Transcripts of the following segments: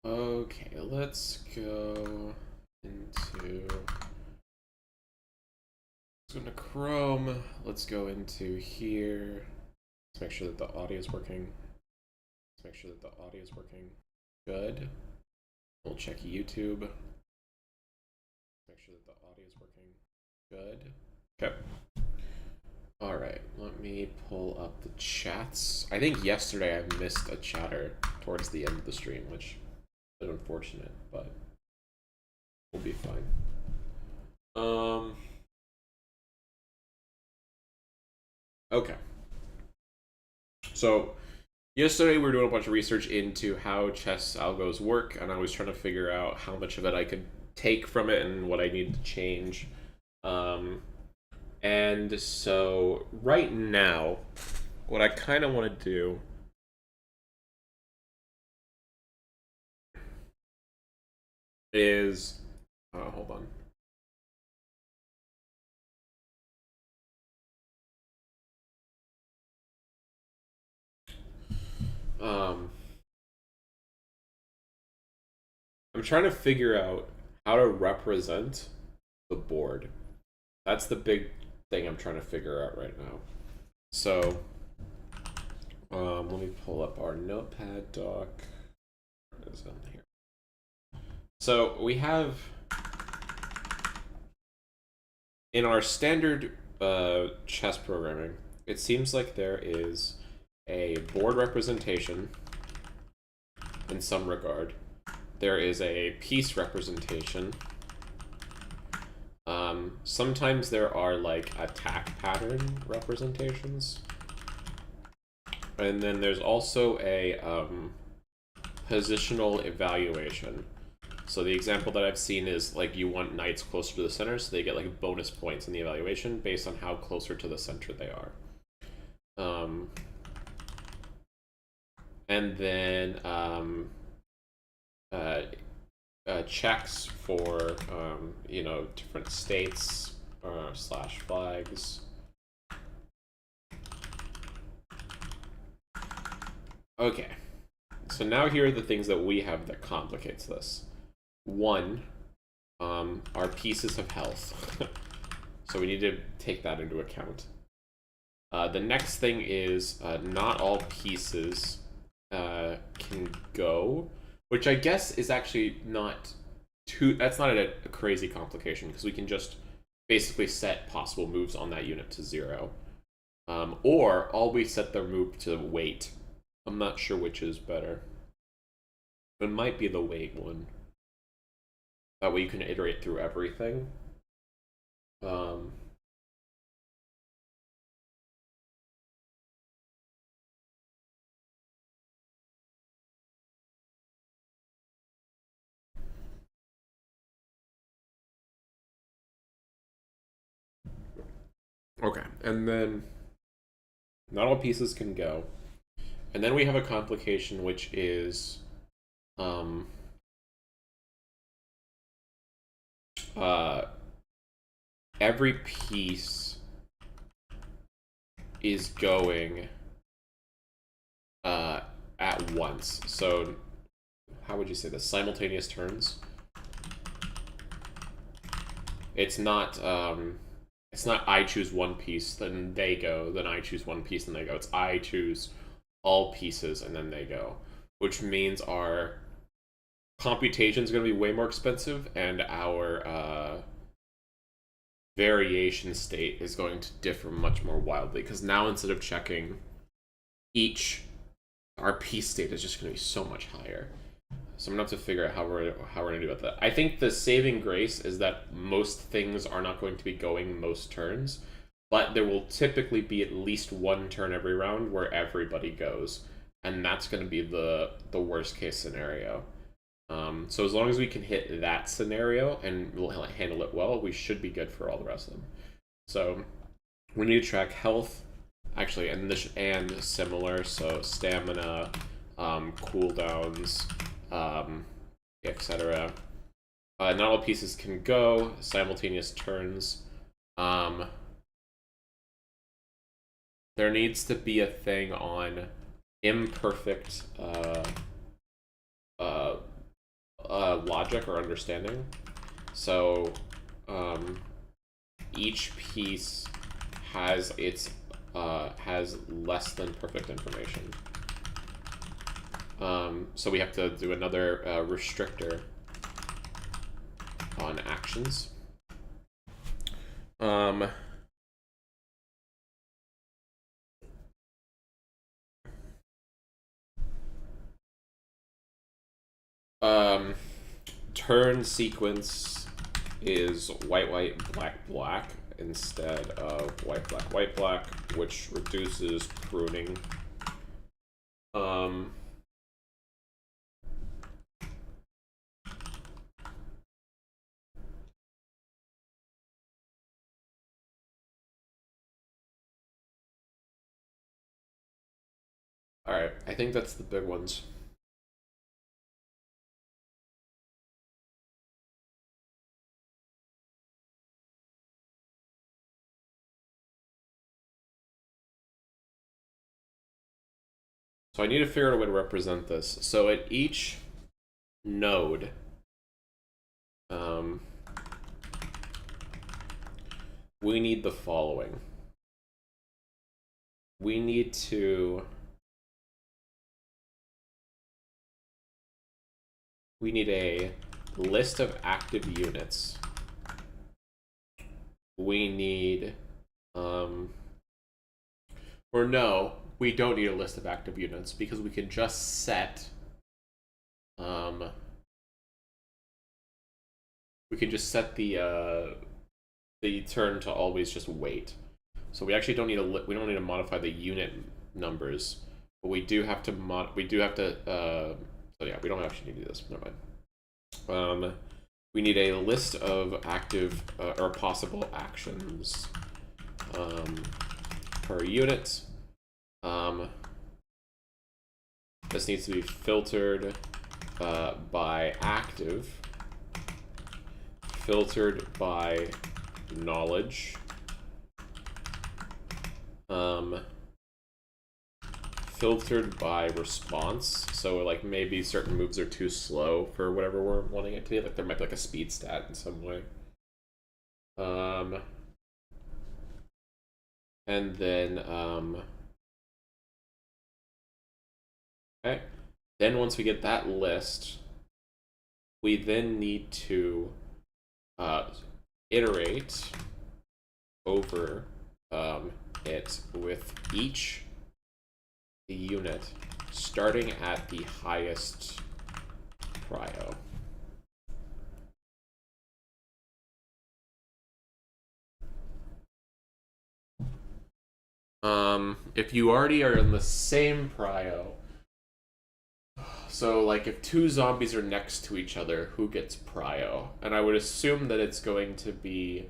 Okay, let's go into Chrome. Let's go into here. Let's make sure that the audio is working. Good. We'll check YouTube. Make sure that the audio is working. Good. Okay. All right, let me pull up the chats. I think yesterday I missed a chatter towards the end of the stream, which is unfortunate, but we'll be fine. Okay. So yesterday we were doing a bunch of research into how chess algos work, and I was trying to figure out how much of it I could take from it and what I needed to change. And so right now, what I kind of want to do is, hold on. I'm trying to figure out how to represent the board. That's the big thing I'm trying to figure out right now. So, let me pull up our notepad doc. What is on here? So we have in our standard chess programming, it seems like there is a board representation in some regard. There is a piece representation. Sometimes there are like attack pattern representations. And then there's also a positional evaluation. So the example that I've seen is like you want knights closer to the center, so they get like bonus points in the evaluation based on how closer to the center they are. And then checks for you know, different states slash flags. Okay, so now here are the things that we have that complicates this. One, our pieces of health. So we need to take that into account. The next thing is not all pieces can go, which I guess is actually not too, that's not a crazy complication, because we can just basically set possible moves on that unit to 0. Or always set their move to wait. I'm not sure which is better. It might be the wait one. That way you can iterate through everything. Okay, and then not all pieces can go. And then we have a complication, which is every piece is going at once. So how would you say this? Simultaneous turns. It's not I choose one piece, then they go, then I choose one piece, then they go. It's I choose all pieces, and then they go. Which means our computation is going to be way more expensive, and our variation state is going to differ much more wildly. Because now instead of checking each, our piece state is just going to be so much higher. So I'm gonna have to figure out how we're gonna do about that. I think the saving grace is that most things are not going to be going most turns, but there will typically be at least one turn every round where everybody goes, and that's going to be the worst case scenario. So as long as we can hit that scenario and we'll handle it well, we should be good for all the rest of them. So we need to track health, actually, and similar. So stamina, cooldowns, etc. Not all pieces can go. Simultaneous turns. There needs to be a thing on imperfect logic or understanding. So each piece has has less than perfect information. So we have to do another restrictor on actions. Turn sequence is white, white, black, black instead of white, black, white, black, which reduces pruning. All right, I think that's the big ones. So I need to figure out a way to represent this. So at each node, we need the following. We need a list of active units. We need, or no, we don't need a list of active units because we can just set, we can just set the turn to always just wait. So we actually don't need we don't need to modify the unit numbers, but we do have to so yeah, we don't actually need to do this. Never mind. We need a list of active or possible actions per unit. This needs to be filtered by active, filtered by knowledge, filtered by response. So like maybe certain moves are too slow for whatever we're wanting it to be. Like there might be like a speed stat in some way. And then okay. Then once we get that list, we then need to iterate over it with each unit starting at the highest prio. If you already are in the same prio, so like if two zombies are next to each other, who gets prio? And I would assume that it's going to be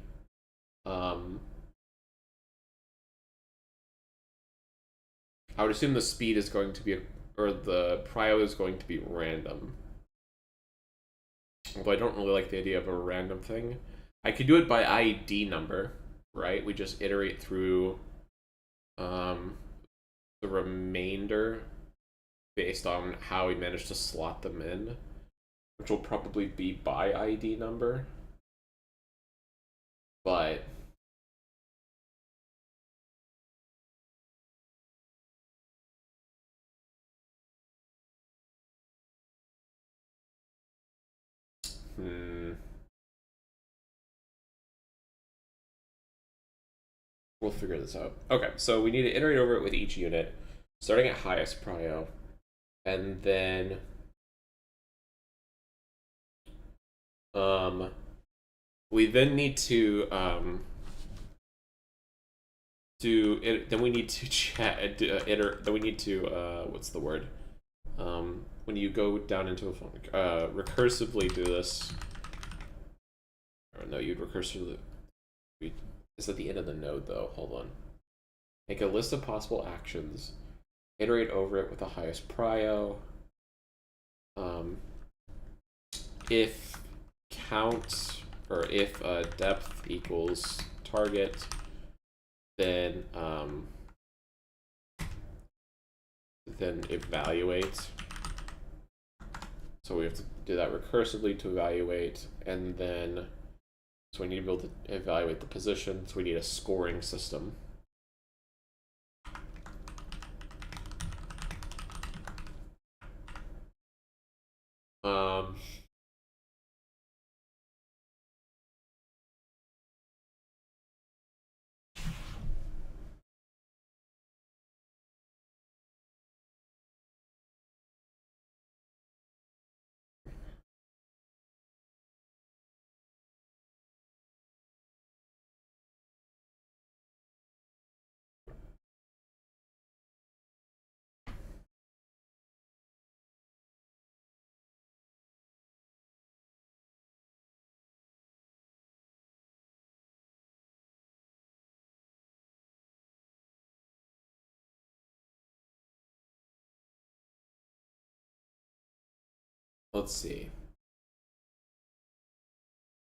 I would assume the speed is going to be, or the prio is going to be random. Although I don't really like the idea of a random thing. I could do it by ID number, right? We just iterate through the remainder based on how we manage to slot them in, which will probably be by ID number. But we'll figure this out. Okay, so we need to iterate over it with each unit, starting at highest prio, and then we then need to then we need to then we need to what's the word? When you go down into a phone, recursively do this. Or no, you'd recursively. It's at the end of the node though. Hold on. Make a list of possible actions. Iterate over it with the highest prio. If count or if depth equals target, then evaluate. So So we have to do that recursively to evaluate, and then so we need to be able to evaluate the position, so we need a scoring system. Let's see.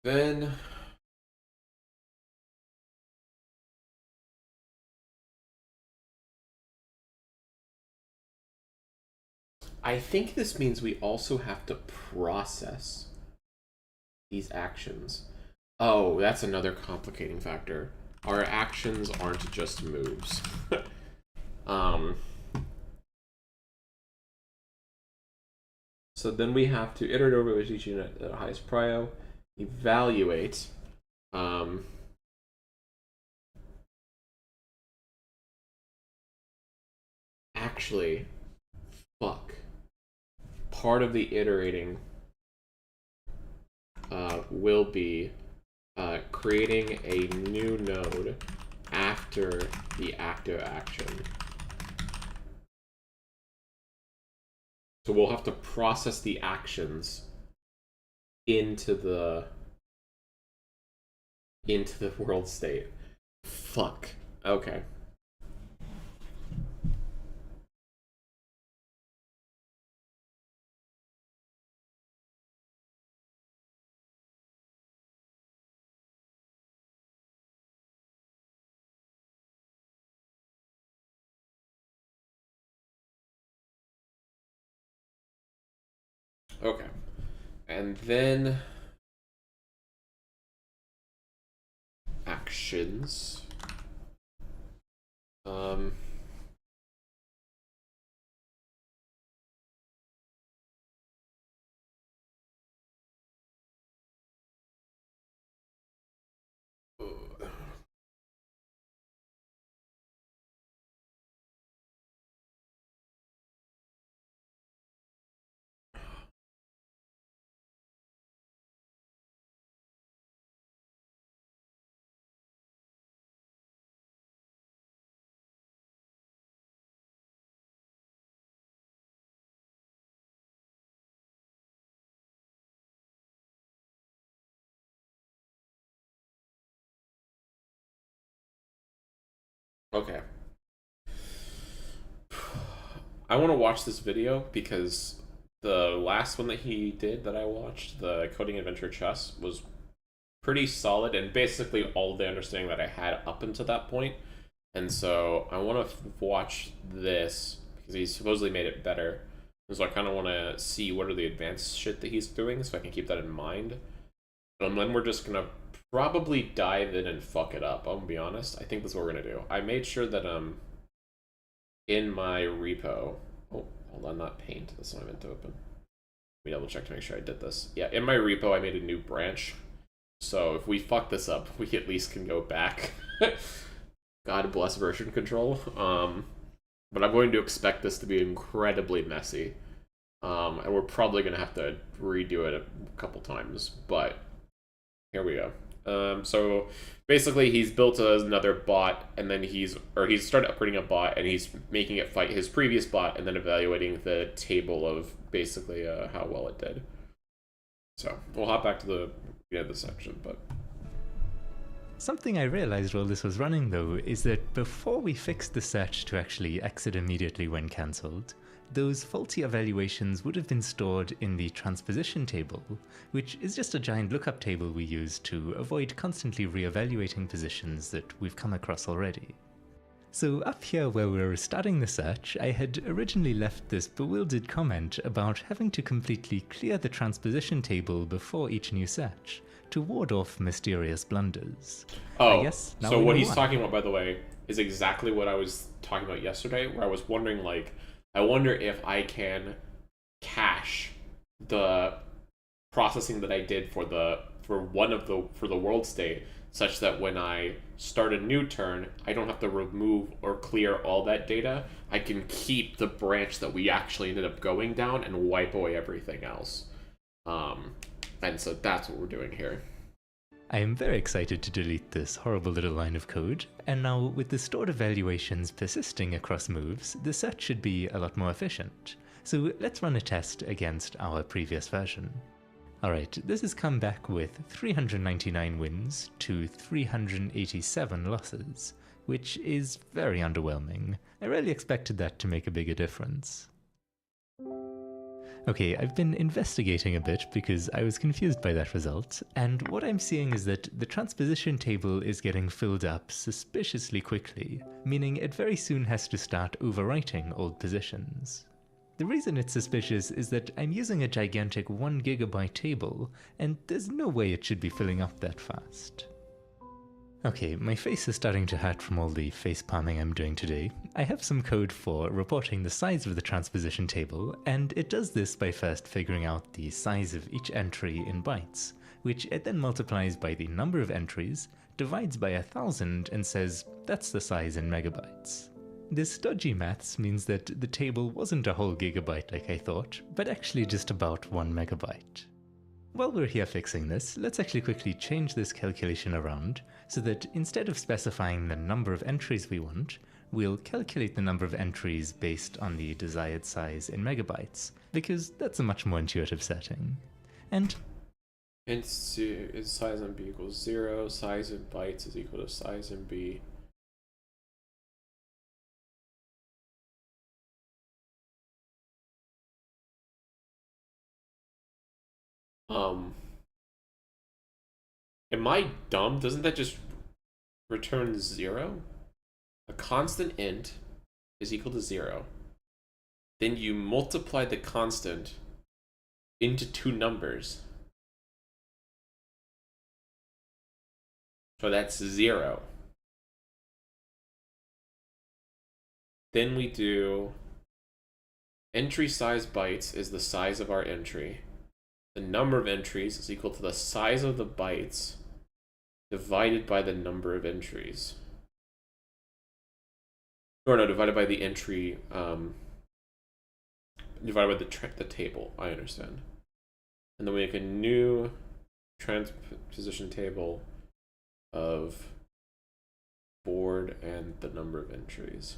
Then I think this means we also have to process these actions. Oh, that's another complicating factor. Our actions aren't just moves. So then we have to iterate over each unit at the highest prio, evaluate, actually, fuck. Part of the iterating will be creating a new node after the active action. So we'll have to process the actions into the world state. Fuck. Okay. Okay. And then actions. Okay. I want to watch this video because the last one that he did that I watched, the Coding Adventure Chess, was pretty solid and basically all the understanding that I had up until that point. And so I want to watch this because he supposedly made it better. And so I kind of want to see what are the advanced shit that he's doing so I can keep that in mind. And then we're just going to probably dive in and fuck it up. I'm going to be honest. I think that's what we're going to do. I made sure that in my repo... Oh, hold on, not paint. That's not meant to open. Let me double check to make sure I did this. Yeah, in my repo I made a new branch. So if we fuck this up, we at least can go back. God bless version control. But I'm going to expect this to be incredibly messy. And we're probably going to have to redo it a couple times. But here we go. So basically he's built another bot, and then he's started upgrading a bot, and he's making it fight his previous bot, and then evaluating the table of basically how well it did. So we'll hop back to the beginning of the section, but... Something I realized while this was running though is that before we fixed the search to actually exit immediately when cancelled, those faulty evaluations would have been stored in the transposition table, which is just a giant lookup table we use to avoid constantly re-evaluating positions that we've come across already. So up here where we were starting the search, I had originally left this bewildered comment about having to completely clear the transposition table before each new search to ward off mysterious blunders. Oh, I guess now so we what know he's why. talking about, by the way, is exactly what I was talking about yesterday, where I was wondering, like, I wonder if I can cache the processing that I did for the world state, such that when I start a new turn, I don't have to remove or clear all that data. I can keep the branch that we actually ended up going down and wipe away everything else. And so that's what we're doing here. I am very excited to delete this horrible little line of code, and now with the stored evaluations persisting across moves, the search should be a lot more efficient. So let's run a test against our previous version. Alright, this has come back with 399 wins to 387 losses, which is very underwhelming. I really expected that to make a bigger difference. Okay, I've been investigating a bit because I was confused by that result, and what I'm seeing is that the transposition table is getting filled up suspiciously quickly, meaning it very soon has to start overwriting old positions. The reason it's suspicious is that I'm using a gigantic 1 GB table, and there's no way it should be filling up that fast. Okay, my face is starting to hurt from all the face palming I'm doing today. I have some code for reporting the size of the transposition table, and it does this by first figuring out the size of each entry in bytes, which it then multiplies by the number of entries, divides by 1,000, and says that's the size in megabytes. This dodgy maths means that the table wasn't a whole gigabyte like I thought, but actually just about 1 megabyte. While we're here fixing this, let's actually quickly change this calculation around so that instead of specifying the number of entries we want, we'll calculate the number of entries based on the desired size in megabytes, because that's a much more intuitive setting. And is size in B equals 0, size in bytes is equal to size in B. Am I dumb? Doesn't that just return 0? A constant int is equal to 0. Then you multiply the constant into two numbers. So that's 0. Then we do entry size bytes is the size of our entry. The number of entries is equal to the size of the bytes divided by the number of entries. Or no, divided by the entry, divided by the table, I understand. And then we make a new transposition table of board and the number of entries.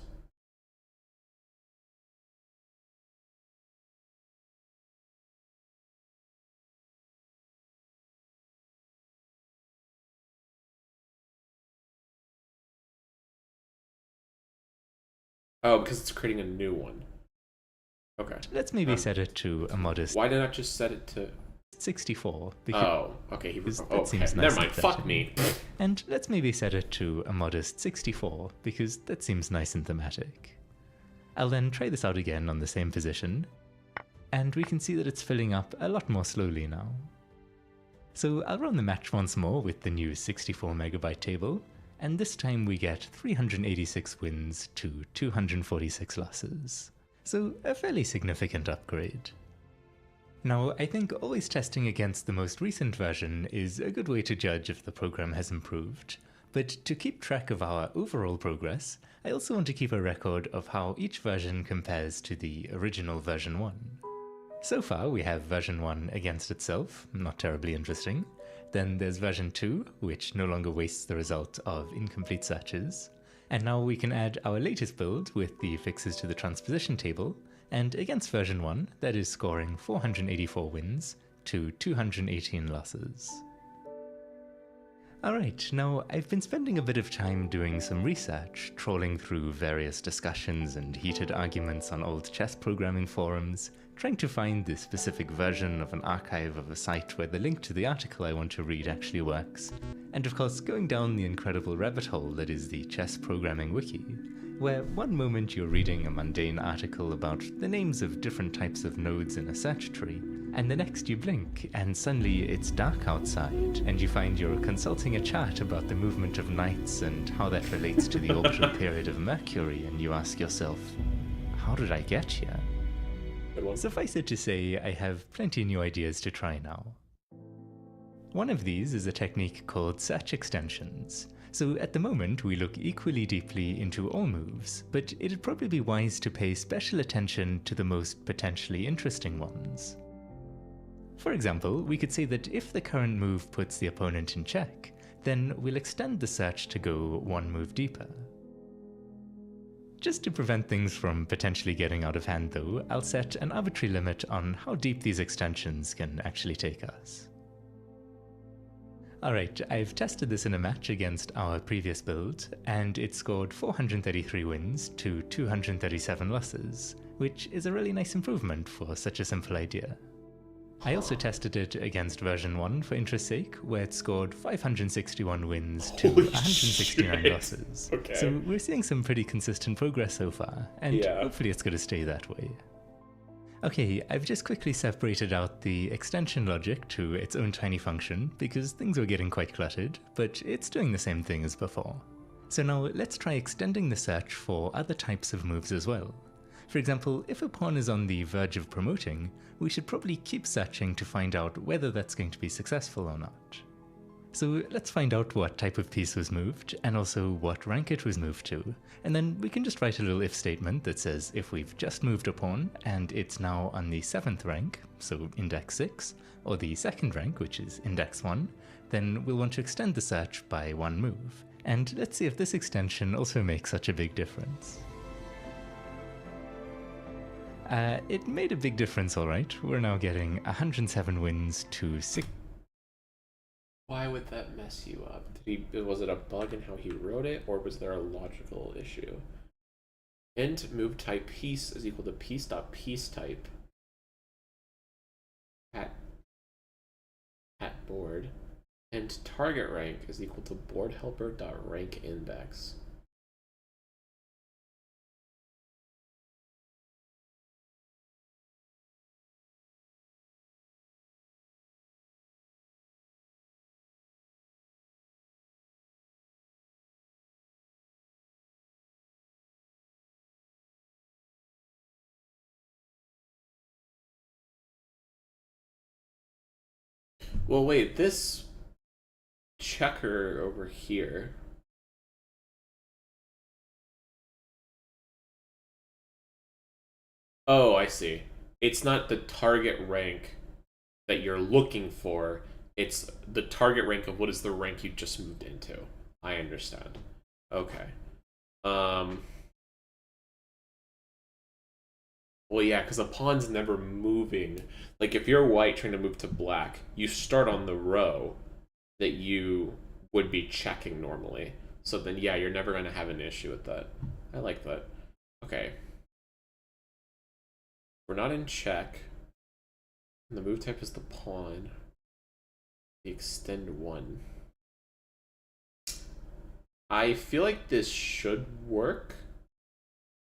Oh, because it's creating a new one. Okay. let's maybe set it to a modest Why did I just set it to 64, because Oh, okay. that seems nice Never and mind. Fuck thematic. me. And let's maybe set it to a modest 64, because that seems nice and thematic. I'll then try this out again on the same position, and we can see that it's filling up a lot more slowly now. So I'll run the match once more with the new 64 megabyte table, and this time we get 386 wins to 246 losses. So a fairly significant upgrade. Now, I think always testing against the most recent version is a good way to judge if the program has improved, but to keep track of our overall progress, I also want to keep a record of how each version compares to the original version 1. So far, we have version 1 against itself, not terribly interesting. Then there's version 2, which no longer wastes the result of incomplete searches. And now we can add our latest build with the fixes to the transposition table, and against version 1, that is scoring 484 wins to 218 losses. Alright, now I've been spending a bit of time doing some research, trawling through various discussions and heated arguments on old chess programming forums, trying to find the specific version of an archive of a site where the link to the article I want to read actually works, and of course going down the incredible rabbit hole that is the chess programming wiki. where one moment you're reading a mundane article about the names of different types of nodes in a search tree, and the next you blink and suddenly it's dark outside and you find you're consulting a chart about the movement of nights and how that relates to the orbital period of Mercury, and you ask yourself, how did I get here? Suffice it to say, I have plenty new ideas to try now. One of these is a technique called search extensions. So at the moment we look equally deeply into all moves, but it'd probably be wise to pay special attention to the most potentially interesting ones. For example, we could say that if the current move puts the opponent in check, then we'll extend the search to go one move deeper. Just to prevent things from potentially getting out of hand though, I'll set an arbitrary limit on how deep these extensions can actually take us. Alright, I've tested this in a match against our previous build, and it scored 433 wins to 237 losses, which is a really nice improvement for such a simple idea. I also tested it against version 1 for interest's sake, where it scored 561 wins to 169 losses. Okay. So we're seeing some pretty consistent progress so far, and Yeah. hopefully it's going to stay that way. Okay, I've just quickly separated out the extension logic to its own tiny function because things were getting quite cluttered, but it's doing the same thing as before. So now let's try extending the search for other types of moves as well. For example, if a pawn is on the verge of promoting, we should probably keep searching to find out whether that's going to be successful or not. So let's find out what type of piece was moved, and also what rank it was moved to, and then we can just write a little if statement that says if we've just moved a pawn and it's now on the 7th rank, so index 6, or the 2nd rank, which is index 1, then we'll want to extend the search by one move. And let's see if this extension also makes such a big difference. It made a big difference, alright. We're now getting 107 wins to 6. Why would that mess you up? Was it a bug in how he wrote it, or was there a logical issue? Int move type piece is equal to piece.piece type at board, and target rank is equal to board helper.rank index. Well, wait, this checker over here. Oh, I see. It's not the target rank that you're looking for. It's the target rank of what is the rank you just moved into. I understand. Okay. Well, yeah, because a pawn's never moving. Like, if you're white trying to move to black, you start on the row that you would be checking normally. So then, yeah, you're never going to have an issue with that. I like that. Okay. We're not in check. And the move type is the pawn. The extend one. I feel like this should work.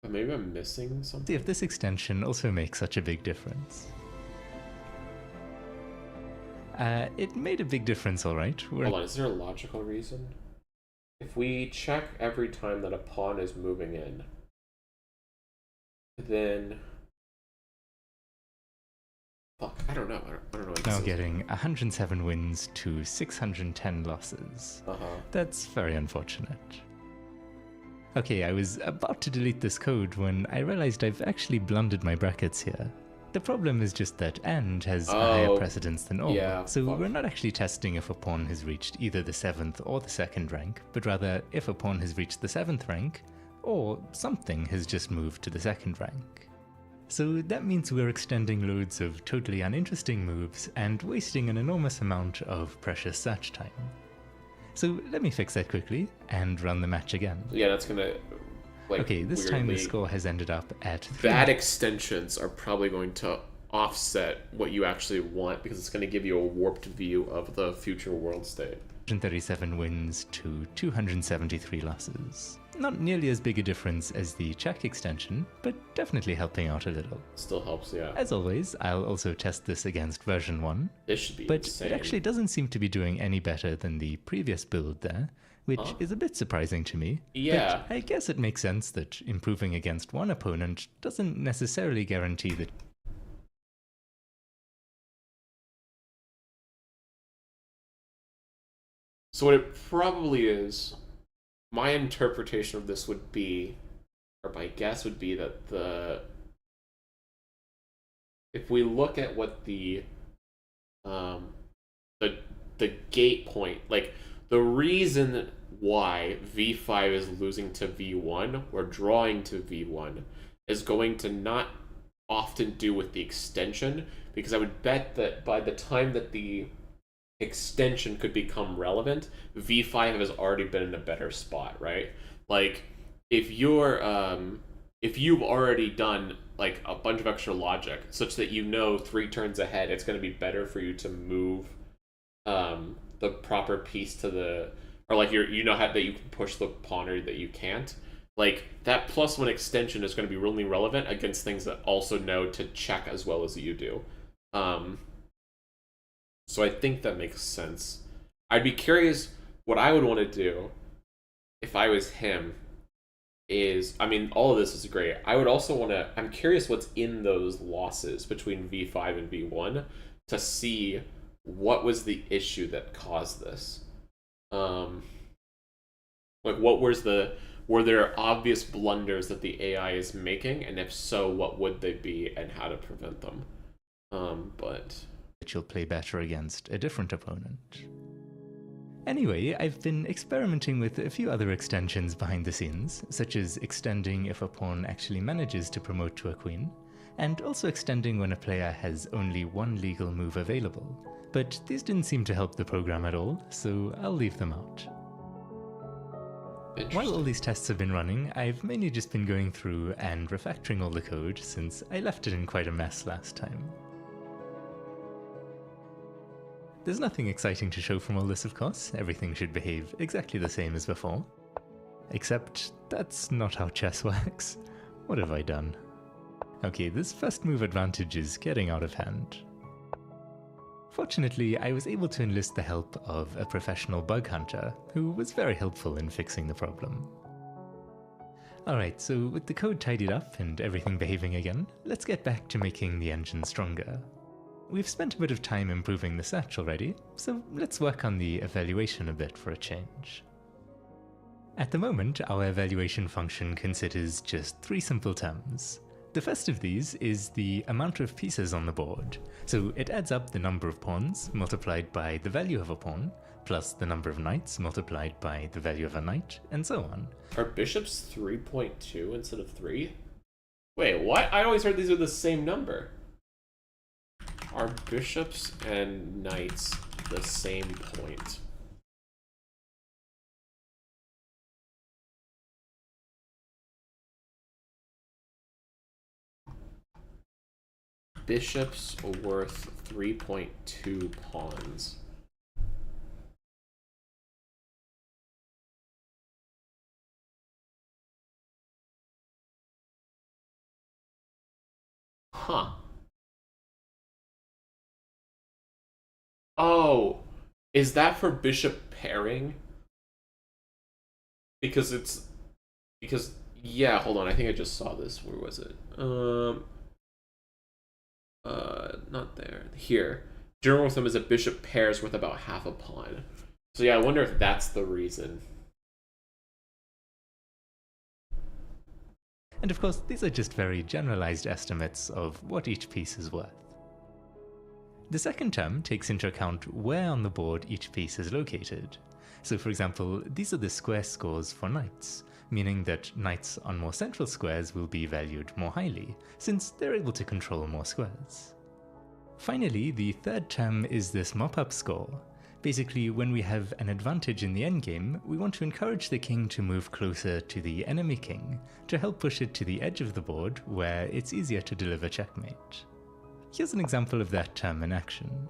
But maybe I'm missing something. See if this extension also makes such a big difference. It made a big difference, alright. Hold on, is there a logical reason? If we check every time that a pawn is moving in, then... Fuck, I don't know. I don't know what now getting 107 wins to 610 losses. That's very unfortunate. Okay, I was about to delete this code when I realized I've actually blundered my brackets here. The problem is just that AND has a higher precedence than OR, yeah, so we're not actually testing if a pawn has reached either the 7th or the 2nd rank, but rather if a pawn has reached the 7th rank, or something has just moved to the 2nd rank. So that means we're extending loads of totally uninteresting moves and wasting an enormous amount of precious search time. So let me fix that quickly and run the match again. Yeah, that's gonna... Like, okay, this time the score has ended up at 3. Bad extensions are probably going to offset what you actually want because it's going to give you a warped view of the future world state. 137 wins to 273 losses. Not nearly as big a difference as the check extension, but definitely helping out a little. Still helps, yeah. As always, I'll also test this against version 1. This should be but insane. It actually doesn't seem to be doing any better than the previous build there, which is a bit surprising to me. Yeah. But I guess it makes sense that improving against one opponent doesn't necessarily guarantee that. So what it probably is, my interpretation of this would be, or my guess would be that if we look at what the gate point, like the reason why V5 is losing to V1 or drawing to V1 is going to not often do with the extension, because I would bet that by the time that the extension could become relevant, V5 has already been in a better spot, right? Like if you've already done like a bunch of extra logic such that 3 turns ahead it's going to be better for you to move the proper piece to the, or like how that you can push the pawn or that you can't, like that +1 extension is going to be really relevant against things that also know to check as well as you do. So I think that makes sense. I'd be curious what I would want to do if I was him is, I mean, all of this is great. I would also want to, I'm curious what's in those losses between V5 and V1 to see what was the issue that caused this. Like were there obvious blunders that the AI is making, and if so, what would they be and how to prevent them? But You'll play better against a different opponent. Anyway, I've been experimenting with a few other extensions behind the scenes, such as extending if a pawn actually manages to promote to a queen, and also extending when a player has only one legal move available. But these didn't seem to help the program at all, so I'll leave them out. While all these tests have been running, I've mainly just been going through and refactoring all the code since I left it in quite a mess last time. There's nothing exciting to show from all this, of course. Everything should behave exactly the same as before. Except that's not how chess works. What have I done? Okay, this first move advantage is getting out of hand. Fortunately, I was able to enlist the help of a professional bug hunter, who was very helpful in fixing the problem. Alright, so with the code tidied up and everything behaving again, let's get back to making the engine stronger. We've spent a bit of time improving the search already, so let's work on the evaluation a bit for a change. At the moment, our evaluation function considers just 3 simple terms. The first of these is the amount of pieces on the board, so it adds up the number of pawns multiplied by the value of a pawn, plus the number of knights multiplied by the value of a knight, and so on. Are bishops 3.2 instead of 3? Wait, what? I always heard these were the same number. Are bishops and knights the same point? Bishops worth 3.2 pawns. Huh. Oh, is that for bishop pairing? Because yeah, hold on, I think I just saw this. Where was it? Not there. Here. General with them is a bishop pairs worth about half a pawn. So yeah, I wonder if that's the reason. And of course, these are just very generalized estimates of what each piece is worth. The second term takes into account where on the board each piece is located. So for example, these are the square scores for knights, meaning that knights on more central squares will be valued more highly, since they're able to control more squares. Finally, the third term is this mop-up score. Basically, when we have an advantage in the endgame, we want to encourage the king to move closer to the enemy king, to help push it to the edge of the board where it's easier to deliver checkmate. Here's an example of that term in action.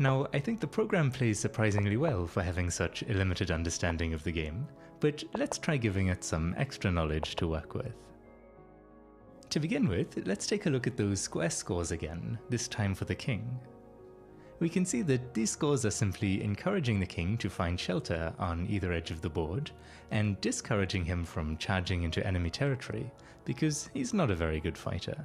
Now, I think the program plays surprisingly well for having such a limited understanding of the game, but let's try giving it some extra knowledge to work with. To begin with, let's take a look at those square scores again, this time for the king. We can see that these scores are simply encouraging the king to find shelter on either edge of the board, and discouraging him from charging into enemy territory, because he's not a very good fighter.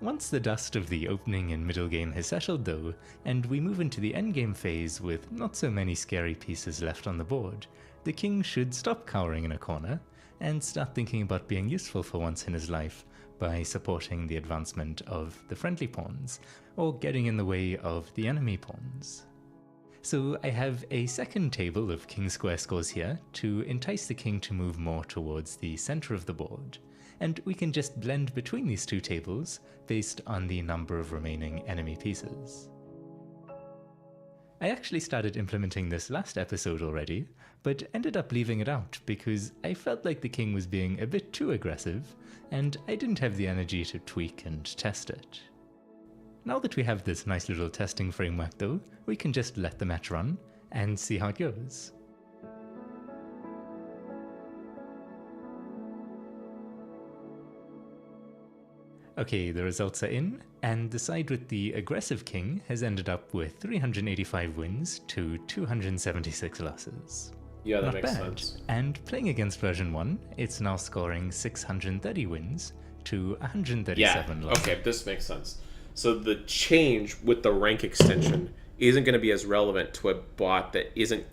Once the dust of the opening and middle game has settled though, and we move into the endgame phase with not so many scary pieces left on the board, the king should stop cowering in a corner, and start thinking about being useful for once in his life by supporting the advancement of the friendly pawns, or getting in the way of the enemy pawns. So I have a second table of king square scores here to entice the king to move more towards the center of the board, and we can just blend between these two tables based on the number of remaining enemy pieces. I actually started implementing this last episode already, but ended up leaving it out because I felt like the king was being a bit too aggressive, and I didn't have the energy to tweak and test it. Now that we have this nice little testing framework though, we can just let the match run and see how it goes. Okay, the results are in, and the side with the aggressive king has ended up with 385 wins to 276 losses. Yeah, that Not makes bad. sense. And playing against version 1, it's now scoring 630 wins to 137 Yeah, losses. okay, this makes sense. So the change with the rank extension isn't going to be as relevant to a bot that isn't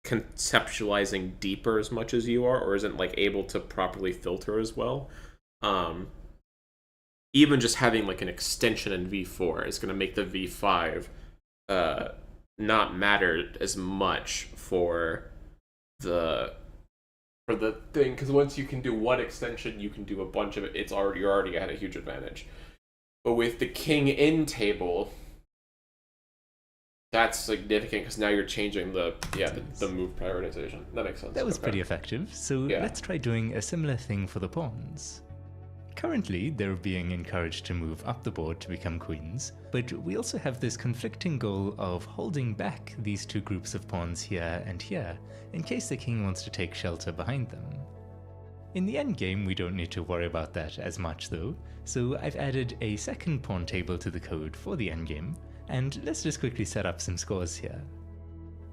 conceptualizing deeper as much as you are, or isn't like able to properly filter as well. Even just having like an extension in V4 is going to make the V5 not matter as much for the thing, because once you can do one extension, you can do a bunch of it. You're already at a huge advantage. But with the king in table, that's significant because now you're changing the move prioritization. That makes sense. That was Okay. pretty effective, so Yeah. let's try doing a similar thing for the pawns. Currently, they're being encouraged to move up the board to become queens, but we also have this conflicting goal of holding back these two groups of pawns here and here, in case the king wants to take shelter behind them. In the endgame, we don't need to worry about that as much though, so I've added a second pawn table to the code for the endgame, and let's just quickly set up some scores here.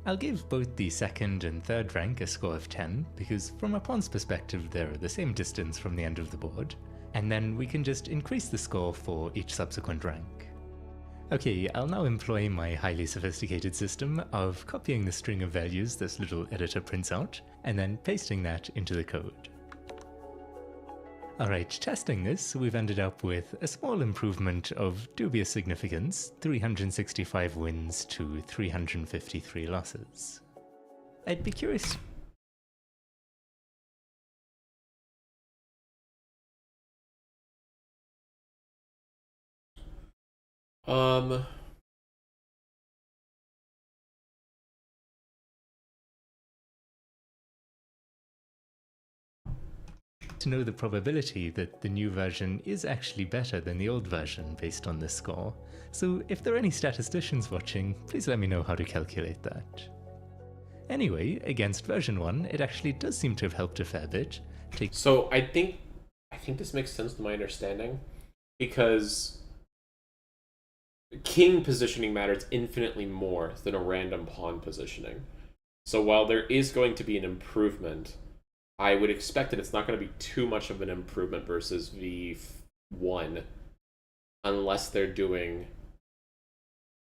I'll give both the second and third rank a score of 10, because from a pawn's perspective they're the same distance from the end of the board, and then we can just increase the score for each subsequent rank. Okay, I'll now employ my highly sophisticated system of copying the string of values this little editor prints out, and then pasting that into the code. Alright, testing this, we've ended up with a small improvement of dubious significance, 365 wins to 353 losses. I'd be curious. To know the probability that the new version is actually better than the old version based on this score, so if there are any statisticians watching, please let me know how to calculate that. Anyway, against version 1, it actually does seem to have helped a fair bit. So I think this makes sense to my understanding, because king positioning matters infinitely more than a random pawn positioning. So while there is going to be an improvement, I would expect that it's not going to be too much of an improvement versus V1, unless they're doing...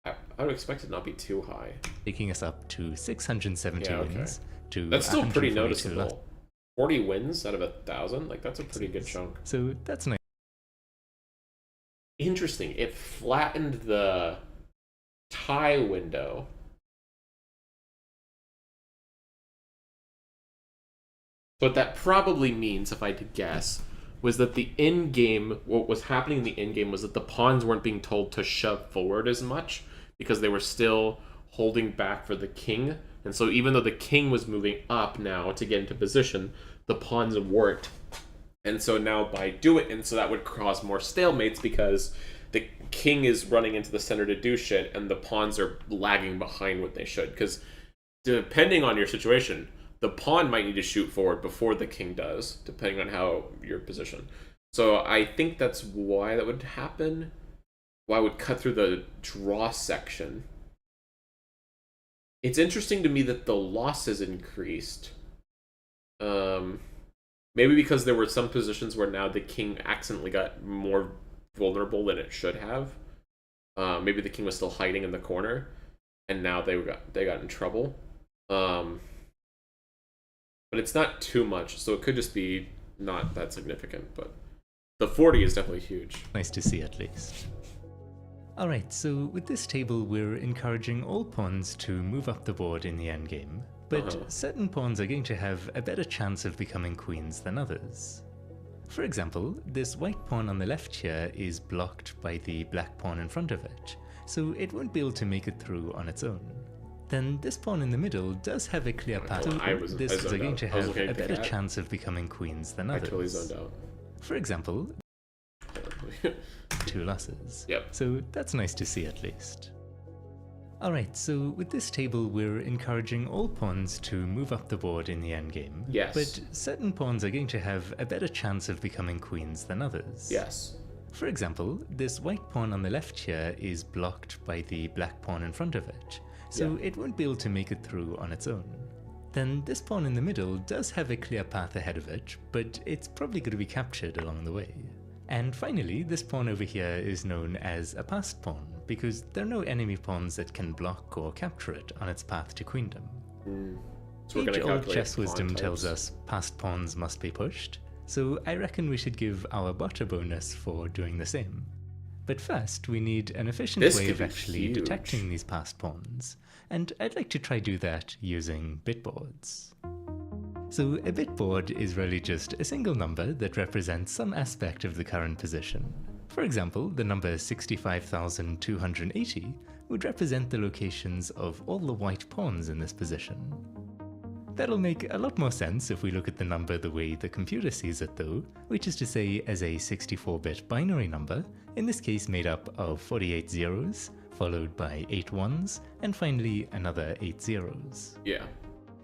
I would expect it not be too high. Taking us up to 670 wins. To That's still pretty 142 noticeable. 40 wins out of 1,000? Like, that's a pretty good chunk. So that's nice. Interesting. It flattened the tie window. What that probably means, if I had to guess, was that what was happening in the end game was that the pawns weren't being told to shove forward as much because they were still holding back for the king. And so even though the king was moving up now to get into position, the pawns weren't. And so now and so that would cause more stalemates because the king is running into the center to do shit, and the pawns are lagging behind what they should. Because depending on your situation, the pawn might need to shoot forward before the king does, depending on how you're positioned. So I think that's why that would happen. Why I would cut through the draw section. It's interesting to me that the losses increased. Maybe because there were some positions where now the king accidentally got more vulnerable than it should have. Maybe the king was still hiding in the corner, and now they got in trouble. But it's not too much, so it could just be not that significant. But the 40 is definitely huge. Nice to see, at least. Alright, so with this table we're encouraging all pawns to move up the board in the endgame, but certain pawns are going to have a better chance of becoming queens than others. For example, this white pawn on the left here is blocked by the black pawn in front of it, so it won't be able to make it through on its own. Then this pawn in the middle does have a clear path, so this are going to have a better chance of becoming queens than others. I totally zoned out. For example, 2 losses. Yep. So that's nice to see, at least. Alright, so with this table we're encouraging all pawns to move up the board in the endgame. Yes. But certain pawns are going to have a better chance of becoming queens than others. Yes. For example, this white pawn on the left here is blocked by the black pawn in front of it, so it won't be able to make it through on its own. Then this pawn in the middle does have a clear path ahead of it, but it's probably going to be captured along the way. And finally, this pawn over here is known as a passed pawn, because there are no enemy pawns that can block or capture it on its path to queendom. So we're Age-old chess wisdom tells us passed pawns must be pushed, so I reckon we should give our bot a bonus for doing the same. But first, we need an efficient way of actually detecting these passed pawns, and I'd like to try do that using bitboards. So a bitboard is really just a single number that represents some aspect of the current position. For example, the number 65,280 would represent the locations of all the white pawns in this position. That'll make a lot more sense if we look at the number the way the computer sees it though, which is to say as a 64-bit binary number, in this case made up of 48 zeros, followed by 8 ones, and finally another 8 zeros. Yeah.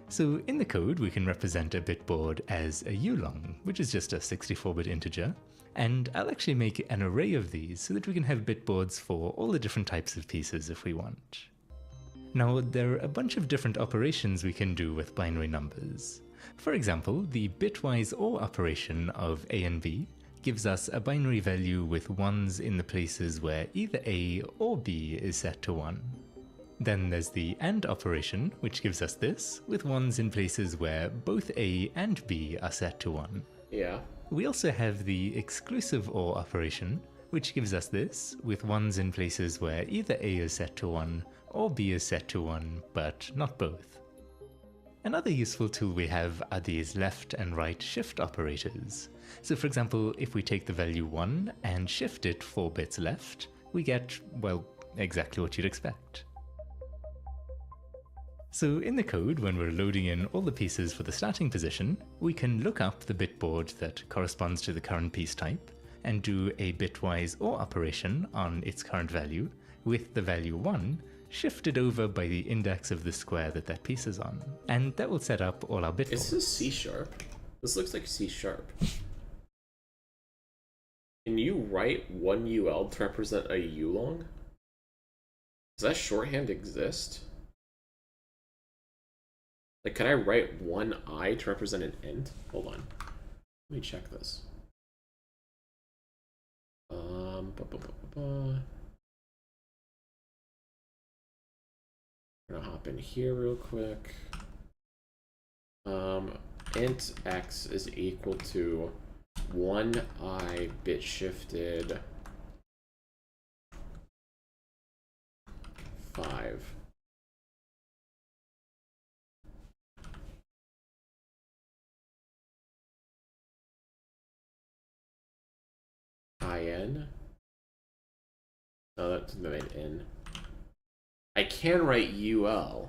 So in the code we can represent a bitboard as a ulong, which is just a 64-bit integer, and I'll actually make an array of these so that we can have bitboards for all the different types of pieces if we want. Now there are a bunch of different operations we can do with binary numbers. For example, the bitwise OR operation of A and B gives us a binary value with 1s in the places where either A or B is set to 1. Then there's the AND operation, which gives us this, with 1s in places where both A and B are set to 1. Yeah. We also have the exclusive OR operation, which gives us this, with 1s in places where either A is set to 1 or B is set to 1, but not both. Another useful tool we have are these left and right shift operators. So for example, if we take the value 1 and shift it 4 bits left, we get, well, exactly what you'd expect. So in the code, when we're loading in all the pieces for the starting position, we can look up the bitboard that corresponds to the current piece type, and do a bitwise OR operation on its current value, with the value 1 shifted over by the index of the square that that piece is on. And that will set up all our bitboards. Is this C#? This looks like C#. Can you write 1 UL to represent a ulong? Does that shorthand exist? Like, can I write 1 I to represent an int? Hold on. Let me check this. I'm gonna hop in here real quick. Int x is equal to 1 I bit shifted 5. IN. No, that's made in. I can write UL.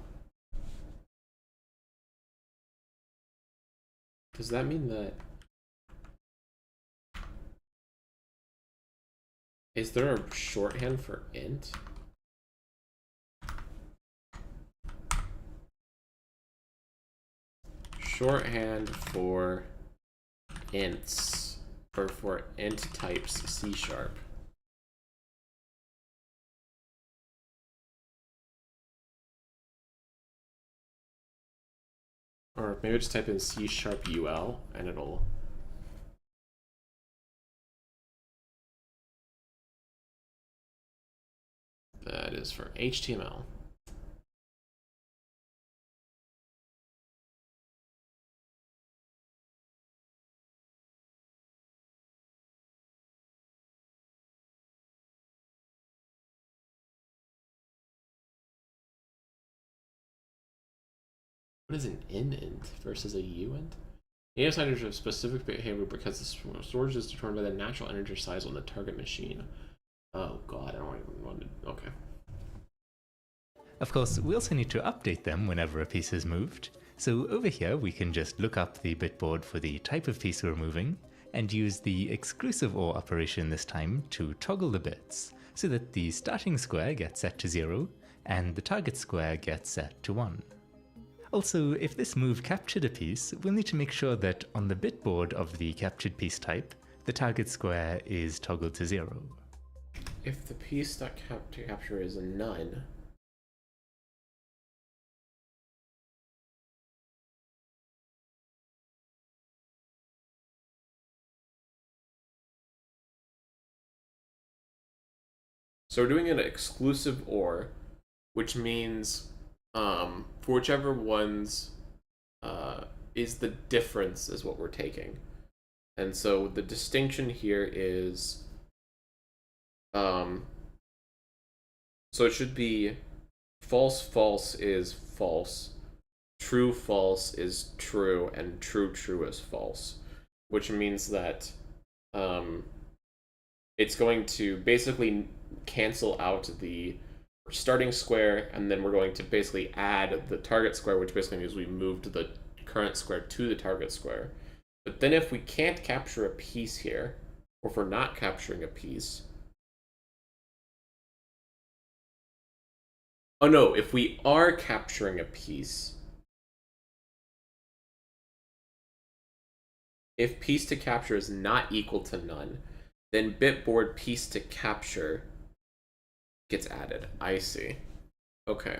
Does that mean that Is there a shorthand for int? Shorthand for ints, or for int types C#. Or maybe just type in C#UL and it'll. That is for HTML. What is an int versus a uint? The ASI integer of specific behavior because the storage is determined by the natural integer size on the target machine. Oh god, I don't even want to. Okay. Of course, we also need to update them whenever a piece is moved. So over here, we can just look up the bitboard for the type of piece we're moving and use the exclusive OR operation this time to toggle the bits so that the starting square gets set to 0 and the target square gets set to 1. Also, if this move captured a piece, we'll need to make sure that on the bitboard of the captured piece type, the target square is toggled to 0. If the piece that to capture is a none, so we're doing an exclusive OR, which means for whichever ones is the difference is what we're taking. And so the distinction here is so it should be false false is false, true false is true, and true true is false, which means that it's going to basically cancel out the starting square, and then we're going to basically add the target square, which basically means we moved the current square to the target square. But then if we can't capture a piece here, or if we're not capturing a piece, oh no, if we are capturing a piece, if piece to capture is not equal to none, then bitboard piece to capture gets added. I see. Okay.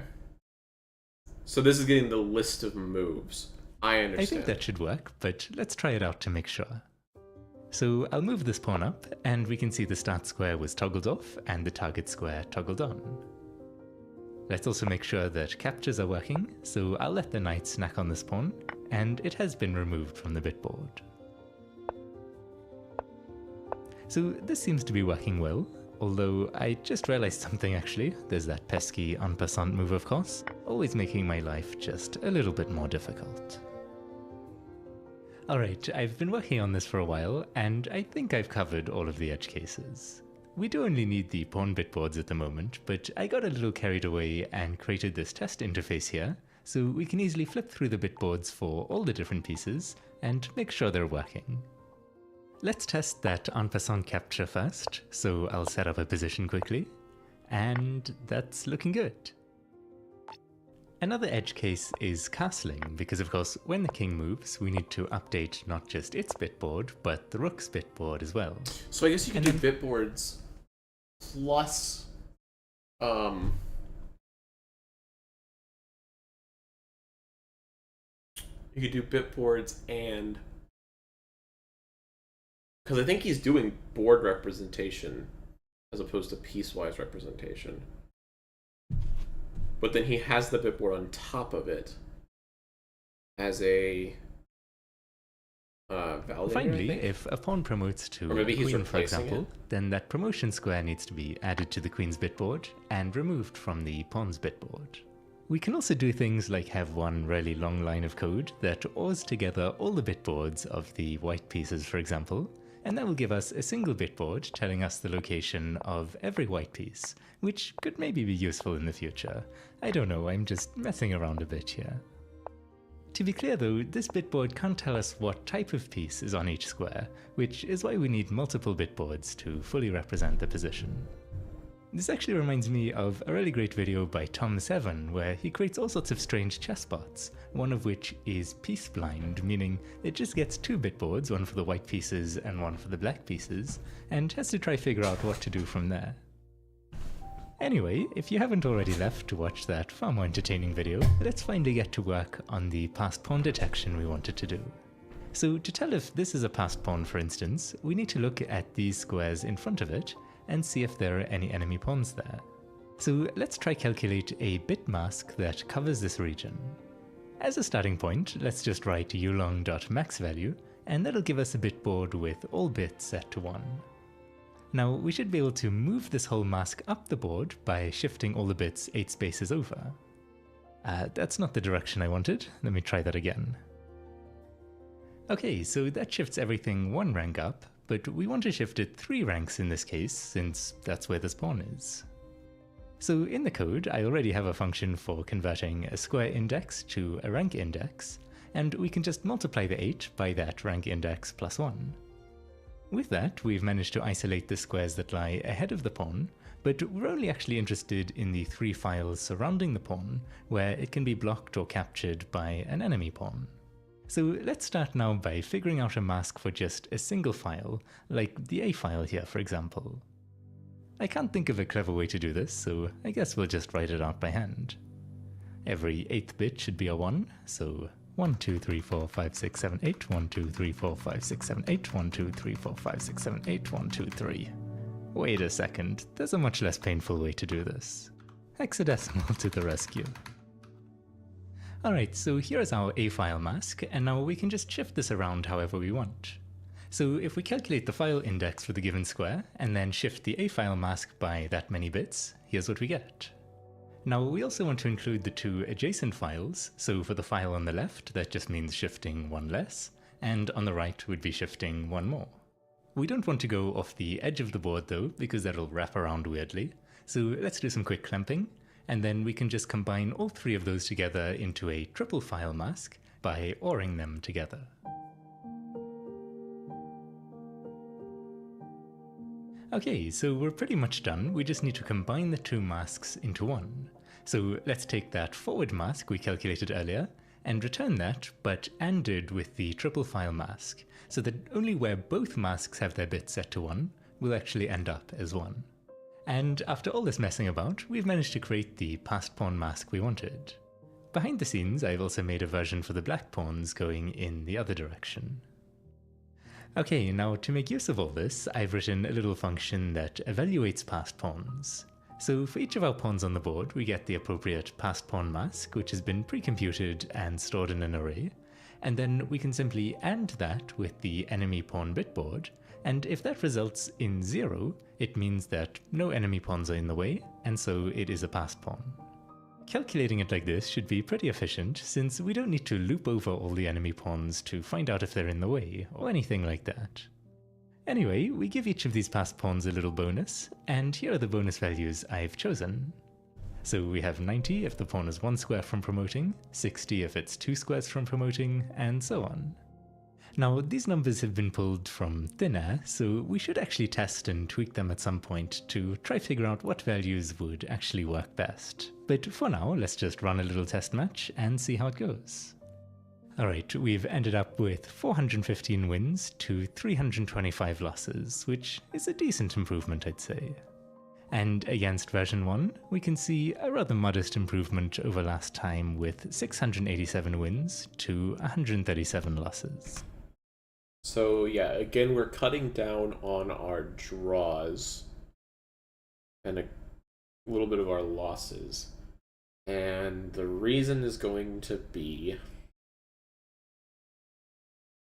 So this is getting the list of moves. I understand. I think that should work, but let's try it out to make sure. So I'll move this pawn up, and we can see the start square was toggled off and the target square toggled on. Let's also make sure that captures are working, so I'll let the knight snack on this pawn, and it has been removed from the bitboard. So this seems to be working well, although I just realized something actually. There's that pesky en passant move, of course, always making my life just a little bit more difficult. Alright, I've been working on this for a while, and I think I've covered all of the edge cases. We do only need the pawn bitboards at the moment, but I got a little carried away and created this test interface here, so we can easily flip through the bitboards for all the different pieces and make sure they're working. Let's test that en passant capture first, so I'll set up a position quickly, and that's looking good. Another edge case is castling, because of course when the king moves we need to update not just its bitboard, but the rook's bitboard as well. So I guess you can do bitboards plus you could do bitboards and, because I think he's doing board representation as opposed to piecewise representation. But then he has the bitboard on top of it as a validator. Finally, if a pawn promotes to queen, for example, then that promotion square needs to be added to the queen's bitboard and removed from the pawn's bitboard. We can also do things like have one really long line of code that ORs together all the bitboards of the white pieces, for example, and that will give us a single bitboard telling us the location of every white piece, which could maybe be useful in the future. I don't know, I'm just messing around a bit here. To be clear though, this bitboard can't tell us what type of piece is on each square, which is why we need multiple bitboards to fully represent the position. This actually reminds me of a really great video by Tom7 where he creates all sorts of strange chessbots, one of which is piece blind, meaning it just gets two bitboards, one for the white pieces and one for the black pieces, and has to try figure out what to do from there. Anyway, if you haven't already left to watch that far more entertaining video, let's finally get to work on the passed pawn detection we wanted to do. So to tell if this is a passed pawn, for instance, we need to look at these squares in front of it and see if there are any enemy pawns there. So let's try calculate a bit mask that covers this region. As a starting point, let's just write ulong.maxValue, and that'll give us a bitboard with all bits set to 1. Now we should be able to move this whole mask up the board by shifting all the bits 8 spaces over. That's not the direction I wanted. Let me try that again. Okay, so that shifts everything 1 rank up, but we want to shift it 3 ranks in this case, since that's where this pawn is. So in the code, I already have a function for converting a square index to a rank index, and we can just multiply the 8 by that rank index plus 1. With that, we've managed to isolate the squares that lie ahead of the pawn, but we're only actually interested in the 3 files surrounding the pawn, where it can be blocked or captured by an enemy pawn. So let's start now by figuring out a mask for just a single file, like the A file here for example. I can't think of a clever way to do this, so I guess we'll just write it out by hand. Every 8th bit should be a 1, so 1, 2, 3, 4, 5, 6, 7, 8, 1, 2, 3, 4, 5, 6, 7, 8, 1, 2, 3, 4, 5, 6, 7, 8, 1, 2, 3. Wait a second, there's a much less painful way to do this. Hexadecimal to the rescue. Alright, so here's our A file mask, and now we can just shift this around however we want. So if we calculate the file index for the given square, and then shift the A file mask by that many bits, here's what we get. Now we also want to include the 2 adjacent files, so for the file on the left that just means shifting 1 less, and on the right would be shifting 1 more. We don't want to go off the edge of the board though, because that'll wrap around weirdly, so let's do some quick clamping, and then we can just combine all 3 of those together into a triple file mask by ORing them together. Okay, so we're pretty much done, we just need to combine the 2 masks into one. So let's take that forward mask we calculated earlier, and return that, but ANDed with the triple file mask, so that only where both masks have their bits set to 1 will actually end up as 1. And after all this messing about, we've managed to create the passed pawn mask we wanted. Behind the scenes, I've also made a version for the black pawns going in the other direction. Okay, now to make use of all this, I've written a little function that evaluates passed pawns. So for each of our pawns on the board, we get the appropriate passed pawn mask, which has been pre-computed and stored in an array, and then we can simply AND that with the enemy pawn bitboard, and if that results in 0, it means that no enemy pawns are in the way, and so it is a passed pawn. Calculating it like this should be pretty efficient, since we don't need to loop over all the enemy pawns to find out if they're in the way, or anything like that. Anyway, we give each of these passed pawns a little bonus, and here are the bonus values I've chosen. So we have 90 if the pawn is 1 square from promoting, 60 if it's 2 squares from promoting, and so on. Now, these numbers have been pulled from thin air, so we should actually test and tweak them at some point to try figure out what values would actually work best. But for now, let's just run a little test match and see how it goes. Alright, we've ended up with 415 wins to 325 losses, which is a decent improvement, I'd say. And against version 1, we can see a rather modest improvement over last time with 687 wins to 137 losses. So yeah, again, we're cutting down on our draws and a little bit of our losses. And the reason is going to be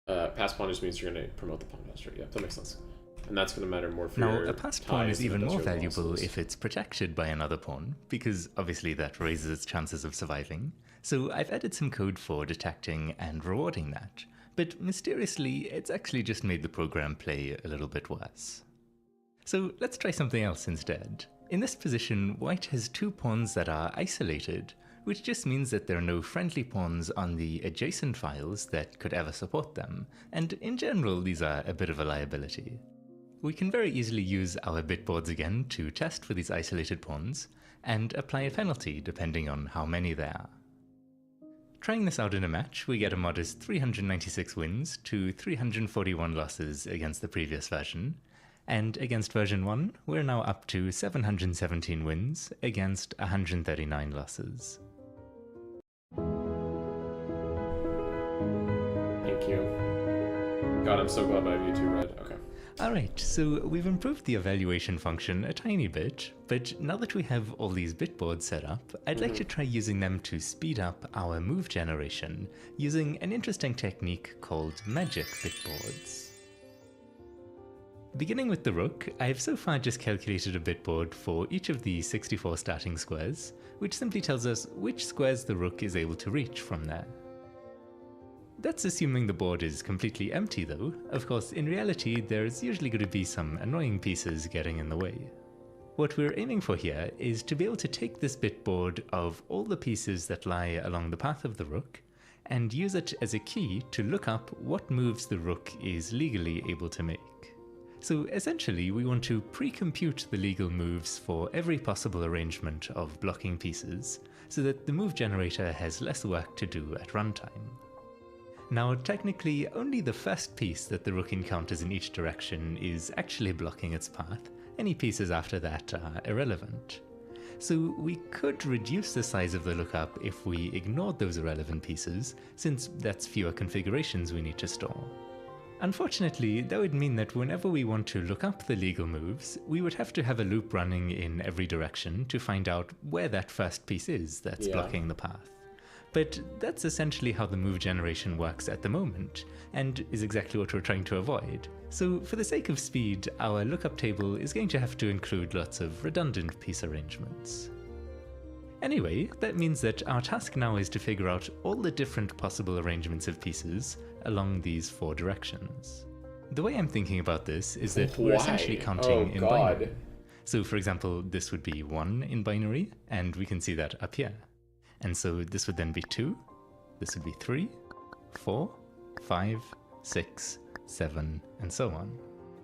passed pawn just means you're going to promote the pawn faster. Yeah, that makes sense. And that's going to matter more for your Now, a passed pawn is even more valuable if it's protected by another pawn, because obviously that raises its chances of surviving. So I've added some code for detecting and rewarding that. But mysteriously, it's actually just made the program play a little bit worse. So let's try something else instead. In this position, white has 2 pawns that are isolated, which just means that there are no friendly pawns on the adjacent files that could ever support them, and in general these are a bit of a liability. We can very easily use our bitboards again to test for these isolated pawns, and apply a penalty depending on how many there are. Trying this out in a match, we get a modest 396 wins to 341 losses against the previous version, and against version 1, we're now up to 717 wins against 139 losses. Thank you. God, I'm so glad my YouTube read. Okay. Alright, so we've improved the evaluation function a tiny bit, but now that we have all these bitboards set up, I'd like to try using them to speed up our move generation using an interesting technique called magic bitboards. Beginning with the rook, I've so far just calculated a bitboard for each of the 64 starting squares, which simply tells us which squares the rook is able to reach from there. That's assuming the board is completely empty though. Of course, in reality, there's usually going to be some annoying pieces getting in the way. What we're aiming for here is to be able to take this bitboard of all the pieces that lie along the path of the rook, and use it as a key to look up what moves the rook is legally able to make. So essentially, we want to pre-compute the legal moves for every possible arrangement of blocking pieces, so that the move generator has less work to do at runtime. Now, technically, only the first piece that the rook encounters in each direction is actually blocking its path. Any pieces after that are irrelevant. So we could reduce the size of the lookup if we ignored those irrelevant pieces, since that's fewer configurations we need to store. Unfortunately, that would mean that whenever we want to look up the legal moves, we would have to have a loop running in every direction to find out where that first piece is that's blocking the path. But that's essentially how the move generation works at the moment, and is exactly what we're trying to avoid. So for the sake of speed, our lookup table is going to have to include lots of redundant piece arrangements. Anyway, that means that our task now is to figure out all the different possible arrangements of pieces along these 4 directions. The way I'm thinking about this is that we're essentially counting in binary. So for example, this would be 1 in binary, and we can see that up here. And so this would then be 2, this would be 3, 4, 5, 6, 7, and so on.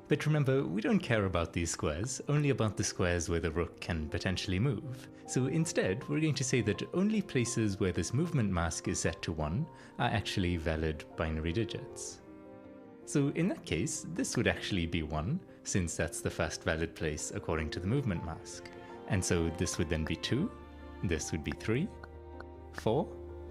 But remember, we don't care about these squares, only about the squares where the rook can potentially move. So instead, we're going to say that only places where this movement mask is set to 1 are actually valid binary digits. So in that case, this would actually be 1, since that's the first valid place according to the movement mask. And so this would then be 2, this would be 3, 4,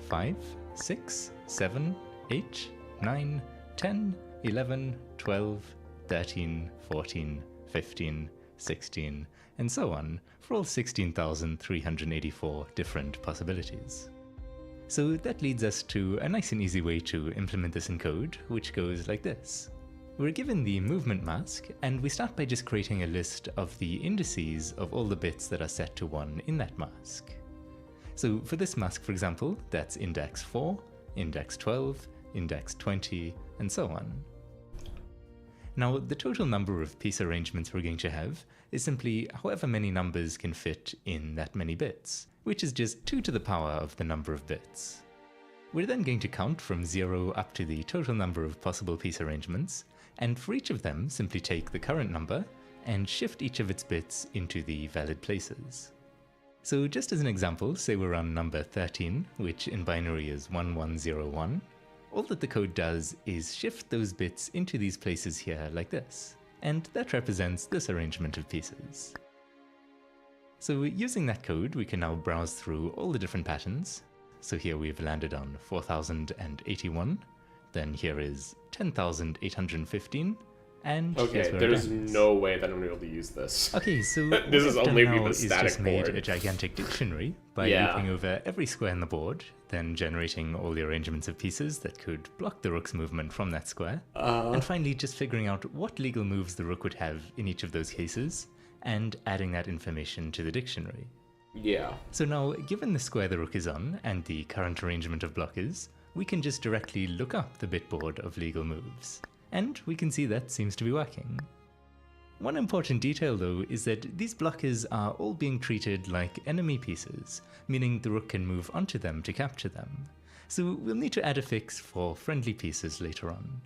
5, 6, 7, 8, 9, 10, 11, 12, 13, 14, 15, 16, and so on, for all 16,384 different possibilities. So that leads us to a nice and easy way to implement this in code, which goes like this. We're given the movement mask, and we start by just creating a list of the indices of all the bits that are set to 1 in that mask. So for this mask, for example, that's index 4, index 12, index 20, and so on. Now, the total number of piece arrangements we're going to have is simply however many numbers can fit in that many bits, which is just 2 to the power of the number of bits. We're then going to count from 0 up to the total number of possible piece arrangements, and for each of them simply take the current number and shift each of its bits into the valid places. So just as an example, say we're on number 13, which in binary is 1101, all that the code does is shift those bits into these places here like this, and that represents this arrangement of pieces. So using that code, we can now browse through all the different patterns. So here we've landed on 4081, then here is 10,815, and okay, there's no way that I'm going to be able to use this. Okay, so this is only now the static just made board. a gigantic dictionary by looping over every square in the board, then generating all the arrangements of pieces that could block the rook's movement from that square, and finally just figuring out what legal moves the rook would have in each of those cases, and adding that information to the dictionary. Yeah. So now, given the square the rook is on, and the current arrangement of blockers, we can just directly look up the bitboard of legal moves. And we can see that seems to be working. One important detail though is that these blockers are all being treated like enemy pieces, meaning the rook can move onto them to capture them. So we'll need to add a fix for friendly pieces later on.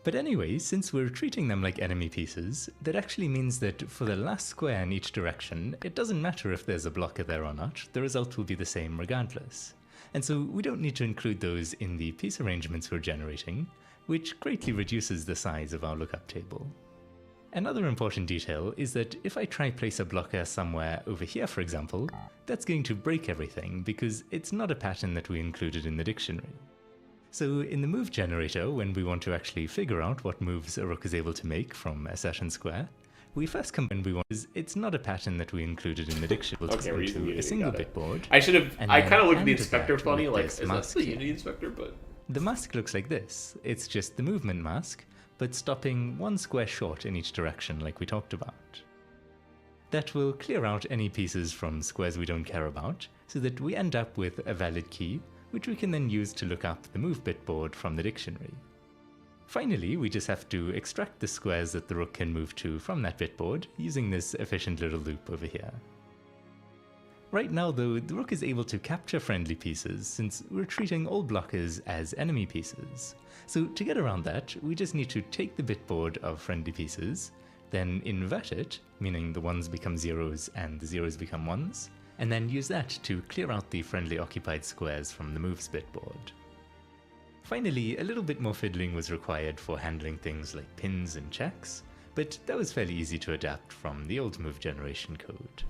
But anyway, since we're treating them like enemy pieces, that actually means that for the last square in each direction, it doesn't matter if there's a blocker there or not, the result will be the same regardless. And so we don't need to include those in the piece arrangements we're generating, which greatly reduces the size of our lookup table. Another important detail is that if I try place a blocker somewhere over here, for example, that's going to break everything because it's not a pattern that we included in the dictionary. So in the move generator, when we want to actually figure out what moves a rook is able to make from a certain square, we first come when we want is it's not a pattern that we included in the dictionary. Okay, we're using Unity, a single bit board. I should have. I kind of looked at the inspector funny, like, is that the Unity inspector? But the mask looks like this. It's just the movement mask, but stopping one square short in each direction like we talked about. That will clear out any pieces from squares we don't care about, so that we end up with a valid key, which we can then use to look up the move bit board from the dictionary. Finally, we just have to extract the squares that the rook can move to from that bitboard using this efficient little loop over here. Right now though, the rook is able to capture friendly pieces since we're treating all blockers as enemy pieces. So to get around that, we just need to take the bitboard of friendly pieces, then invert it, meaning the ones become zeros and the zeros become ones, and then use that to clear out the friendly occupied squares from the moves bitboard. Finally, a little bit more fiddling was required for handling things like pins and checks, but that was fairly easy to adapt from the old move generation code.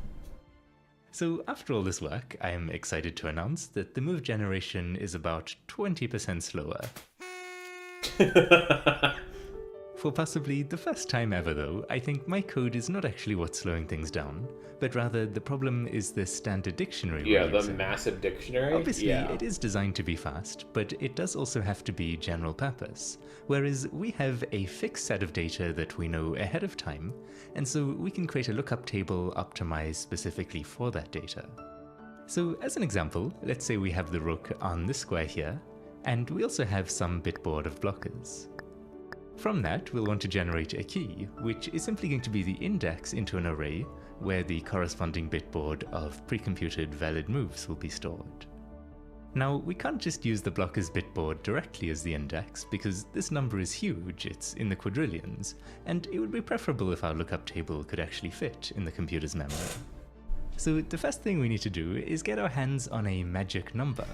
So after all this work, I am excited to announce that the move generation is about 20% slower. For possibly the first time ever though, I think my code is not actually what's slowing things down, but rather the problem is the standard dictionary we're yeah, the using. massive dictionary. Obviously, yeah. it is designed to be fast, but it does also have to be general purpose, whereas we have a fixed set of data that we know ahead of time, and so we can create a lookup table optimized specifically for that data. So as an example, let's say we have the rook on this square here, and we also have some bitboard of blockers. From that, we'll want to generate a key, which is simply going to be the index into an array where the corresponding bitboard of pre-computed valid moves will be stored. Now, we can't just use the blocker's bitboard directly as the index because this number is huge, it's in the quadrillions, and it would be preferable if our lookup table could actually fit in the computer's memory. So the first thing we need to do is get our hands on a magic number.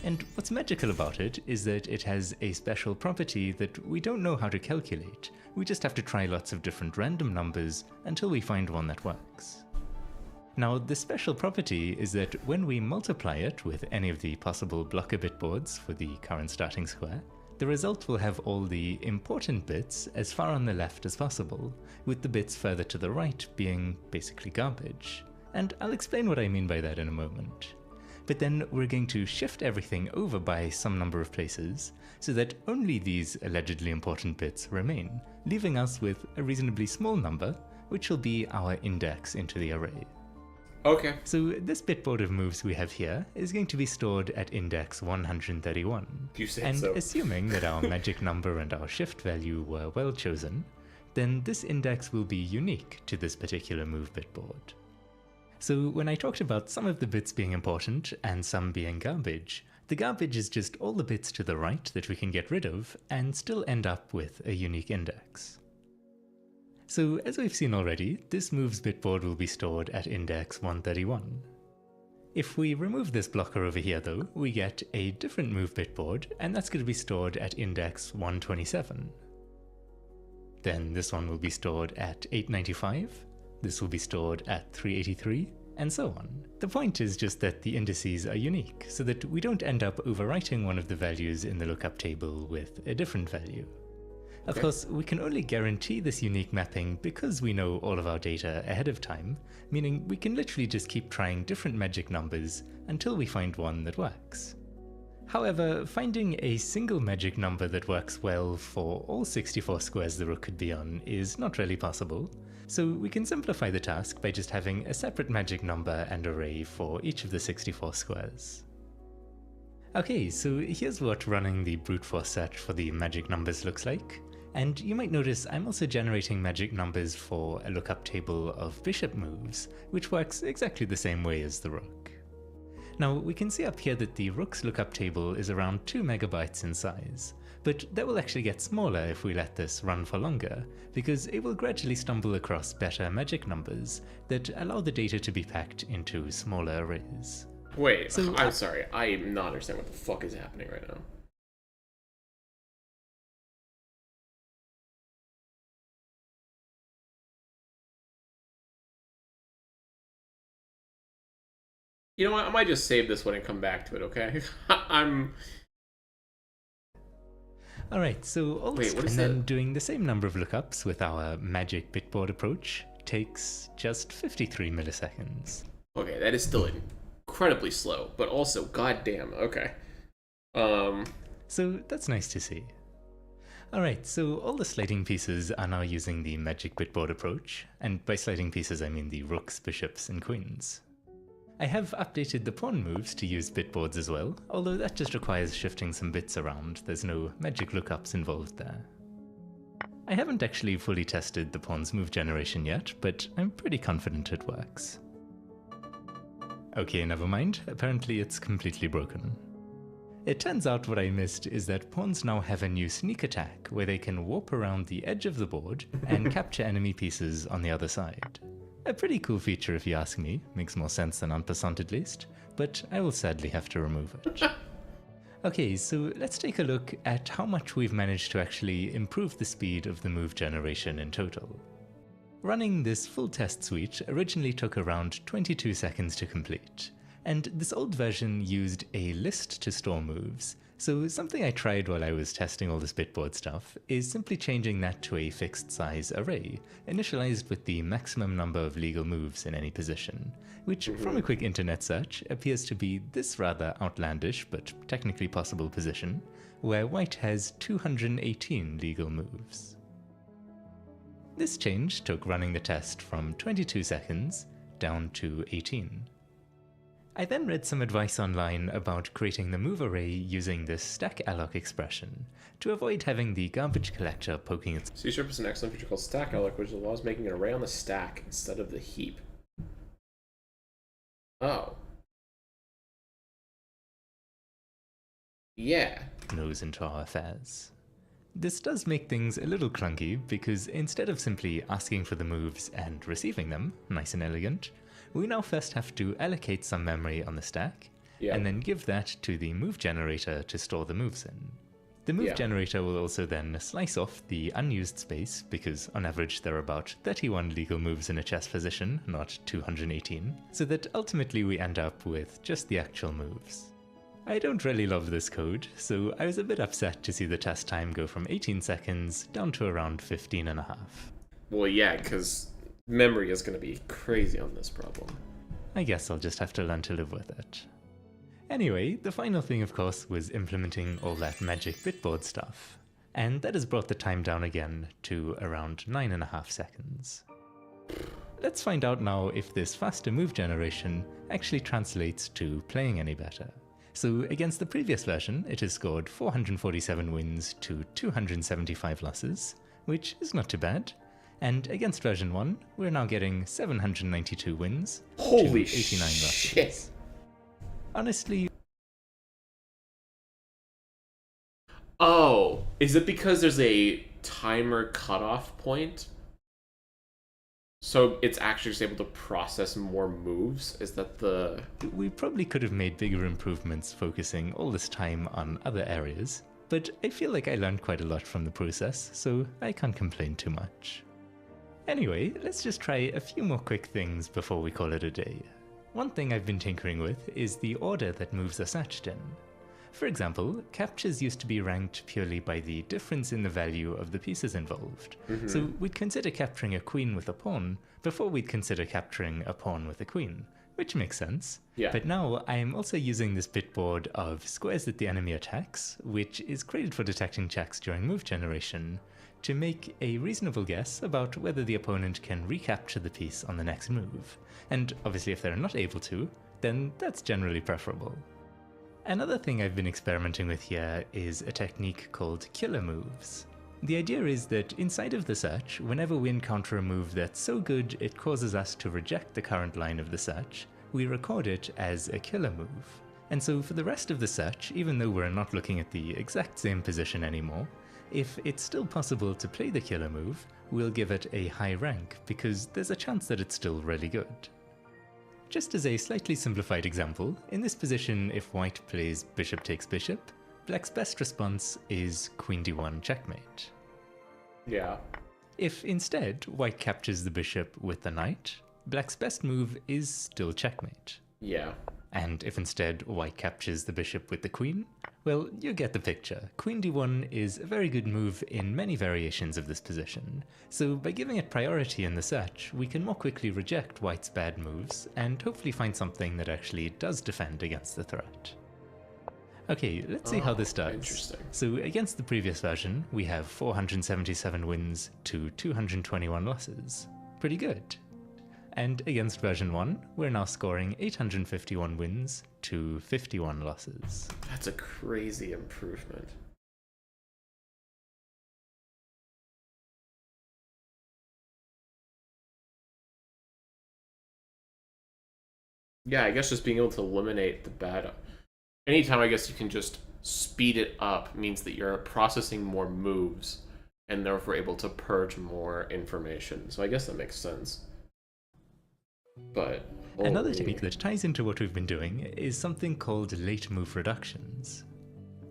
And what's magical about it is that it has a special property that we don't know how to calculate. We just have to try lots of different random numbers until we find one that works. Now, the special property is that when we multiply it with any of the possible blocker bitboards for the current starting square, the result will have all the important bits as far on the left as possible, with the bits further to the right being basically garbage. And I'll explain what I mean by that in a moment. But then we're going to shift everything over by some number of places so that only these allegedly important bits remain, leaving us with a reasonably small number, which will be our index into the array. Okay. So this bitboard of moves we have here is going to be stored at index 131. You say and so. Assuming that our magic number and our shift value were well chosen, then this index will be unique to this particular move bitboard. So when I talked about some of the bits being important and some being garbage, the garbage is just all the bits to the right that we can get rid of and still end up with a unique index. So as we've seen already, this moves bitboard will be stored at index 131. If we remove this blocker over here though, we get a different move bitboard, and that's going to be stored at index 127. Then this one will be stored at 895. This will be stored at 383, and so on. The point is just that the indices are unique, so that we don't end up overwriting one of the values in the lookup table with a different value. Of course, we can only guarantee this unique mapping because we know all of our data ahead of time, meaning we can literally just keep trying different magic numbers until we find one that works. However, finding a single magic number that works well for all 64 squares the rook could be on is not really possible, so we can simplify the task by just having a separate magic number and array for each of the 64 squares. Okay, so here's what running the brute force search for the magic numbers looks like. And you might notice I'm also generating magic numbers for a lookup table of bishop moves, which works exactly the same way as the rook. Now, we can see up here that the rook's lookup table is around 2 megabytes in size, but that will actually get smaller if we let this run for longer, because it will gradually stumble across better magic numbers that allow the data to be packed into smaller arrays. Wait, So, I'm sorry. I am not understanding what the fuck is happening right now. You know what? I might just save this one and come back to it, okay? Alright, so all Wait, this what and is then that? doing the same number of lookups with our magic bitboard approach takes just 53 milliseconds. Okay, that is still incredibly slow, but also goddamn. Okay. So that's nice to see. Alright, so all the sliding pieces are now using the magic bitboard approach, and by sliding pieces I mean the rooks, bishops, and queens. I have updated the pawn moves to use bitboards as well, although that just requires shifting some bits around, there's no magic lookups involved there. I haven't actually fully tested the pawn's move generation yet, but I'm pretty confident it works. Okay, never mind, apparently it's completely broken. It turns out what I missed is that pawns now have a new sneak attack where they can warp around the edge of the board and capture enemy pieces on the other side. A pretty cool feature if you ask me, makes more sense than en passant at least, but I will sadly have to remove it. Okay, so let's take a look at how much we've managed to actually improve the speed of the move generation in total. Running this full test suite originally took around 22 seconds to complete, and this old version used a list to store moves, so something I tried while I was testing all this bitboard stuff is simply changing that to a fixed size array, initialized with the maximum number of legal moves in any position, which from a quick internet search appears to be this rather outlandish but technically possible position, where white has 218 legal moves. This change took running the test from 22 seconds down to 18. I then read some advice online about creating the move array using the stack alloc expression to avoid having the garbage collector poking its. C-sharp is an excellent feature called stack alloc, which allows making an array on the stack instead of the heap. Oh. Yeah. Nose into our affairs. This does make things a little clunky because instead of simply asking for the moves and receiving them, nice and elegant, we now first have to allocate some memory on the stack, and then give that to the move generator to store the moves in. The move generator will also then slice off the unused space, because on average there are about 31 legal moves in a chess position, not 218, so that ultimately we end up with just the actual moves. I don't really love this code, so I was a bit upset to see the test time go from 18 seconds down to around 15 and a half. Well, yeah, because memory is going to be crazy on this problem. I guess I'll just have to learn to live with it. Anyway, the final thing of course was implementing all that magic bitboard stuff, and that has brought the time down again to around 9.5 seconds. Let's find out now if this faster move generation actually translates to playing any better. So against the previous version, it has scored 447 wins to 275 losses, which is not too bad. And against version 1, we're now getting 792 wins to 89 shit. losses. Honestly... Oh, is it because there's a timer cutoff point? So it's actually just able to process more moves? Is that the... We probably could have made bigger improvements focusing all this time on other areas, but I feel like I learned quite a lot from the process, so I can't complain too much. Anyway, let's just try a few more quick things before we call it a day. One thing I've been tinkering with is the order that moves are searched in. For example, captures used to be ranked purely by the difference in the value of the pieces involved. So we'd consider capturing a queen with a pawn before we'd consider capturing a pawn with a queen, which makes sense. Yeah. But now I am also using this bitboard of squares that the enemy attacks, which is created for detecting checks during move generation, to make a reasonable guess about whether the opponent can recapture the piece on the next move. And obviously if they're not able to, then that's generally preferable. Another thing I've been experimenting with here is a technique called killer moves. The idea is that inside of the search, whenever we encounter a move that's so good it causes us to reject the current line of the search, we record it as a killer move. And so for the rest of the search, even though we're not looking at the exact same position anymore, if it's still possible to play the killer move, we'll give it a high rank because there's a chance that it's still really good. Just as a slightly simplified example, in this position if white plays bishop takes bishop, black's best response is queen d1 checkmate. Yeah. If instead white captures the bishop with the knight, black's best move is still checkmate. Yeah. And if instead white captures the bishop with the queen, well, you get the picture. Queen d1 is a very good move in many variations of this position, so by giving it priority in the search, we can more quickly reject white's bad moves and hopefully find something that actually does defend against the threat. Okay, let's see how this does. Interesting. So against the previous version, we have 477 wins to 221 losses. Pretty good. And against version 1, we're now scoring 851 wins to 51 losses. That's a crazy improvement. Yeah, I guess just being able to eliminate the bad. Anytime I guess you can just speed it up means that you're processing more moves and therefore able to purge more information. So I guess that makes sense. But another technique that ties into what we've been doing is something called late move reductions.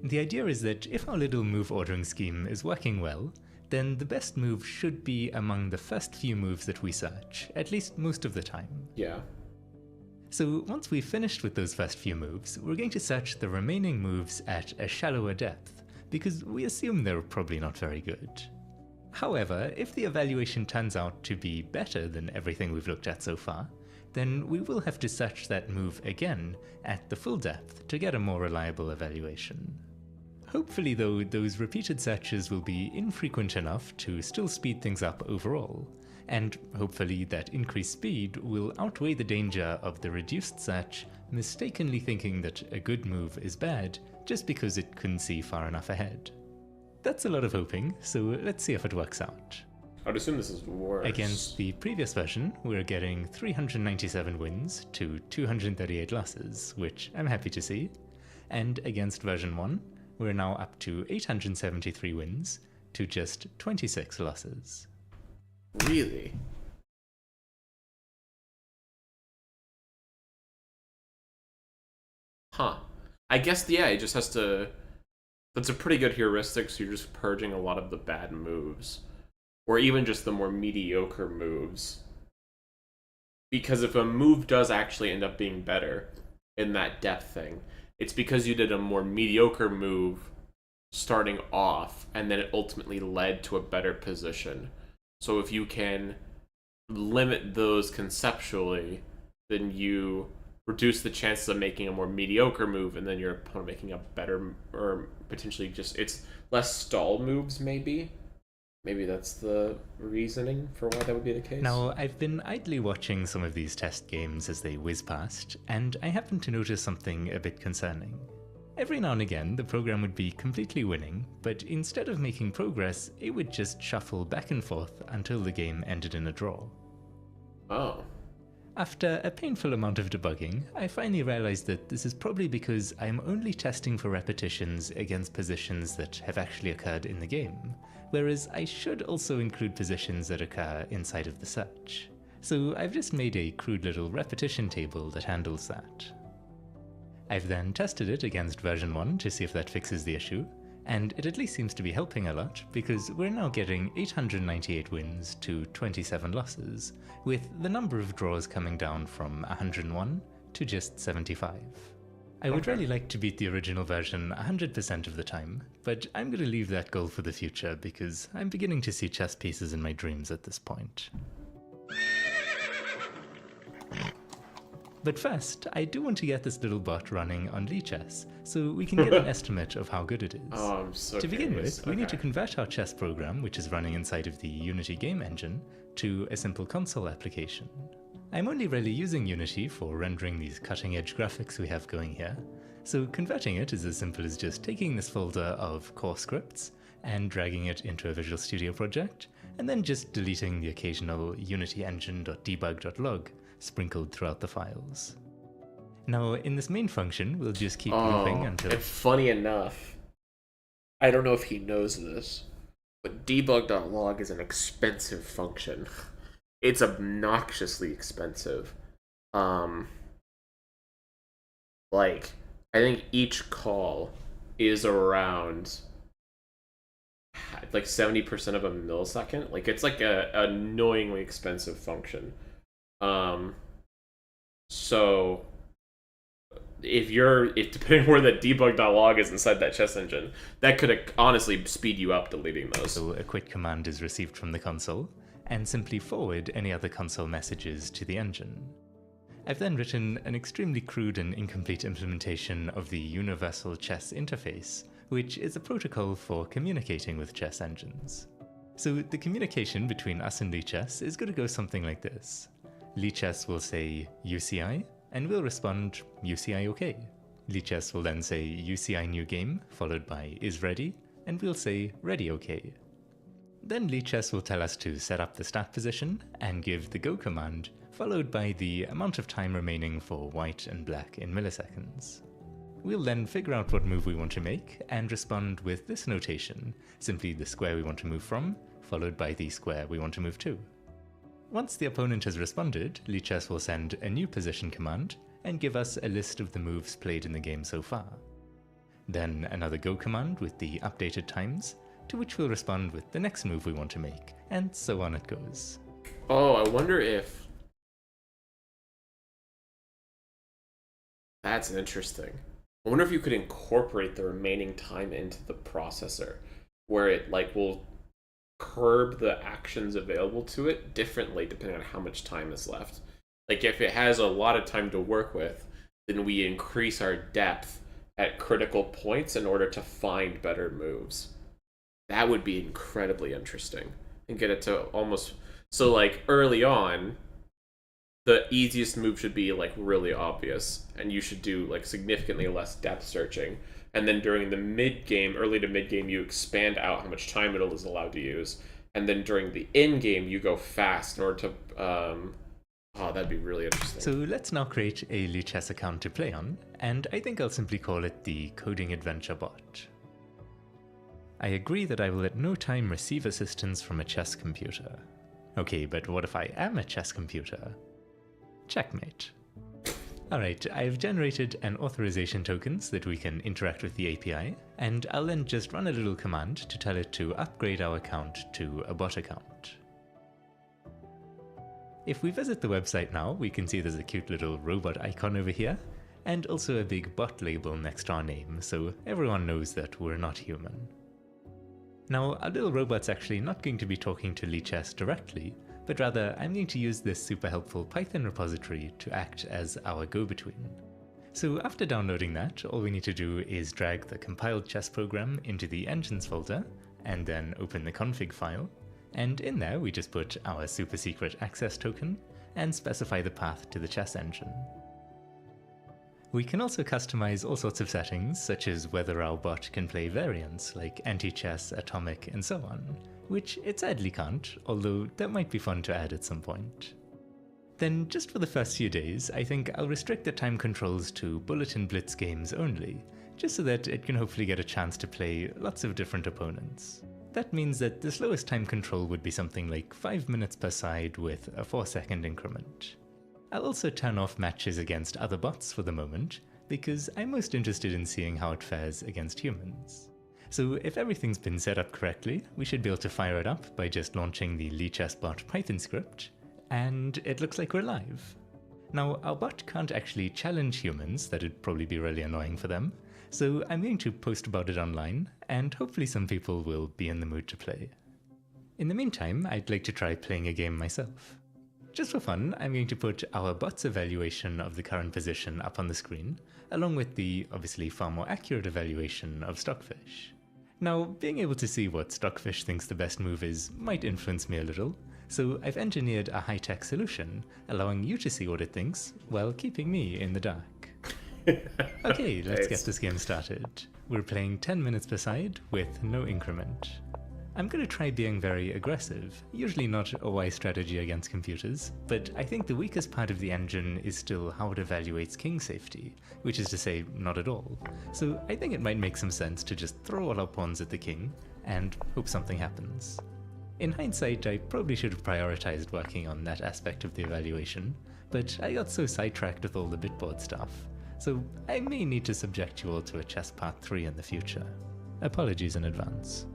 The idea is that if our little move ordering scheme is working well, then the best move should be among the first few moves that we search, at least most of the time. Yeah. So once we've finished with those first few moves, we're going to search the remaining moves at a shallower depth, because we assume they're probably not very good. However, if the evaluation turns out to be better than everything we've looked at so far, then we will have to search that move again at the full depth to get a more reliable evaluation. Hopefully though, those repeated searches will be infrequent enough to still speed things up overall, and hopefully that increased speed will outweigh the danger of the reduced search mistakenly thinking that a good move is bad just because it couldn't see far enough ahead. That's a lot of hoping, so let's see if it works out. I'd assume this is worse. Against the previous version, we're getting 397 wins to 238 losses, which I'm happy to see. And against version 1, we're now up to 873 wins to just 26 losses. Really? Huh. I guess, yeah, it just has to... That's a pretty good heuristic, so you're just purging a lot of the bad moves. Or even just the more mediocre moves. Because if a move does actually end up being better in that depth thing, it's because you did a more mediocre move starting off, and then it ultimately led to a better position. So if you can limit those conceptually, then you reduce the chances of making a more mediocre move, and then your opponent making a better, or potentially just, it's less stall moves maybe. Maybe that's the reasoning for why that would be the case. Now, I've been idly watching some of these test games as they whiz past, and I happened to notice something a bit concerning. Every now and again, the program would be completely winning, but instead of making progress, it would just shuffle back and forth until the game ended in a draw. Oh. After a painful amount of debugging, I finally realized that this is probably because I'm only testing for repetitions against positions that have actually occurred in the game, whereas I should also include positions that occur inside of the search. So I've just made a crude little repetition table that handles that. I've then tested it against version 1 to see if that fixes the issue, and it at least seems to be helping a lot because we're now getting 898 wins to 27 losses, with the number of draws coming down from 101 to just 75. I would really like to beat the original version 100% of the time, but I'm going to leave that goal for the future because I'm beginning to see chess pieces in my dreams at this point. But first, I do want to get this little bot running on Lichess, so we can get an estimate of how good it is. Oh, I'm so To begin curious. with, we need to convert our chess program, which is running inside of the Unity game engine, to a simple console application. I'm only really using Unity for rendering these cutting-edge graphics we have going here, so converting it is as simple as just taking this folder of core scripts and dragging it into a Visual Studio project, and then just deleting the occasional unityengine.debug.log sprinkled throughout the files. Now, in this main function, we'll just keep looping until... And funny enough, I don't know if he knows this, but debug.log is an expensive function. It's obnoxiously expensive. Like, I think each call is around like 70% of a millisecond. Like, it's like a annoyingly expensive function. So if depending where that debug.log is inside that chess engine, that could honestly speed you up deleting those. So a quick command is received from the console, and simply forward any other console messages to the engine. I've then written an extremely crude and incomplete implementation of the Universal Chess Interface, which is a protocol for communicating with chess engines. So the communication between us and Lichess is going to go something like this. Lichess will say UCI, and we'll respond UCI OK. Lichess will then say UCI new game, followed by is ready, and we'll say ready OK. Then Lichess will tell us to set up the start position and give the go command, followed by the amount of time remaining for white and black in milliseconds. We'll then figure out what move we want to make and respond with this notation, simply the square we want to move from, followed by the square we want to move to. Once the opponent has responded, Lichess will send a new position command and give us a list of the moves played in the game so far. Then another go command with the updated times, to which we'll respond with the next move we want to make, and so on it goes. Oh, I wonder if... That's interesting. I wonder if you could incorporate the remaining time into the processor, where it like will curb the actions available to it differently depending on how much time is left. Like if it has a lot of time to work with, then we increase our depth at critical points in order to find better moves. That would be incredibly interesting. And get it to almost... So like early on, the easiest move should be like really obvious, and you should do like significantly less depth searching. And then during the mid-game, early to mid-game, you expand out how much time it is allowed to use. And then during the end-game, you go fast in order to... Oh, that'd be really interesting. So let's now create a Lichess account to play on, and I think I'll simply call it the Coding Adventure Bot. I agree that I will at no time receive assistance from a chess computer. Okay, but what if I am a chess computer? Checkmate. Alright, I've generated an authorization token so that we can interact with the API, and I'll then just run a little command to tell it to upgrade our account to a bot account. If we visit the website now, we can see there's a cute little robot icon over here, and also a big bot label next to our name, so everyone knows that we're not human. Now, our little robot's actually not going to be talking to Lichess directly, but rather I'm going to use this super helpful Python repository to act as our go-between. So after downloading that, all we need to do is drag the compiled chess program into the engines folder, and then open the config file, and in there we just put our super secret access token, and specify the path to the chess engine. We can also customize all sorts of settings, such as whether our bot can play variants like anti-chess, atomic, and so on, which it sadly can't, although that might be fun to add at some point. Then, just for the first few days, I think I'll restrict the time controls to Bulletin Blitz games only, just so that it can hopefully get a chance to play lots of different opponents. That means that the slowest time control would be something like 5 minutes per side with a 4-second increment. I'll also turn off matches against other bots for the moment, because I'm most interested in seeing how it fares against humans. So if everything's been set up correctly, we should be able to fire it up by just launching the Lichess bot Python script, and it looks like we're live. Now, our bot can't actually challenge humans, that'd probably be really annoying for them, so I'm going to post about it online, and hopefully some people will be in the mood to play. In the meantime, I'd like to try playing a game myself. Just for fun, I'm going to put our bot's evaluation of the current position up on the screen, along with the obviously far more accurate evaluation of Stockfish. Now, being able to see what Stockfish thinks the best move is might influence me a little, so I've engineered a high-tech solution, allowing you to see what it thinks, while keeping me in the dark. Okay, let's get Nice. this game started. We're playing 10 minutes per side with no increment. I'm gonna try being very aggressive, usually not a wise strategy against computers, but I think the weakest part of the engine is still how it evaluates king safety, which is to say, not at all. So I think it might make some sense to just throw all our pawns at the king and hope something happens. In hindsight, I probably should have prioritized working on that aspect of the evaluation, but I got so sidetracked with all the bitboard stuff, so I may need to subject you all to a chess part 3 in the future. Apologies in advance.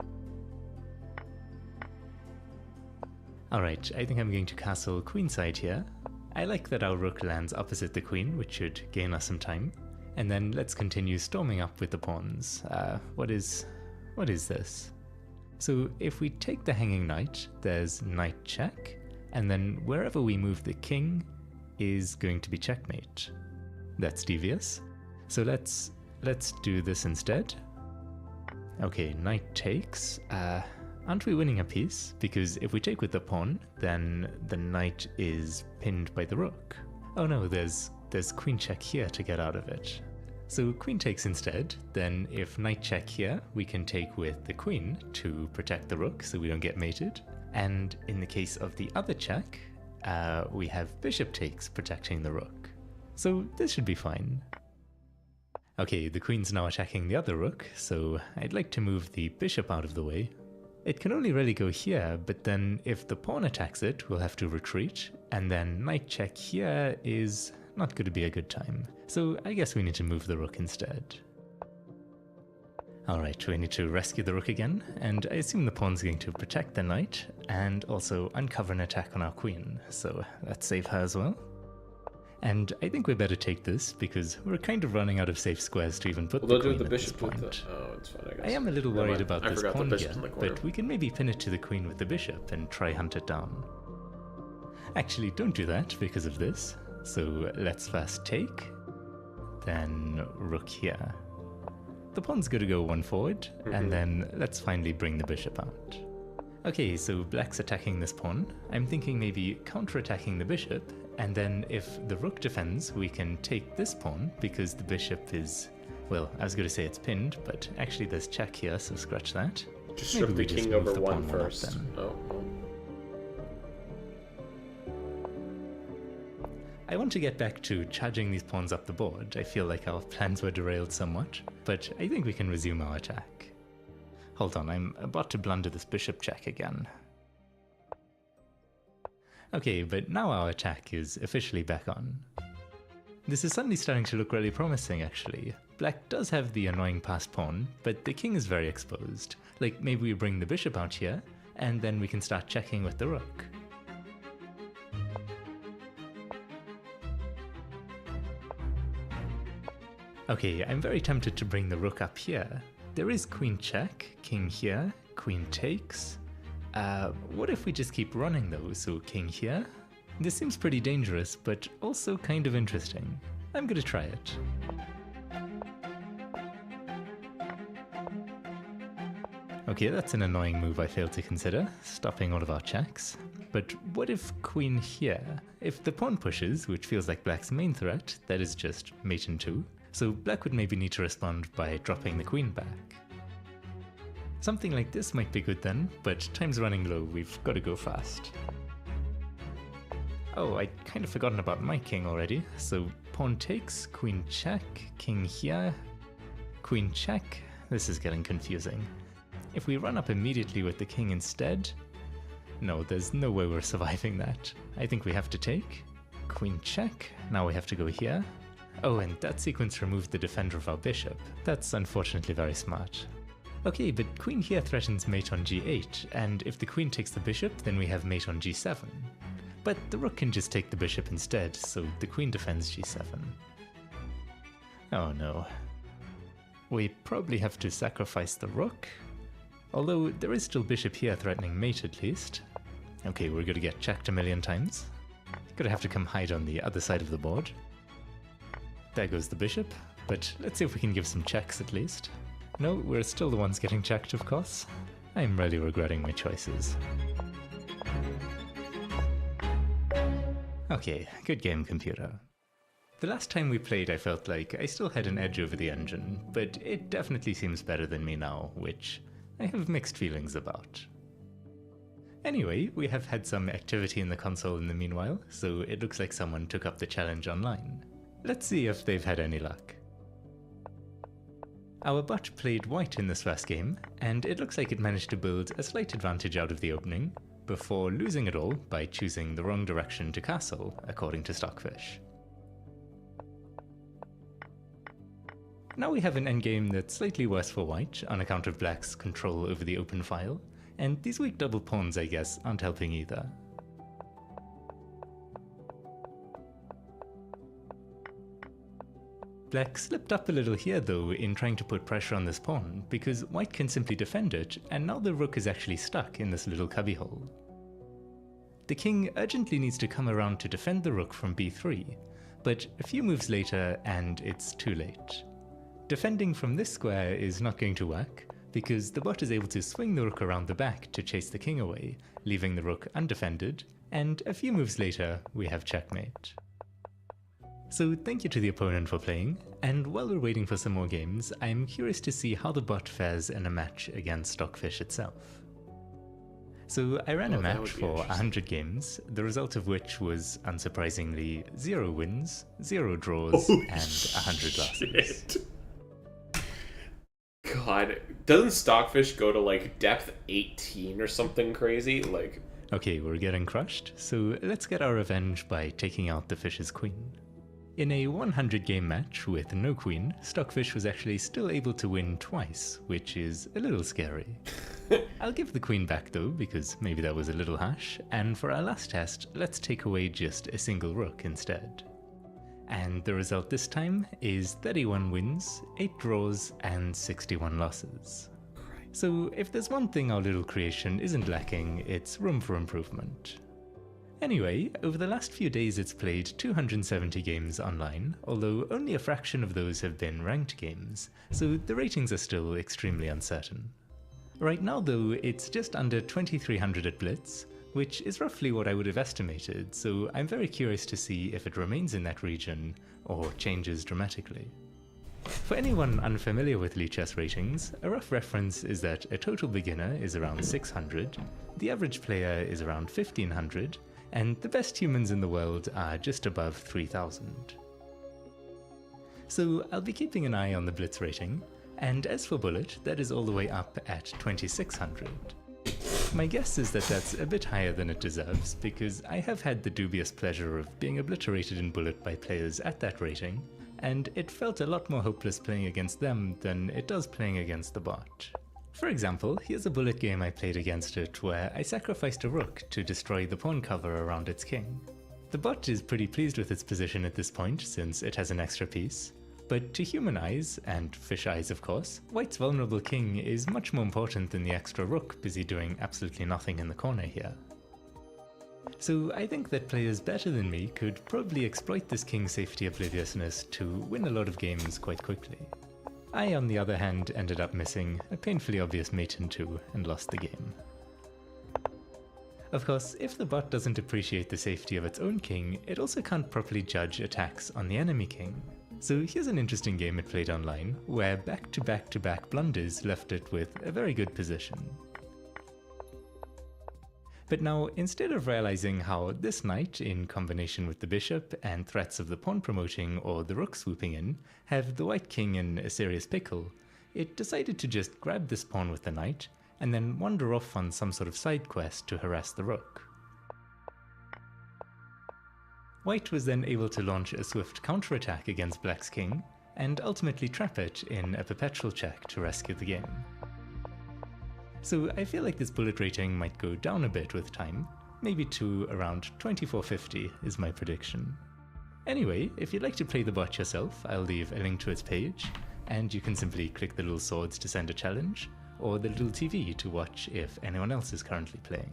Alright, I think I'm going to castle queenside here. I like that our rook lands opposite the queen, which should gain us some time. And then let's continue storming up with the pawns. What is this? So if we take the hanging knight, there's knight check, and then wherever we move the king is going to be checkmate. That's devious. So let's do this instead. Okay, knight takes. Aren't we winning a piece? Because if we take with the pawn, then the knight is pinned by the rook. Oh no, there's queen check here to get out of it. So queen takes instead, then if knight check here, we can take with the queen to protect the rook so we don't get mated. And in the case of the other check, we have bishop takes protecting the rook. So this should be fine. Okay, the queen's now attacking the other rook, so I'd like to move the bishop out of the way. It can only really go here, but then if the pawn attacks it, we'll have to retreat, and then knight check here is not going to be a good time. So I guess we need to move the rook instead. Alright, we need to rescue the rook again, and I assume the pawn's going to protect the knight, and also uncover an attack on our queen, so let's save her as well. And I think we better take this, because we're kind of running out of safe squares to even put the queen the at bishop this point. with the... Oh, it's fine, I guess. I am a little worried about this forgot the pawn bishop's here, in the corner. but we can maybe pin it to the queen with the bishop and try hunt it down. Actually, don't do that because of this. So let's first take, then rook here. The pawn's going to go one forward, and then let's finally bring the bishop out. Okay, so black's attacking this pawn. I'm thinking maybe counter-attacking the bishop, and then if the rook defends, we can take this pawn, because the bishop is... Well, I was going to say it's pinned, but actually there's check here, so scratch that. Just Maybe strip we the just king move over the one pawn up first. then. Oh. I want to get back to charging these pawns up the board. I feel like our plans were derailed somewhat, but I think we can resume our attack. Hold on, I'm about to blunder this bishop check again. Okay, but now our attack is officially back on. This is suddenly starting to look really promising, actually. Black does have the annoying passed pawn, but the king is very exposed. Like, maybe we bring the bishop out here, and then we can start checking with the rook. Okay, I'm very tempted to bring the rook up here. There is queen check, king here, queen takes. What if we just keep running though, so king here? This seems pretty dangerous, but also kind of interesting. I'm gonna try it. Okay, that's an annoying move I failed to consider, stopping all of our checks. But what if queen here? If the pawn pushes, which feels like black's main threat, that is just mate in 2. So black would maybe need to respond by dropping the queen back. Something like this might be good then, but time's running low, we've got to go fast. Oh, I'd kind of forgotten about my king already, so pawn takes, queen check, king here, queen check. This is getting confusing. If we run up immediately with the king instead... No, there's no way we're surviving that. I think we have to take. Queen check, now we have to go here. Oh, and that sequence removed the defender of our bishop. That's unfortunately very smart. Okay, but queen here threatens mate on g8, and if the queen takes the bishop, then we have mate on g7. But the rook can just take the bishop instead, so the queen defends g7. Oh no. We probably have to sacrifice the rook, although there is still bishop here threatening mate at least. Okay, we're gonna get checked a million times. Gonna have to come hide on the other side of the board. There goes the bishop, but let's see if we can give some checks at least. No, we're still the ones getting checked, of course. I'm really regretting my choices. Okay, good game, computer. The last time we played I felt like I still had an edge over the engine, but it definitely seems better than me now, which I have mixed feelings about. Anyway, we have had some activity in the console in the meanwhile, so it looks like someone took up the challenge online. Let's see if they've had any luck. Our bot played white in this first game, and it looks like it managed to build a slight advantage out of the opening, before losing it all by choosing the wrong direction to castle, according to Stockfish. Now we have an endgame that's slightly worse for white on account of black's control over the open file, and these weak double pawns, I guess, aren't helping either. Black slipped up a little here though in trying to put pressure on this pawn, because white can simply defend it, and now the rook is actually stuck in this little cubbyhole. The king urgently needs to come around to defend the rook from b3, but a few moves later and it's too late. Defending from this square is not going to work, because the bot is able to swing the rook around the back to chase the king away, leaving the rook undefended, and a few moves later we have checkmate. So thank you to the opponent for playing, and while we're waiting for some more games, I'm curious to see how the bot fares in a match against Stockfish itself. So I ran a match for 100 games, the result of which was, unsurprisingly, 0 wins, 0 draws, and 100 losses. God, doesn't Stockfish go to like depth 18 or something crazy? Like, okay, we're getting crushed, so let's get our revenge by taking out the fish's queen. In a 100 game match with no queen, Stockfish was actually still able to win twice, which is a little scary. I'll give the queen back though, because maybe that was a little harsh, and for our last test, let's take away just a single rook instead. And the result this time is 31 wins, 8 draws, and 61 losses. So if there's one thing our little creation isn't lacking, it's room for improvement. Anyway, over the last few days it's played 270 games online, although only a fraction of those have been ranked games, so the ratings are still extremely uncertain. Right now though, it's just under 2300 at Blitz, which is roughly what I would have estimated, so I'm very curious to see if it remains in that region or changes dramatically. For anyone unfamiliar with Lichess ratings, a rough reference is that a total beginner is around 600, the average player is around 1500, and the best humans in the world are just above 3000. So I'll be keeping an eye on the Blitz rating, and as for Bullet, that is all the way up at 2600. My guess is that that's a bit higher than it deserves, because I have had the dubious pleasure of being obliterated in Bullet by players at that rating, and it felt a lot more hopeless playing against them than it does playing against the bot. For example, here's a Bullet game I played against it where I sacrificed a rook to destroy the pawn cover around its king. The bot is pretty pleased with its position at this point since it has an extra piece, but to human eyes, and fish eyes of course, white's vulnerable king is much more important than the extra rook busy doing absolutely nothing in the corner here. So I think that players better than me could probably exploit this king's safety obliviousness to win a lot of games quite quickly. I, on the other hand, ended up missing a painfully obvious mate in 2 and lost the game. Of course, if the bot doesn't appreciate the safety of its own king, it also can't properly judge attacks on the enemy king. So here's an interesting game it played online, where back-to-back-to-back blunders left it with a very good position. But now, instead of realizing how this knight, in combination with the bishop and threats of the pawn promoting or the rook swooping in, have the white king in a serious pickle, it decided to just grab this pawn with the knight, and then wander off on some sort of side quest to harass the rook. White was then able to launch a swift counterattack against black's king, and ultimately trap it in a perpetual check to rescue the game. So I feel like this bullet rating might go down a bit with time, maybe to around 2450 is my prediction. Anyway, if you'd like to play the bot yourself, I'll leave a link to its page, and you can simply click the little swords to send a challenge, or the little TV to watch if anyone else is currently playing.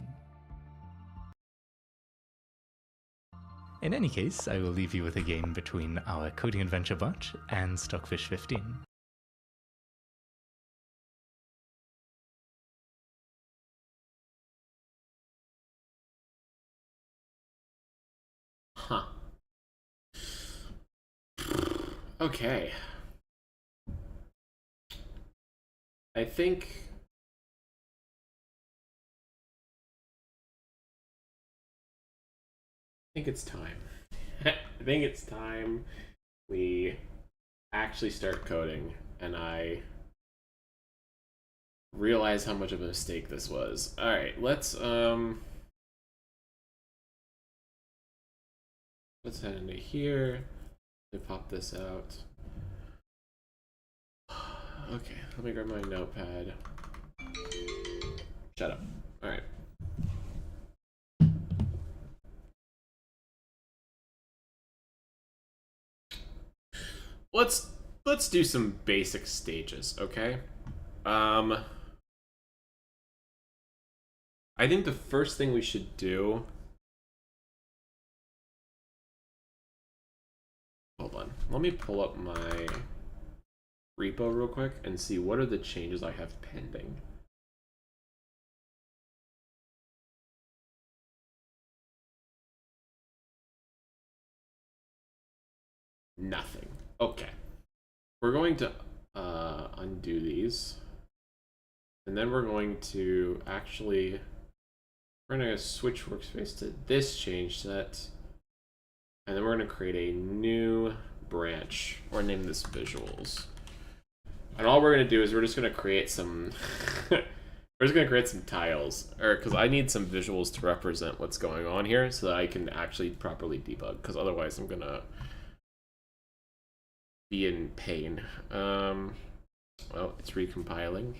In any case, I will leave you with a game between our Coding Adventure bot and Stockfish 15. Huh. Okay. I think it's time. I think it's time we actually start coding, and I realize how much of a mistake this was. All right, let's head into here. Let me pop this out. Okay, let me grab my notepad. Shut up. All right. Let's do some basic stages, okay? Um I think the first thing we should do. Hold on. Let me pull up my repo real quick and see what are the changes I have pending. Nothing. Okay. We're going to undo these. And then we're going to actually, we're going to switch workspace to this change set. And then we're going to create a new branch. Or name this visuals. And all we're going to do is we're just going to create some, we're just going to create some tiles. Or, because I need some visuals to represent what's going on here so that I can actually properly debug. Because otherwise I'm going to be in pain. Well, it's recompiling.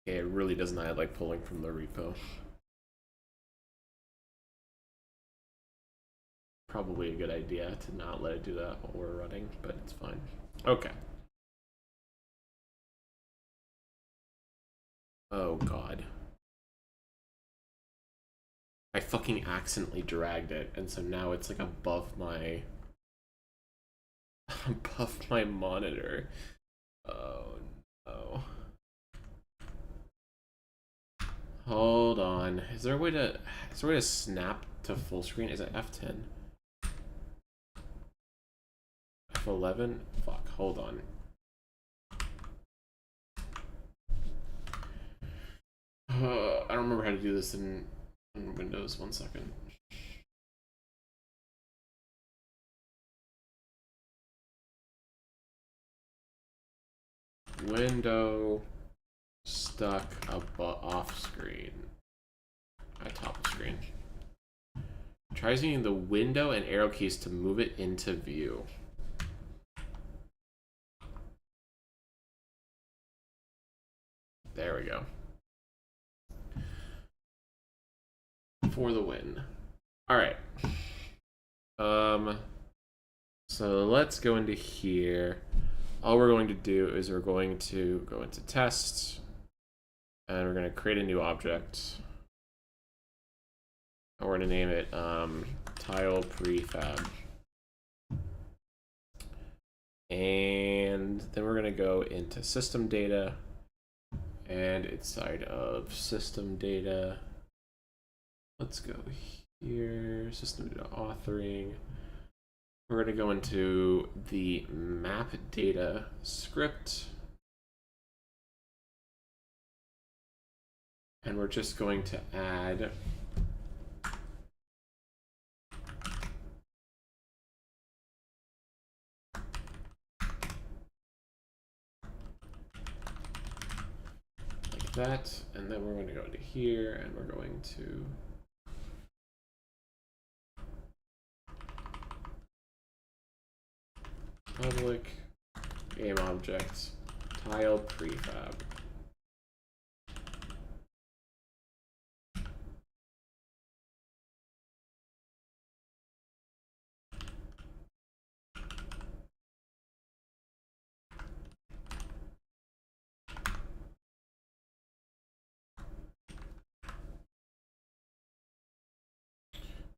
Okay, it really does not like pulling from the repo. Probably a good idea to not let it do that while we're running, but it's fine. Okay. Oh god. I fucking accidentally dragged it, and so now it's like above my above my monitor. Oh no. Hold on. Is there a way to snap to full screen? Is it F10? F11? Fuck, hold on. I don't remember how to do this in Windows. 1 second. Window stuck off screen. At top of screen. Tries using the window and arrow keys to move it into view. There we go. For the win. All right. So let's go into here. All we're going to do is we're going to go into test, and we're going to create a new object. And we're going to name it tile prefab. And then we're going to go into system data, and inside of system data, let's go here, system data authoring. We're going to go into the map data script. And we're just going to add like that. And then we're going to go into here and we're going to public game object tile prefab.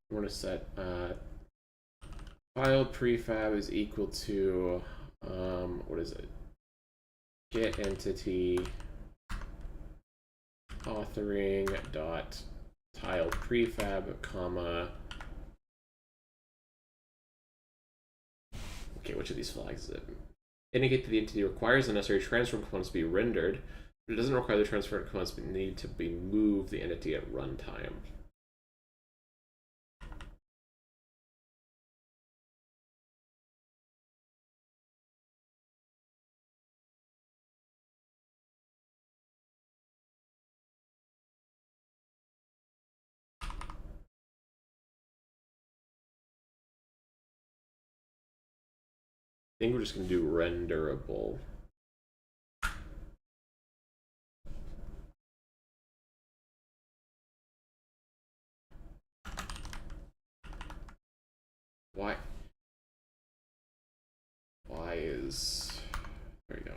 We're going to set Tiled prefab is equal to what is it? Get entity authoring dot tiled prefab comma. Okay, which of these flags is it? Indicate that the entity requires the necessary transform components to be rendered, but it doesn't require the transform components need to be moved the entity at runtime. I think we're just going to do renderable. Why? Why is... There we go.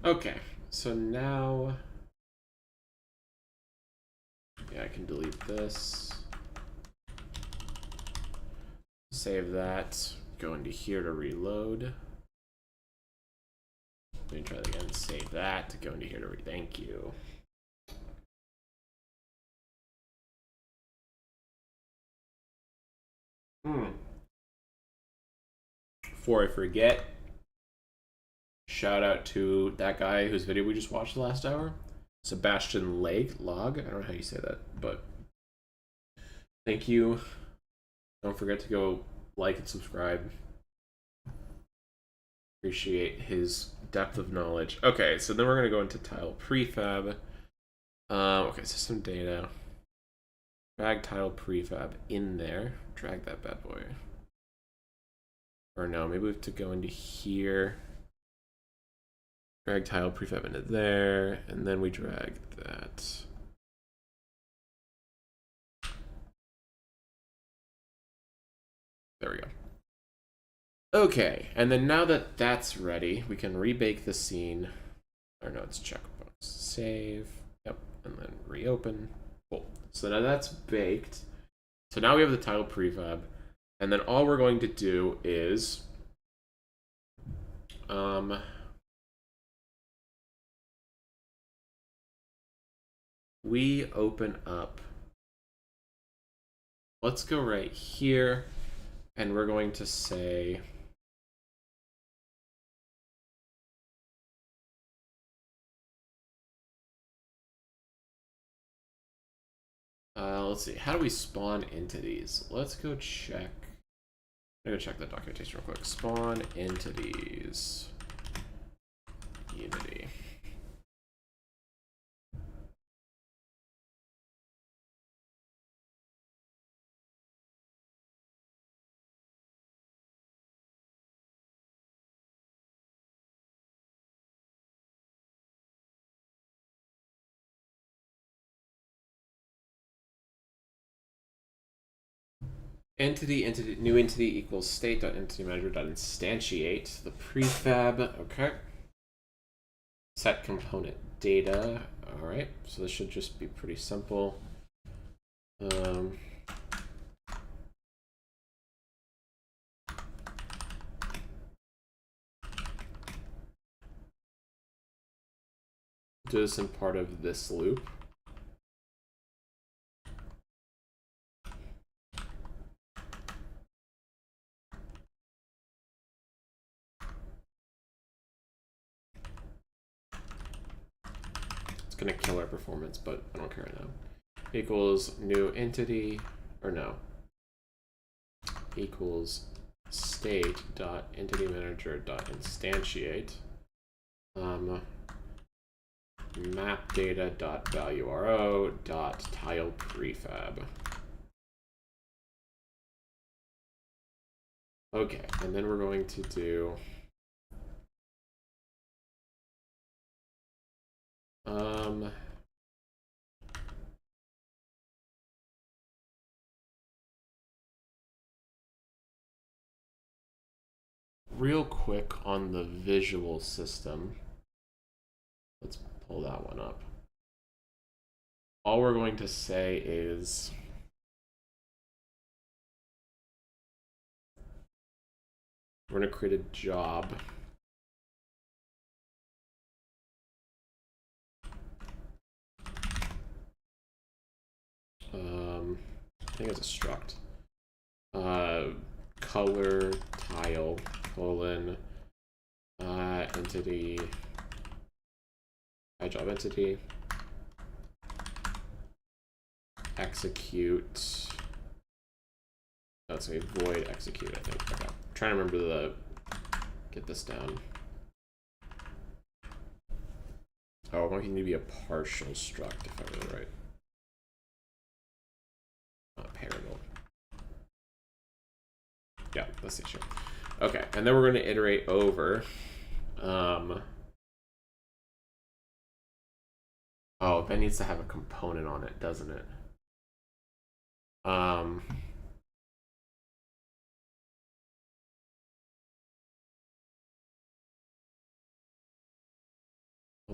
Okay, so now... Yeah, I can delete this. Save that. Go into here to reload. Let me try that again. Save that. Go into here to thank you. Before I forget, shout out to that guy whose video we just watched the last hour. Sebastian Log. I don't know how you say that, but thank you. Don't forget to go like and subscribe. Appreciate his depth of knowledge. Okay, so then we're going to go into tile prefab. Okay, system data. Drag tile prefab in there. Drag that bad boy. Or no, maybe we have to go into here. Drag tile prefab into there, and then we drag that. There we go. Okay, and then now that that's ready, we can rebake the scene. Or no, it's checkbox. Save. Yep, and then reopen. Cool. So now that's baked. So now we have the tile prefab, and then all we're going to do is we open up. Let's go right here, and we're going to say let's see, how do we spawn entities? Let's go check. I'm gonna check the documentation real quick. Spawn entities. Unity. New entity equals state.entity-manager.instantiate the prefab. Okay. Set component data. All right. So this should just be pretty simple. Do this in part of this loop. Gonna kill our performance, but I don't care right now. Equals new entity, or no. Equals state dot entity manager dot instantiate map data dot value ro dot tile prefab. Okay, and then we're going to do real quick on the visual system. Let's pull that one up. all we're going to say is we're going to create a job. I think it's a struct. Color tile colon entity job entity execute. Let's say void execute. I think. Okay. I'm trying to remember the get this down. Oh, it might need to be a partial struct if I remember right. Not pairal. Yeah, that's the issue. Okay, and then we're going to iterate over. Oh, that needs to have a component on it, doesn't it? Hold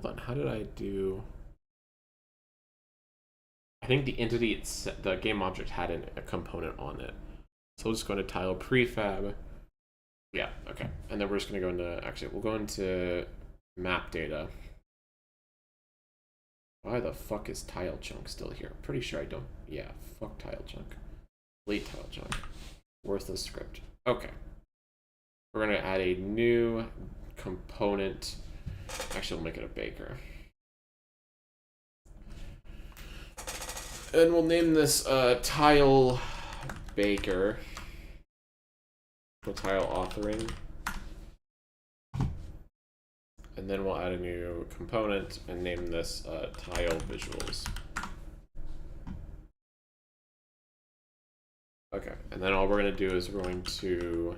on, how did I do? I think the entity, the game object had a component on it. So we'll just go into tile prefab. Yeah, okay. And then we're just going to go into, actually, we'll go into map data. Why the fuck is tile chunk still here? I'm pretty sure I don't. Yeah, fuck tile chunk. Delete tile chunk. Worthless script. Okay. We're going to add a new component. Actually, we'll make it a baker. And we'll name this tile baker for tile authoring. And then we'll add a new component and name this tile visuals. Okay, and then all we're going to do is we're going to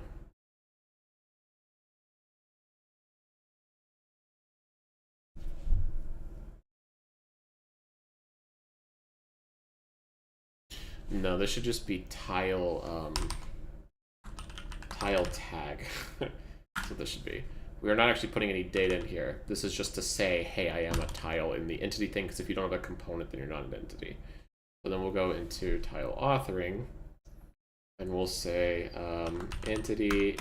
no, this should just be tile tile tag. That's what this should be. We are not actually putting any data in here. This is just to say, hey, I am a tile in the entity thing, because if you don't have a component, then you're not an entity. So then we'll go into tile authoring, and we'll say entity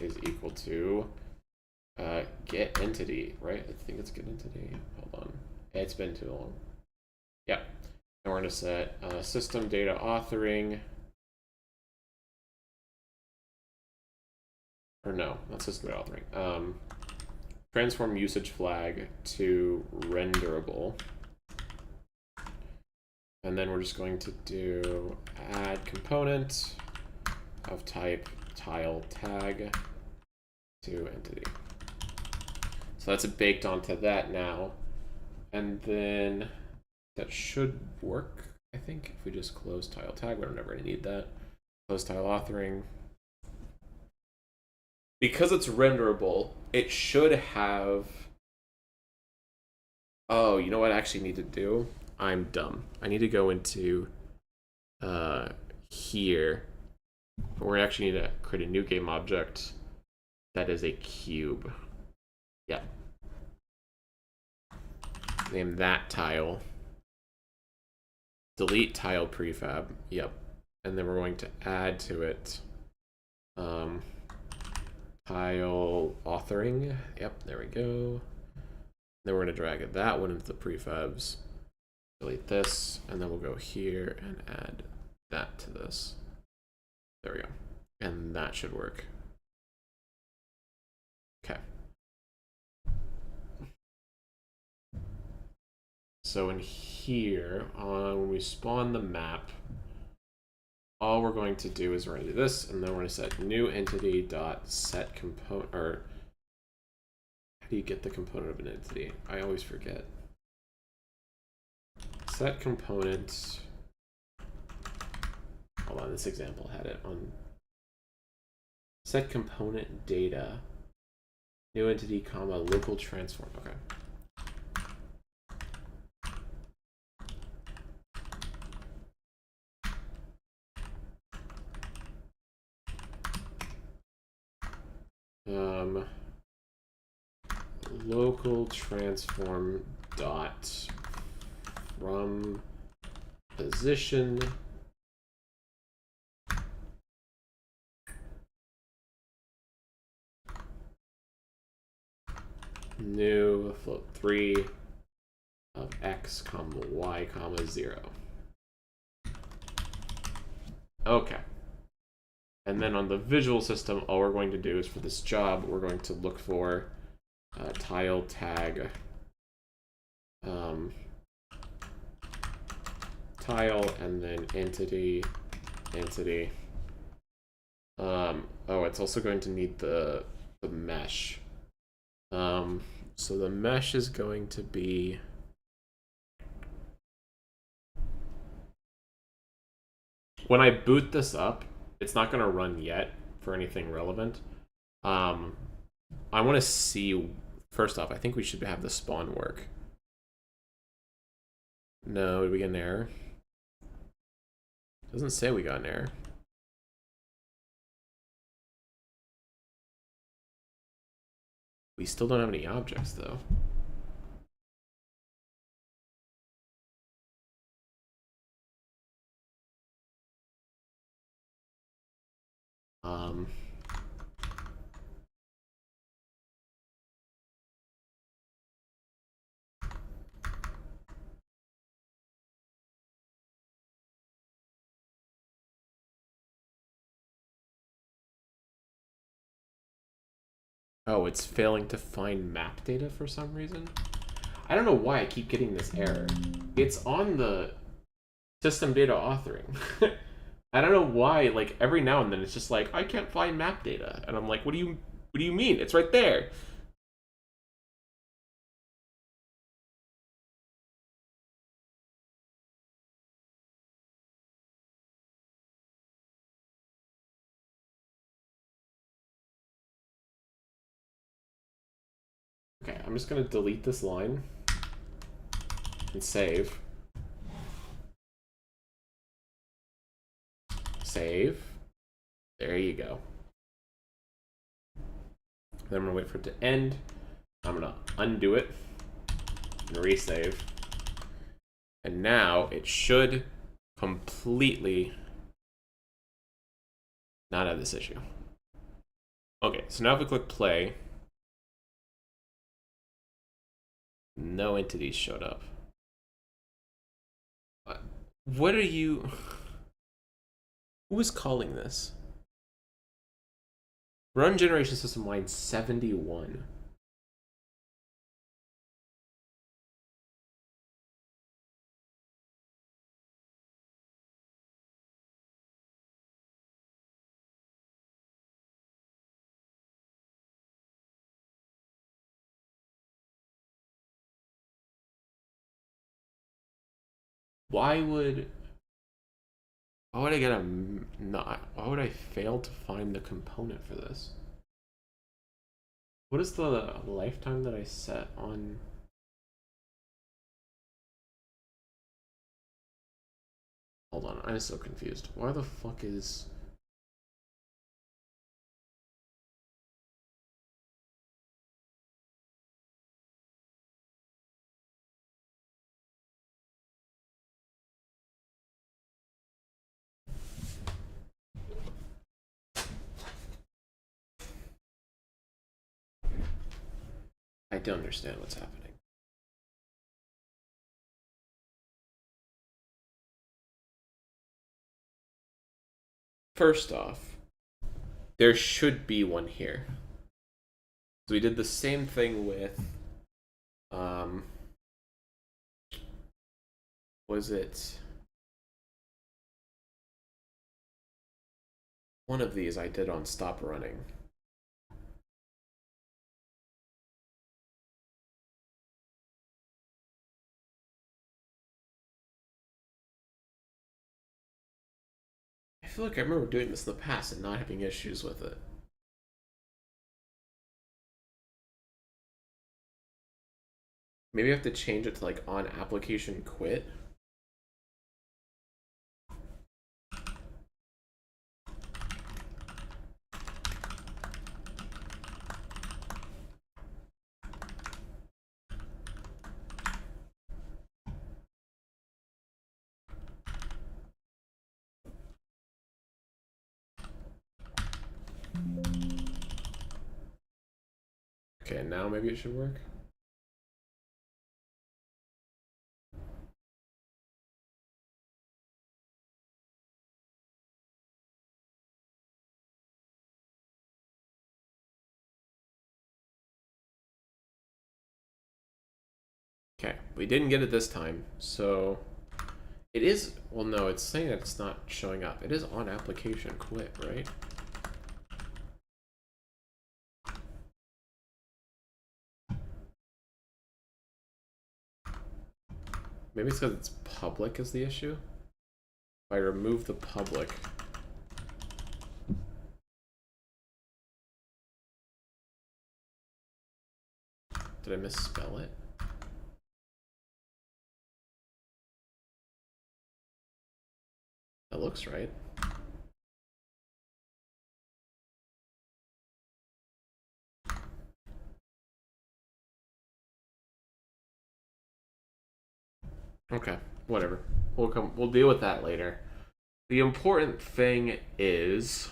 is equal to get entity, right? I think it's get entity. Hold on. It's been too long. Yeah. And we're going to set system data authoring. Or no, not system data authoring. Transform usage flag to renderable. And then we're just going to do add component of type tile tag to entity. So that's baked onto that now. And then that should work, I think, if we just close tile tag. We don't ever need that. Close tile authoring. Because it's renderable, it should have... Oh, you know what I actually need to do? I'm dumb. I need to go into here. We actually need to create a new game object that is a cube. Yeah. Name that tile. Delete tile prefab. Yep. And then we're going to add to it tile authoring. Yep, there we go. Then we're going to drag that one into the prefabs. Delete this, and then we'll go here and add that to this. There we go. And that should work. Okay. So in here, when we spawn the map, all we're going to do is we're going to do this, and then we're going to set new entity dot set component, or how do you get the component of an entity? I always forget. Set component. Hold on, this example had it on. Set component data. New entity, comma, local transform. Okay. Local transform dot from position new float 3 of x comma y comma 0. Okay. And then on the visual system, all we're going to do is for this job, we're going to look for tile tag tile and then entity. Oh, it's also going to need the mesh. So the mesh is going to be when I boot this up, it's not going to run yet for anything relevant. I want to see, first off, I think we should have the spawn work. No, did we get an error? Doesn't say we got an error. We still don't have any objects, though. Oh, it's failing to find map data for some reason. I don't know why I keep getting this error. It's on the system data authoring. I don't know why, like every now and then it's just like, I can't find map data. And I'm like, what do you mean? It's right there. Okay, I'm just gonna delete this line and save. Save. There you go. Then I'm gonna wait for it to end. I'm gonna undo it and resave. And now it should completely not have this issue. Okay, so now if we click play, no entities showed up. What are you... Who is calling this? Run generation system line 71. Why would I get a not? Why would I fail to find the component for this? What is the lifetime that I set on? Hold on, I'm so confused. Why the fuck is... I don't understand what's happening. First off, there should be one here. So we did the same thing with, was it one of these I did on stop running? I feel like I remember doing this in the past and not having issues with it. Maybe I have to change it to like on application quit. Okay, now maybe it should work. Okay, we didn't get it this time, so it is, well no, it's saying that it's not showing up. It is on application quit, right? Maybe it's because it's public is the issue. If I remove the public, did I misspell it? That looks right. Okay, whatever. We'll deal with that later. The important thing is,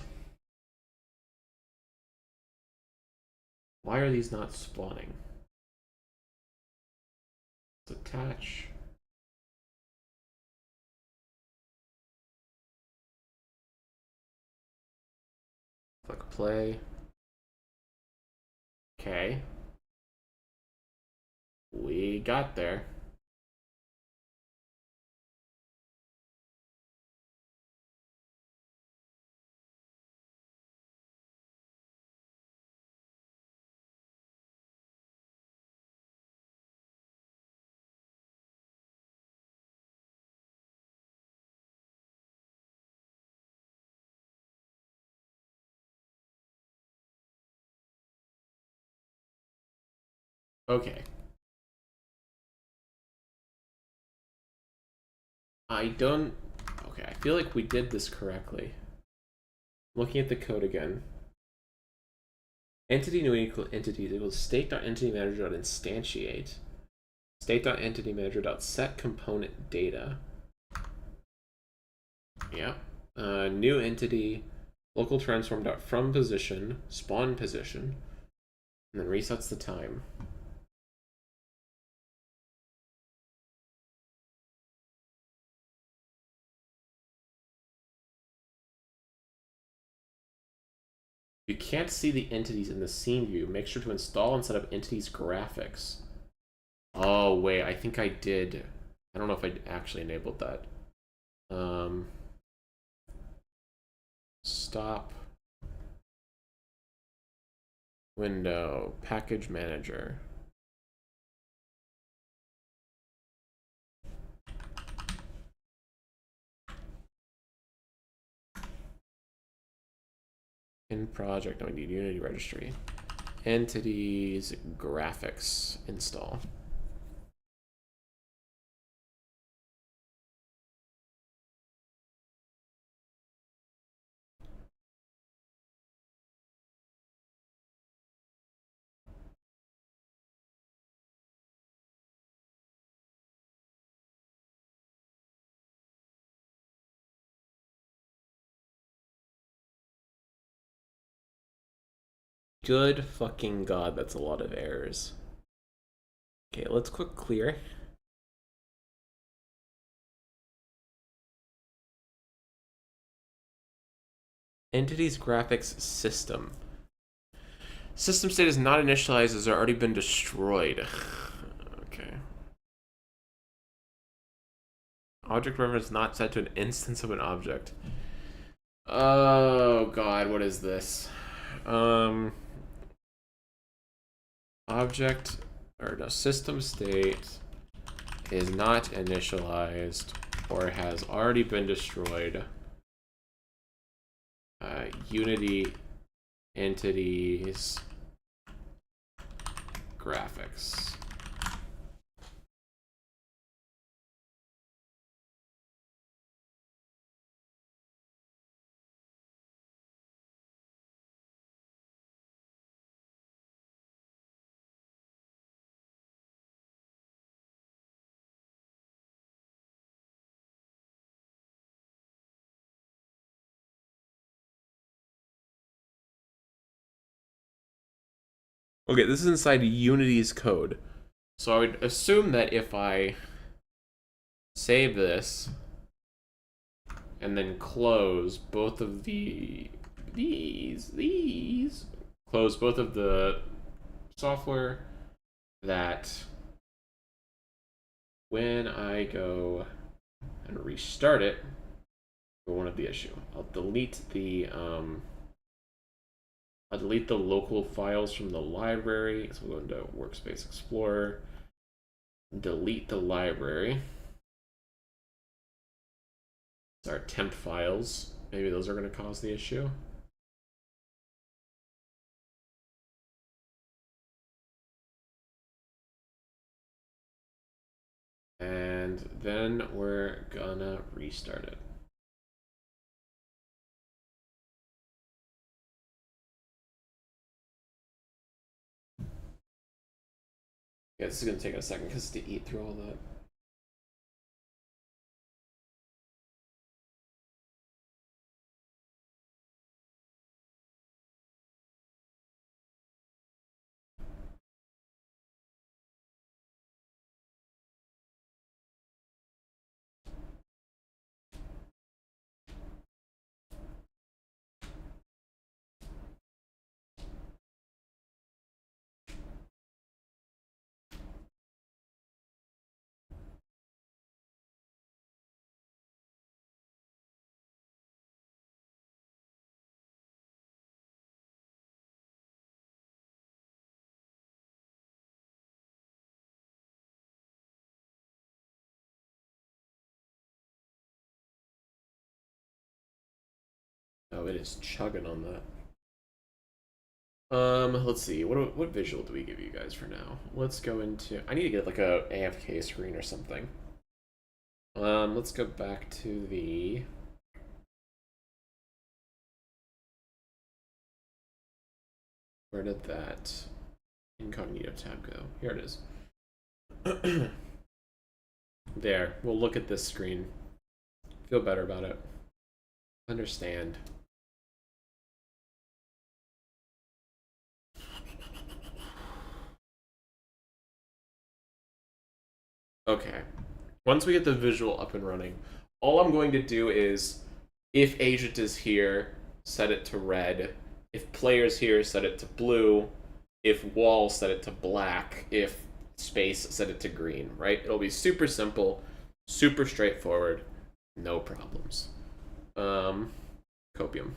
why are these not spawning? Let's attach. Click play. Okay. We got there. Okay. I don't... Okay, I feel like we did this correctly. Looking at the code again. Entity new entities equals state.entitymanager.instantiate. State.entitymanager.set component data. Yeah. New entity, local transform.from position, spawn position, and then resets the time. If you can't see the entities in the scene view, make sure to install and set up entities graphics. Oh, wait, I think I did. I don't know if I actually enabled that. Stop. Window, package manager. In project, no, we need Unity registry. Entities, graphics, install. Good fucking god, that's a lot of errors. Okay, let's click clear. Entities graphics system. System state is not initialized as already been destroyed. Okay. Object reference not set to an instance of an object. Oh god, what is this? Object or no, system state is not initialized or has already been destroyed. Unity entities graphics. Okay, this is inside Unity's code. So I would assume that if I save this and then close both of these, close both of the software, that when I go and restart it, it won't have the issue. I'll delete the local files from the library. So we'll go into Workspace Explorer, delete the library. It's our temp files. Maybe those are going to cause the issue. And then we're gonna restart it. Yeah, this is gonna take a second because to eat through all that. Oh, it is chugging on that. Let's see. What visual do we give you guys for now? Let's go into. I need to get like a AFK screen or something. Let's go back to the. Where did that incognito tab go? Here it is. There. We'll look at this screen. Feel better about it. Understand. Okay. Once we get the visual up and running, all I'm going to do is, if agent is here, set it to red. If player's here, set it to blue. If wall, set it to black. If space, set it to green, right? It'll be super simple, super straightforward, no problems. Copium.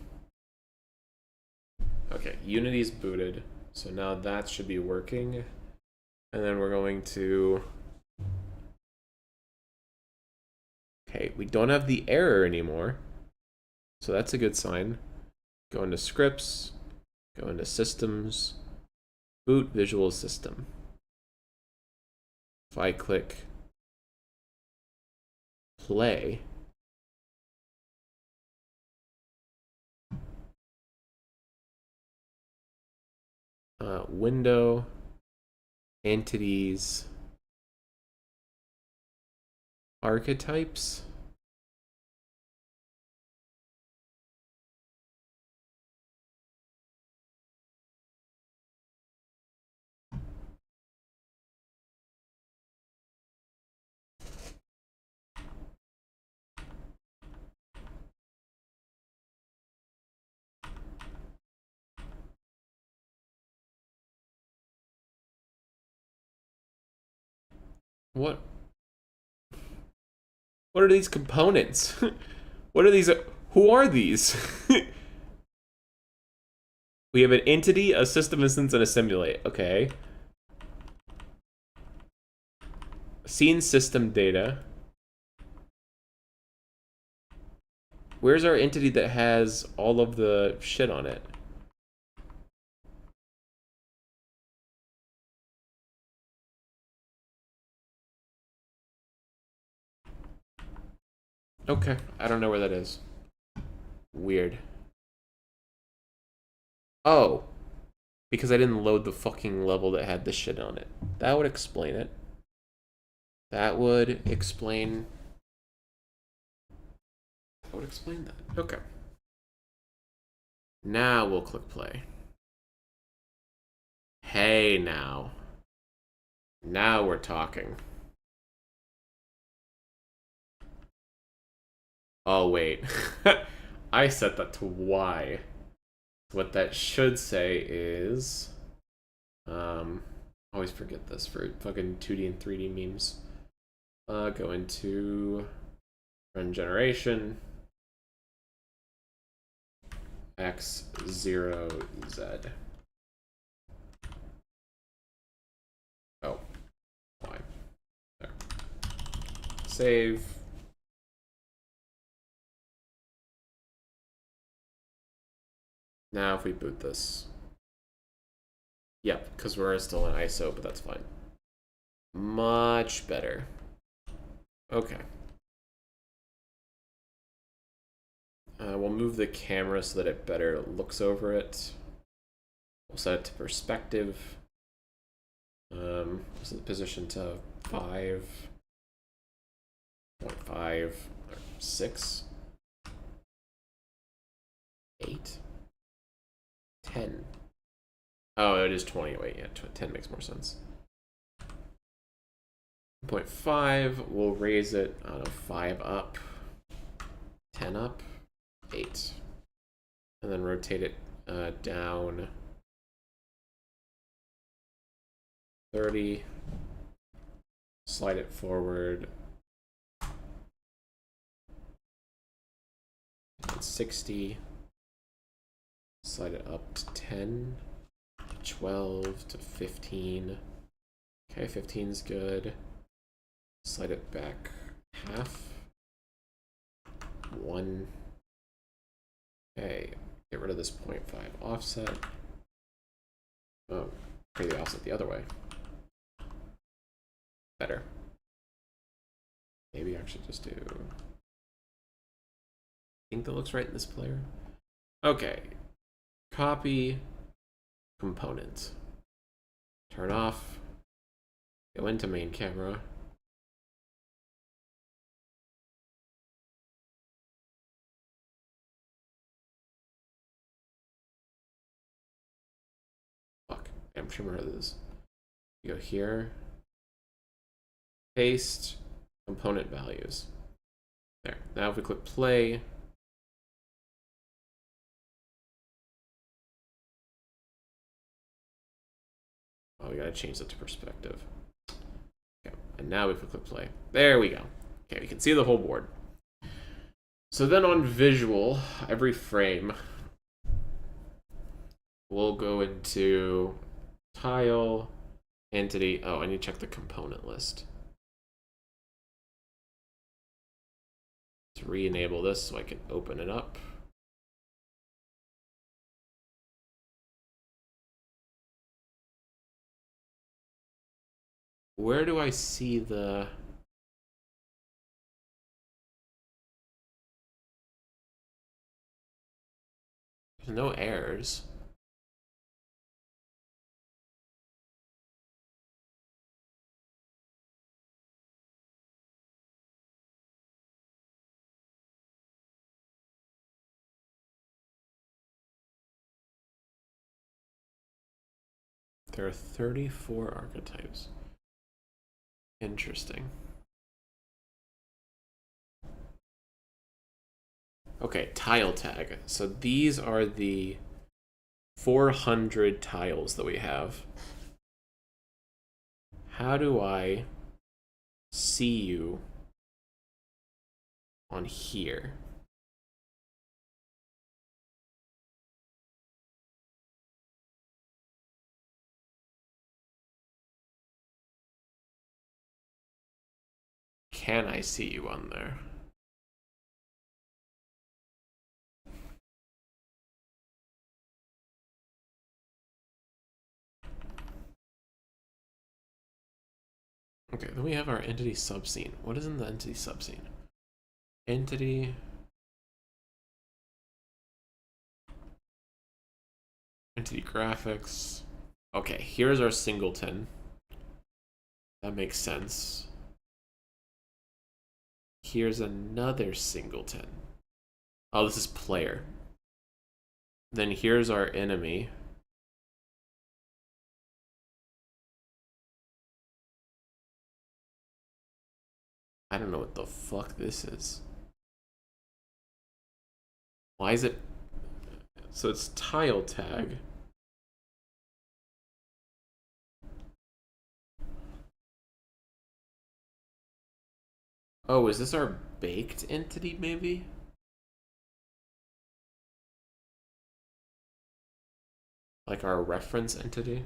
Okay, Unity's booted, so now that should be working. And then we're going to... Okay, we don't have the error anymore, so that's a good sign. Go into scripts, go into systems, boot visual system. If I click play, window, entities, archetypes. What? What are these components? What are these? Who are these? We have an entity, a system instance, and a simulate. Okay. Scene system data. Where's our entity that has all of the shit on it? Okay, I don't know where that is. Weird. Oh, because I didn't load the fucking level that had the shit on it. That would explain it. That would explain... That would explain that. Okay. Now we'll click play. Hey, now. Now we're talking. Oh, wait. I set that to Y. What that should say is... always forget this for fucking 2D and 3D memes. Go into run generation. X0Z. Oh, Y. There. Save. Now if we boot this. Yep, because we're still in ISO, but that's fine. Much better. Okay. We'll move the camera so that it better looks over it. We'll set it to perspective. Set the position to 5.5 or 6, 8, 10. Oh, it is 20. Wait, yeah, 10 makes more sense. 0.5, we'll raise it, I don't know, 5 up, 10 up, 8. And then rotate it down 30. Slide it forward 60. Slide it up to 10, 12 to 15. Okay, 15 is good. Slide it back half. 1. Okay, get rid of this 0.5 offset. Oh, create the offset the other way. Better. Maybe I should just do... I think that looks right in this player. Okay. Copy component. Turn off. Go into main camera. Fuck. I'm sure where this is. You go here. Paste component values. There. Now if we click play, oh, we gotta change that to perspective. Okay, and now if we click play, there we go. Okay, we can see the whole board. So then on visual, every frame, we'll go into tile, entity. Oh, I need to check the component list. To re-enable this so I can open it up. Where do I see the... There's no errors. There are 34 archetypes. Interesting. Okay, tile tag. So these are the 400 tiles that we have. How do I see you on here? Can I see you on there? Okay, then we have our entity subscene. What is in the entity subscene? Entity. Entity graphics. Okay, here's our singleton. That makes sense. Here's another singleton. Oh, this is player. Then here's our enemy. I don't know what the fuck this is. Why is it? So it's tile tag. Oh, is this our baked entity, maybe? Like our reference entity?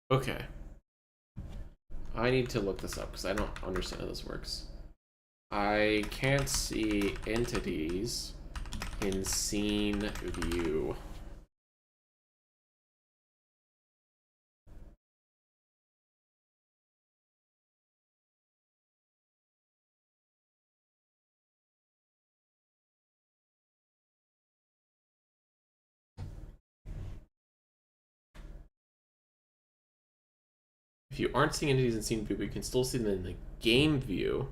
Okay. I need to look this up because I don't understand how this works. I can't see entities in scene view. If you aren't seeing entities in scene view, but you can still see them in the game view,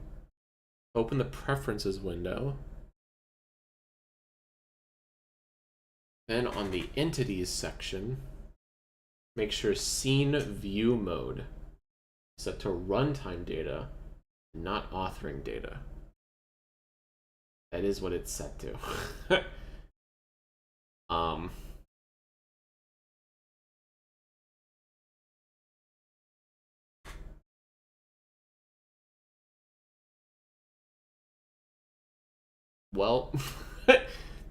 open the preferences window. Then on the entities section, make sure scene view mode is set to runtime data, not authoring data. That is what it's set to. Well,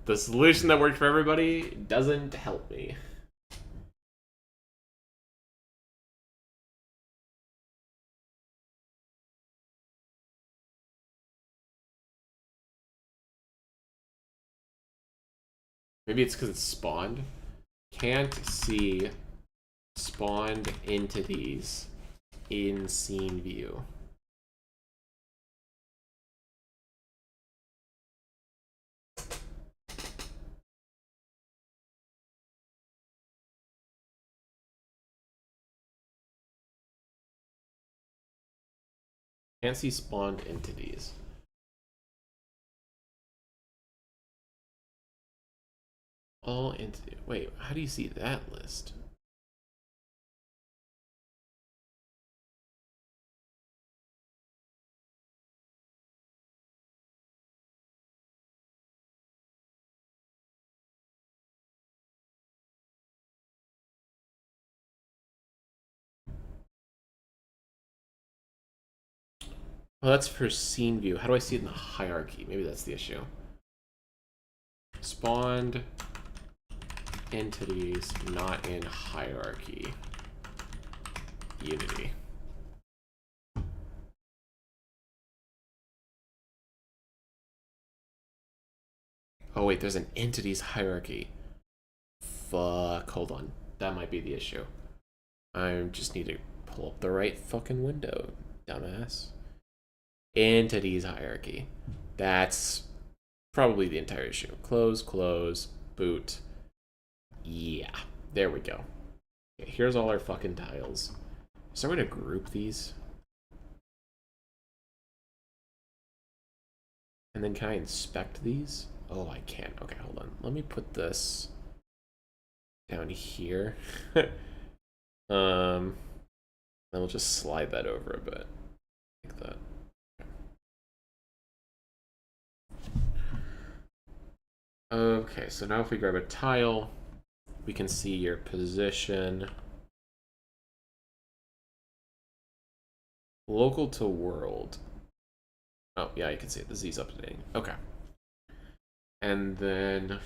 the solution that worked for everybody doesn't help me. Maybe it's because it's spawned. Can't see spawned entities in scene view. Can't see spawned entities. All entity. Wait, how do you see that list? Well, that's for scene view. How do I see it in the hierarchy? Maybe that's the issue. Spawned entities not in hierarchy. Unity. Oh wait, there's an entities hierarchy. Fuck, hold on. That might be the issue. I just need to pull up the right fucking window, dumbass. Entities hierarchy. That's probably the entire issue. Close, close, boot. Yeah, there we go. Okay, here's all our fucking tiles. Is there a way to group these? And then can I inspect these? Oh, I can. Okay, hold on. Let me put this down here. Then we'll just slide that over a bit. Like that. Okay, so now if we grab a tile, we can see your position. Local to world. Oh, yeah, you can see it. The Z's updating. Okay. And then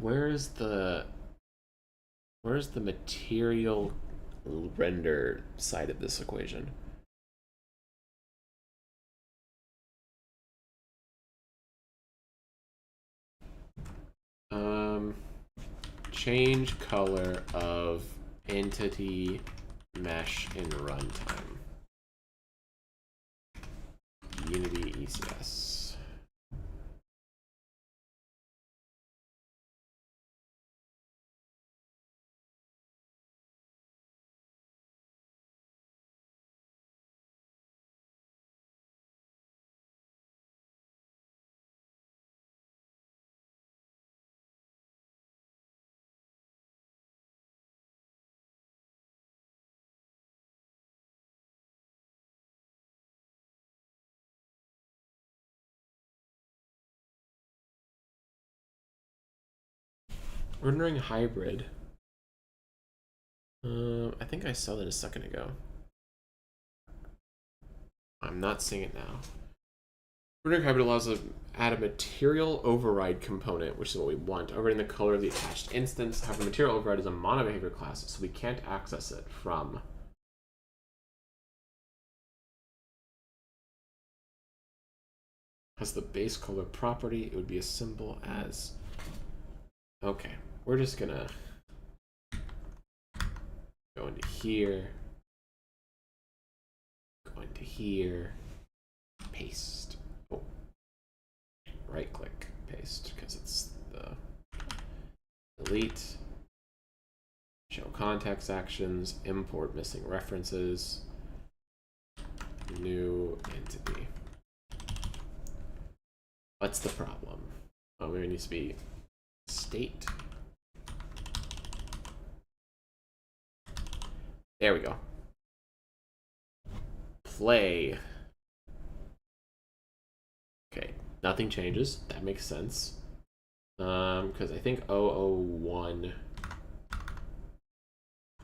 where's the material render side of this equation? Change color of entity mesh in runtime. Unity ECS. Rendering hybrid. I think I saw that a second ago. I'm not seeing it now. Rendering hybrid allows us to add a material override component, which is what we want, overriding the color of the attached instance. However, material override is a monobehavior class, so we can't access it from has the base color property. It would be as simple as, okay, we're just gonna go into here, go into here, paste. Oh, right click, paste, because it's the delete, show context actions, import missing references, new entity. What's the problem? Oh, maybe it needs to be state. There we go. Play. Okay, nothing changes. That makes sense. Because I think 001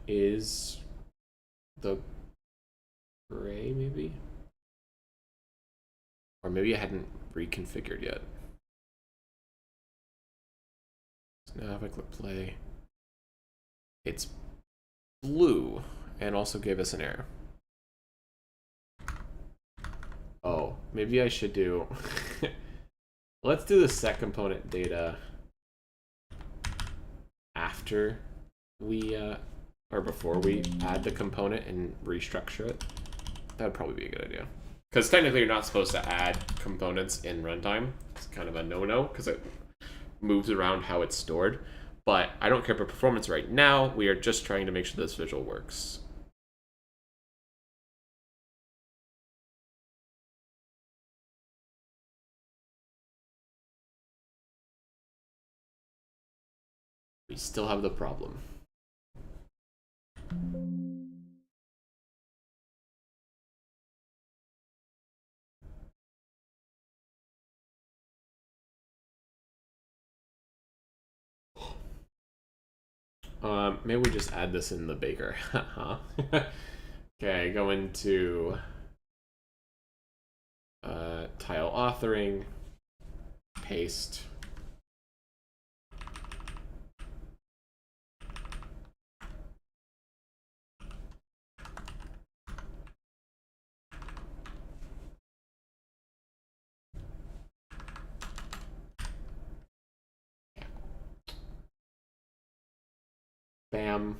is the gray, maybe? Or maybe I hadn't reconfigured yet. So now if I click play, it's blue and also gave us an error. Oh, maybe I should do let's do the set component data after we or before we add the component and restructure it. That would probably be a good idea. Because technically you're not supposed to add components in runtime. It's kind of a no-no because it moves around how it's stored. But I don't care for performance right now. We are just trying to make sure this visual works. We still have the problem. Maybe we just add this in the baker. Okay, go into tile authoring, paste. Bam.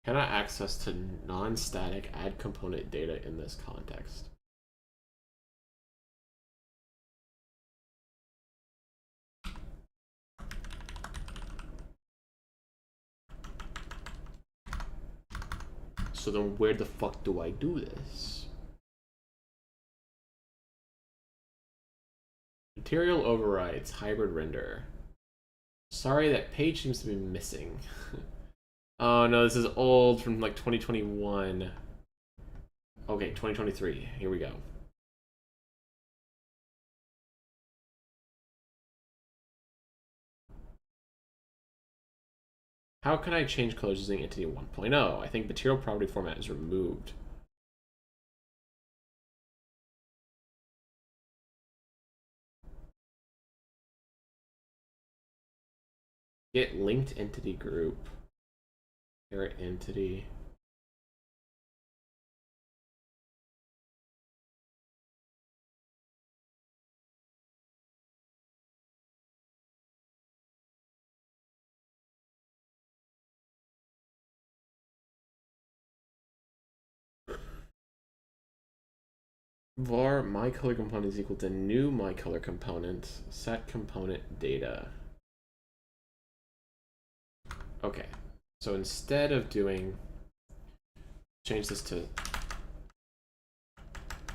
Cannot access to non-static add component data in this context. So then where the fuck do I do this? Material overrides, hybrid render. Sorry, that page seems to be missing. Oh no, this is old from like 2021. Okay, 2023. Here we go. How can I change colors using Entity 1.0? I think material property format is removed. Get linked entity group. Parent entity. var my color component is equal to new my color component, set component data. Okay, so instead of doing, change this to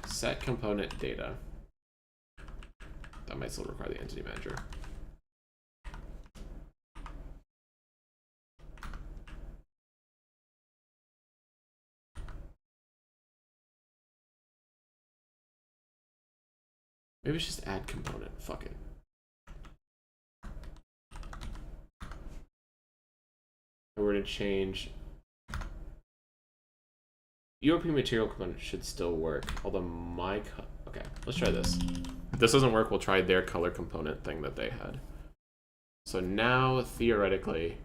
set component data. That might still require the entity manager. Maybe it's just add component. Fuck it. And we're going to change. European material component should still work. Although my. Okay, let's try this. If this doesn't work, we'll try their color component thing that they had. So now, theoretically,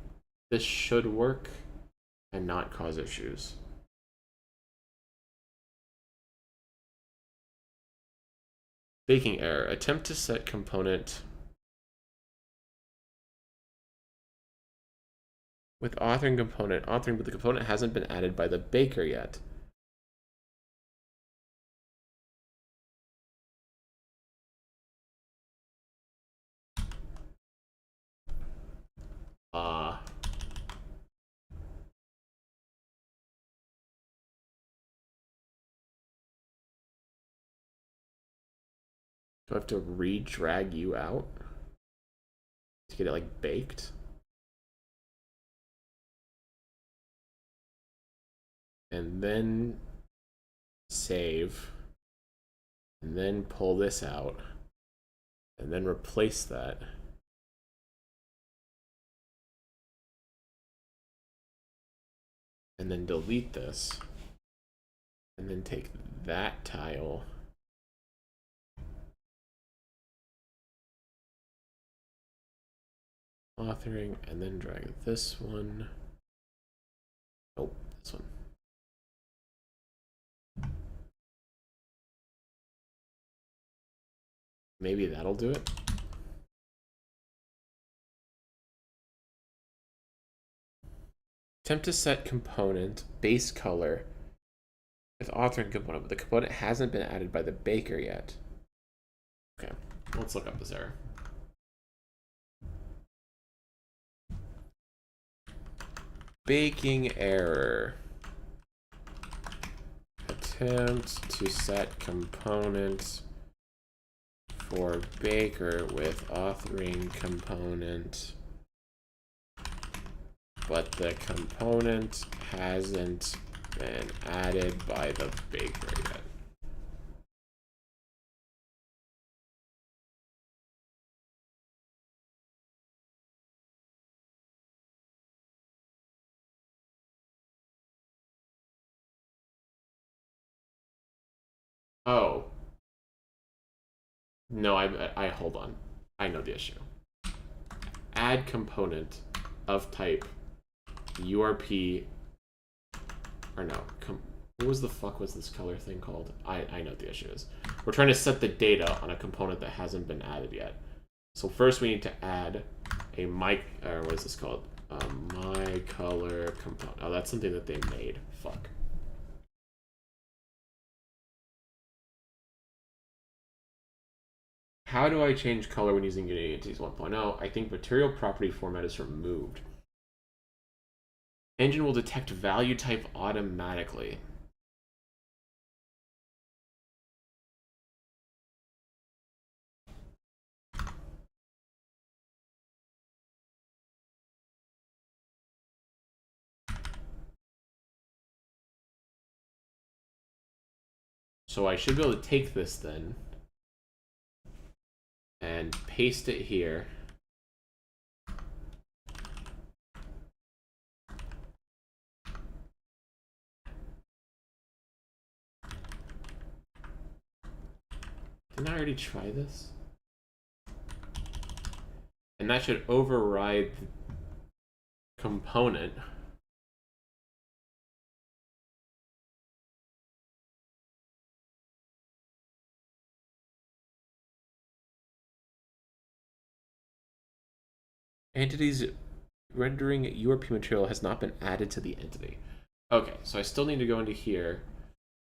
this should work and not cause issues. Baking error. Attempt to set component with authoring component. Authoring, but the component hasn't been added by the baker yet. Do I have to re-drag you out to get it like baked? And then save, and then pull this out, and then replace that. And then delete this, and then take that tile, authoring, and then drag this one. Nope, this one. Maybe that'll do it. Attempt to set component base color with authoring component, but the component hasn't been added by the baker yet. Okay, let's look up this error. Baking error. Attempt to set component for baker with authoring component, but the component hasn't been added by the baker yet. Oh. No, I hold on. I know the issue. Add component of type URP, or no, what was the fuck was this color thing called? I know what the issue is. We're trying to set the data on a component that hasn't been added yet. So first we need to add a what is this called? My color component. Oh, that's something that they made. Fuck. How do I change color when using Unity Entities 1.0? I think material property format is removed. Engine will detect value type automatically. So I should be able to take this then and paste it here. Didn't I already try this? And that should override the component. Entities rendering URP material has not been added to the entity. Okay, so I still need to go into here,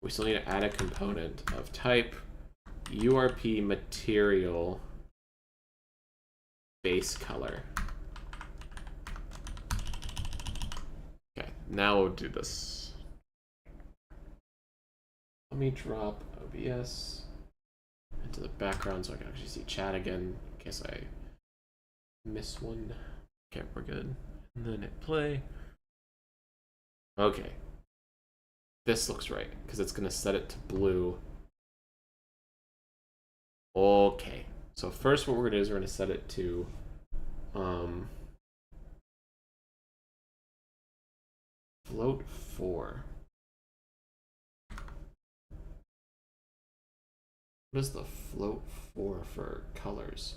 We still need to add a component of type URP material base color. Okay, now we'll do this. Let me drop OBS into the background so I can actually see chat again in case I miss one. Okay, we're good. And then hit play. Okay. This looks right because it's going to set it to blue. Okay. So first what we're going to do is we're going to set it to float 4. What is the float 4 for colors?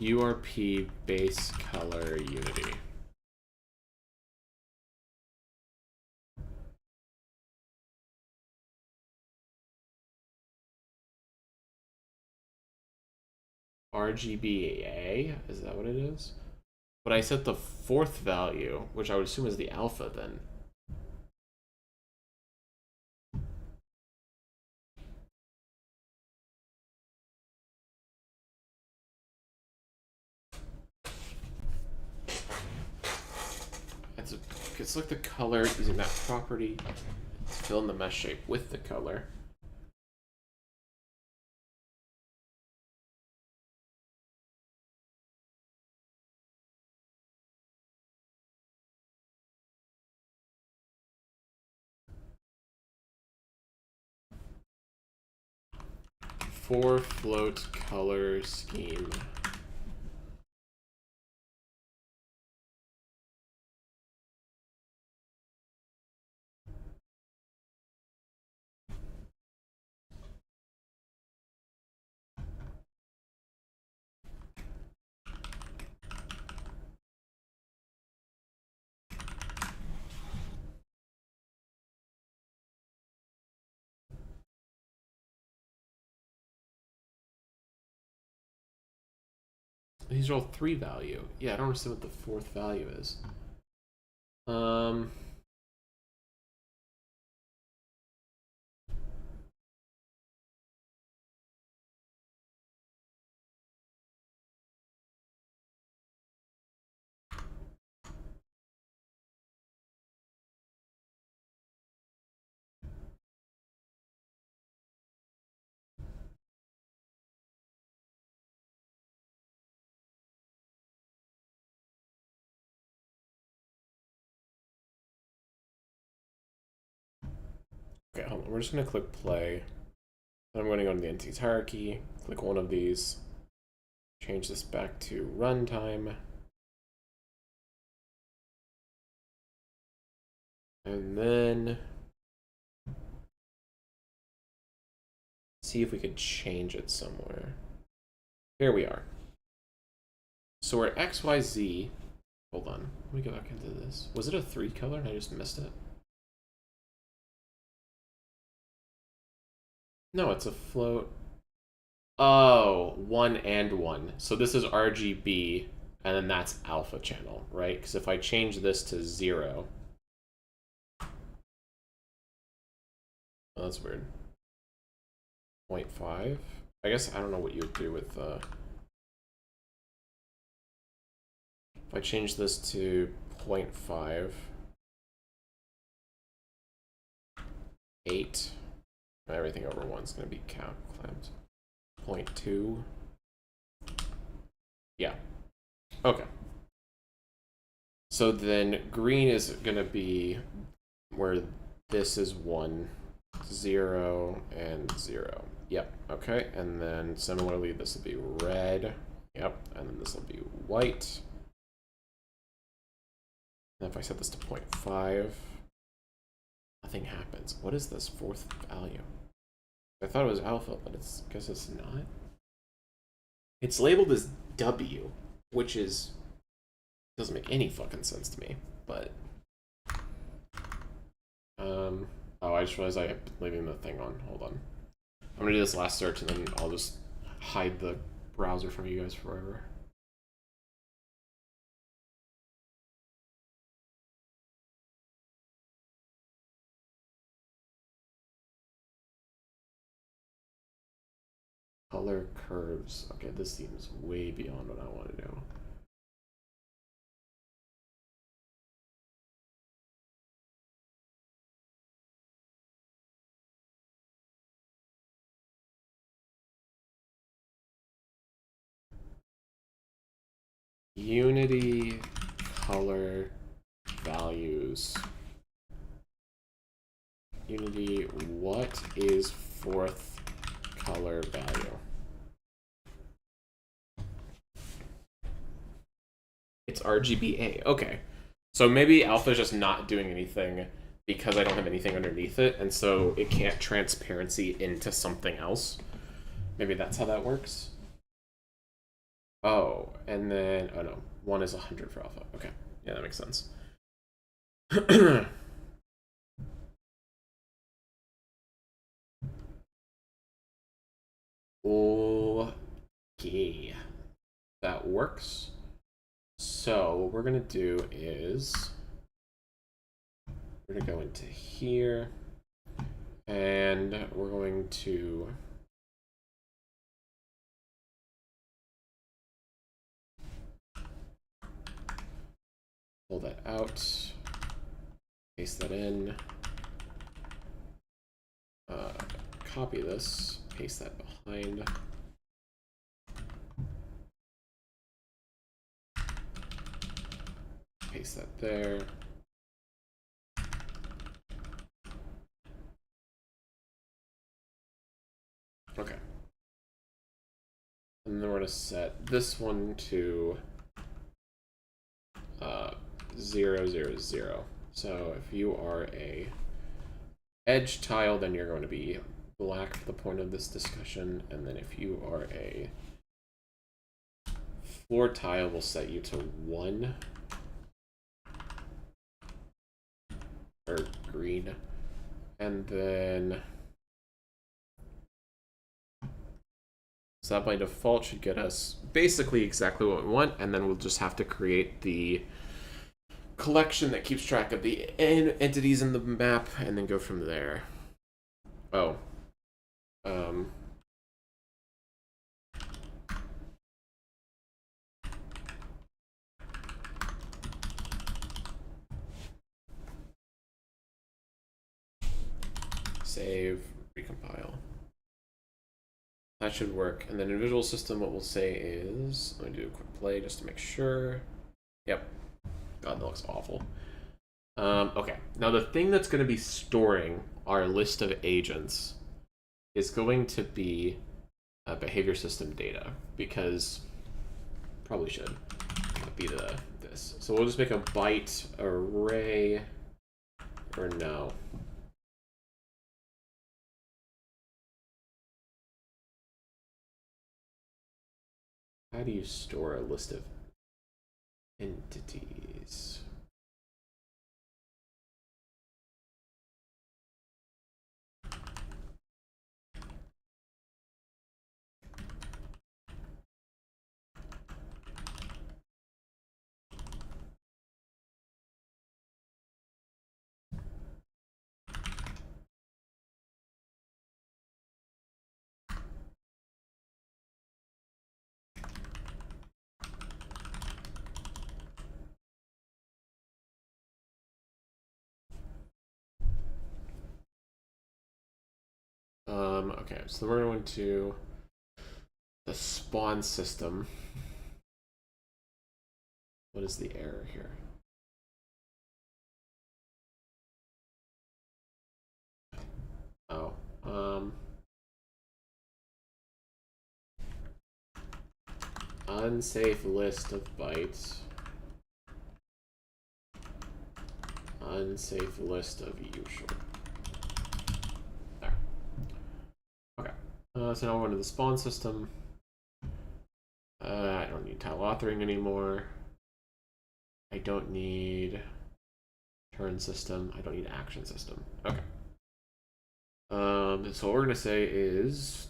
URP base color unity. RGBA, is that what it is? But I set the 4th value, which I would assume is the alpha then. It's like the color using that property to fill in the mesh shape with the color. For float color scheme. These are all 3 value. Yeah, I don't understand what the 4th value is. Okay, hold on. We're just going to click play. Then I'm going to go to the entities hierarchy, click one of these, change this back to runtime. And then see if we could change it somewhere. Here we are. So we're XYZ. Hold on. Let me go back into this. Was it a 3 color and I just missed it? No, it's a float. Oh, 1 and 1. So this is RGB, and then that's alpha channel, right? Because if I change this to 0... Oh, that's weird. 0.5? I guess I don't know what you would do with... If I change this to 0.5... 8... Everything over 1 is going to be clamped. 0.2. Yeah. Okay. So then green is going to be where this is 1, 0, and 0. Yep. Okay. And then similarly, this will be red. Yep. And then this will be white. And if I set this to 0.5, nothing happens. What is this 4th value? I thought it was alpha, but I guess it's not. It's labeled as W, which doesn't make any fucking sense to me, but oh, I just realized I have been leaving the thing on. Hold on. I'm gonna do this last search and then I'll just hide the browser from you guys forever. Color curves. Okay, this seems way beyond what I want to do. Unity color values. Unity, what is fourth color value? It's RGBA. Okay. So maybe alpha is just not doing anything because I don't have anything underneath it, and so it can't transparency into something else. Maybe that's how that works. Oh, and then, oh no, 1 is 100 for alpha. Okay, yeah, that makes sense. Okay, that works. So what we're gonna do is we're gonna go into here, and we're going to pull that out, paste that in, copy this, paste that behind. Paste that there. Okay. And then we're going to set this one to 0, 0, 0. So if you are a edge tile, then you're going to be black for the point of this discussion. And then if you are a floor tile, we'll set you to 1. Or green. And then so that by default should get us basically exactly what we want, and then we'll just have to create the collection that keeps track of the entities in the map and then go from there. Oh. Save, recompile. That should work. And then in visual system, what we'll say is, let me do a quick play just to make sure. Yep. God, that looks awful. Okay, now the thing that's going to be storing our list of agents is going to be behavior system data, because probably should be this. So we'll just make a byte array, or no. How do you store a list of entities? Okay, so we're going to the spawn system. What is the error here? Oh, unsafe list of bytes. Unsafe list of usual. There. Okay. So now we're into the spawn system. I don't need tile authoring anymore. I don't need turn system. I don't need action system. Okay. So what we're gonna say is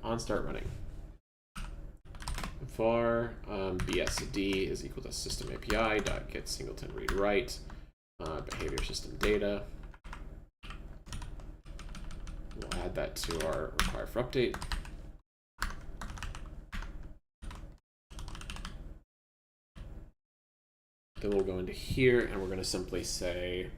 on start running. var bsd is equal to system API dot get singleton read write behavior system data. We'll add that to our require for update. Then we'll go into here and we're going to simply say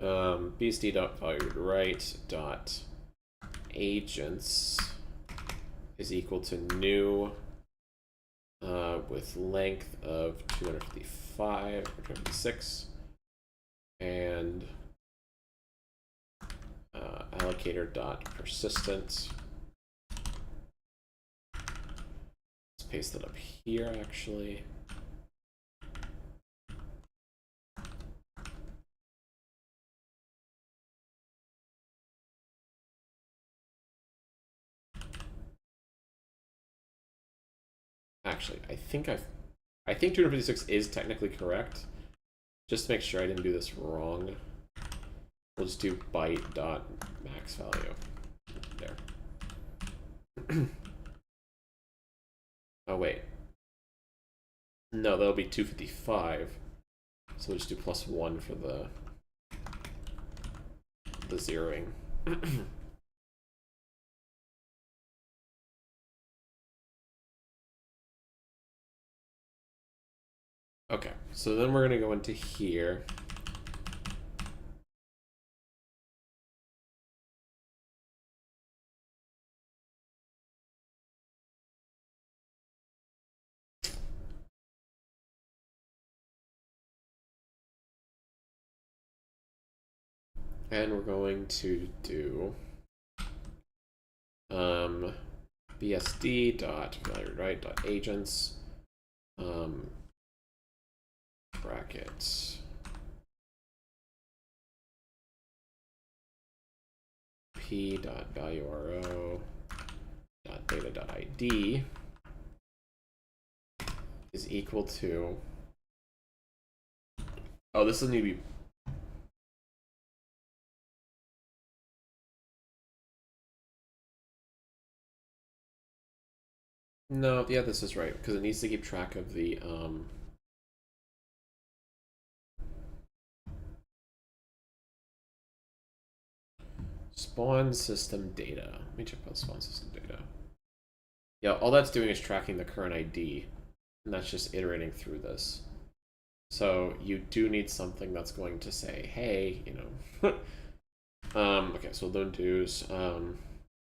bsd.valueWrite.agents is equal to new with length of 255 or 256 and allocator.persistent. Let's paste that up here actually. Actually, I think 256 is technically correct. Just to make sure I didn't do this wrong, we'll just do byte dot max value there. Oh wait, no, that'll be 255. So we'll just do +1 for the zeroing. Okay, so then we're going to go into here. And we're going to do bsd.valueWrite.agents brackets p.valueRO.data.id is equal to, oh, this doesn't need to be, no, yeah, this is right, because it needs to keep track of the spawn system data. Let me check out spawn system data. Yeah, all that's doing is tracking the current ID, and that's just iterating through this. So you do need something that's going to say, hey, you know, okay, so then do's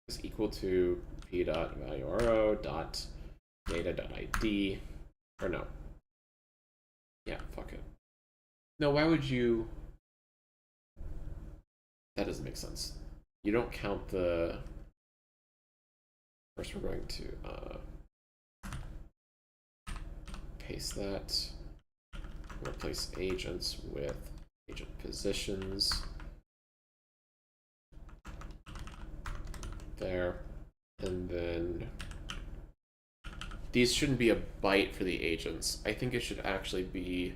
is equal to p.valueRO.data.id, or no. Yeah, fuck it. No, why would you? That doesn't make sense. You don't count the. First, we're going to paste that. Replace agents with agent positions. There. And then these shouldn't be a byte for the agents. I think it should actually be.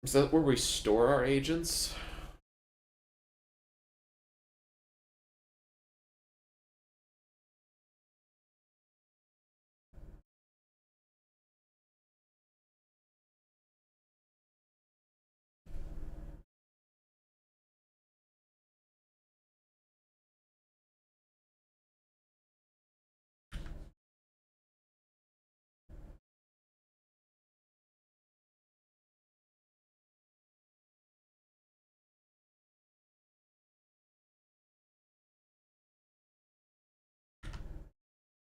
Is that where we store our agents?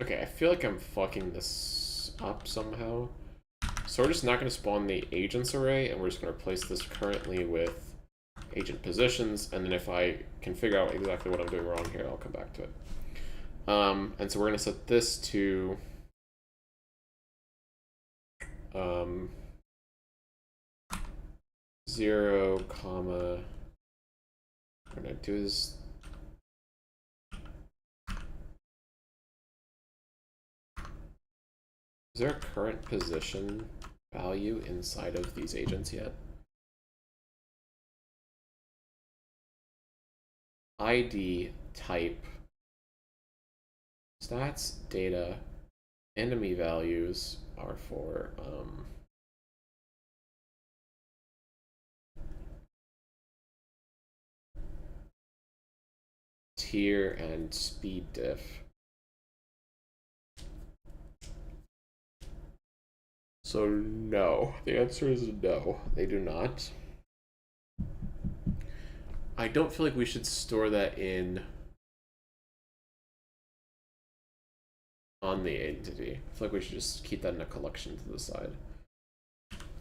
Okay, I feel like I'm fucking this up somehow. So we're just not going to spawn the agents array, and we're just going to replace this currently with agent positions, and then if I can figure out exactly what I'm doing wrong here, I'll come back to it. And so we're going to set this to 0, comma, what we're going to do is there a current position value inside of these agents yet? ID type stats data enemy values are for tier and speed diff. So no, the answer is no, they do not. I don't feel like we should store that in on the entity. I feel like we should just keep that in a collection to the side.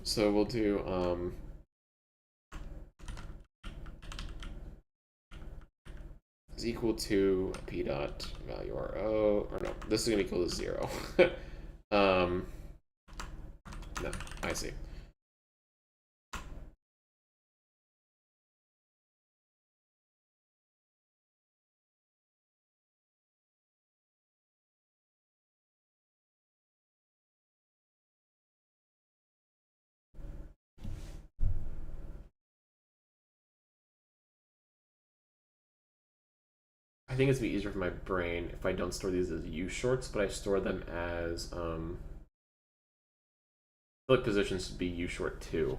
So we'll do is equal to p dot value ro, or no, this is gonna be equal to 0. No, I see. I think it's be easier for my brain if I don't store these as U shorts, but I store them as flip positions to be U short 2,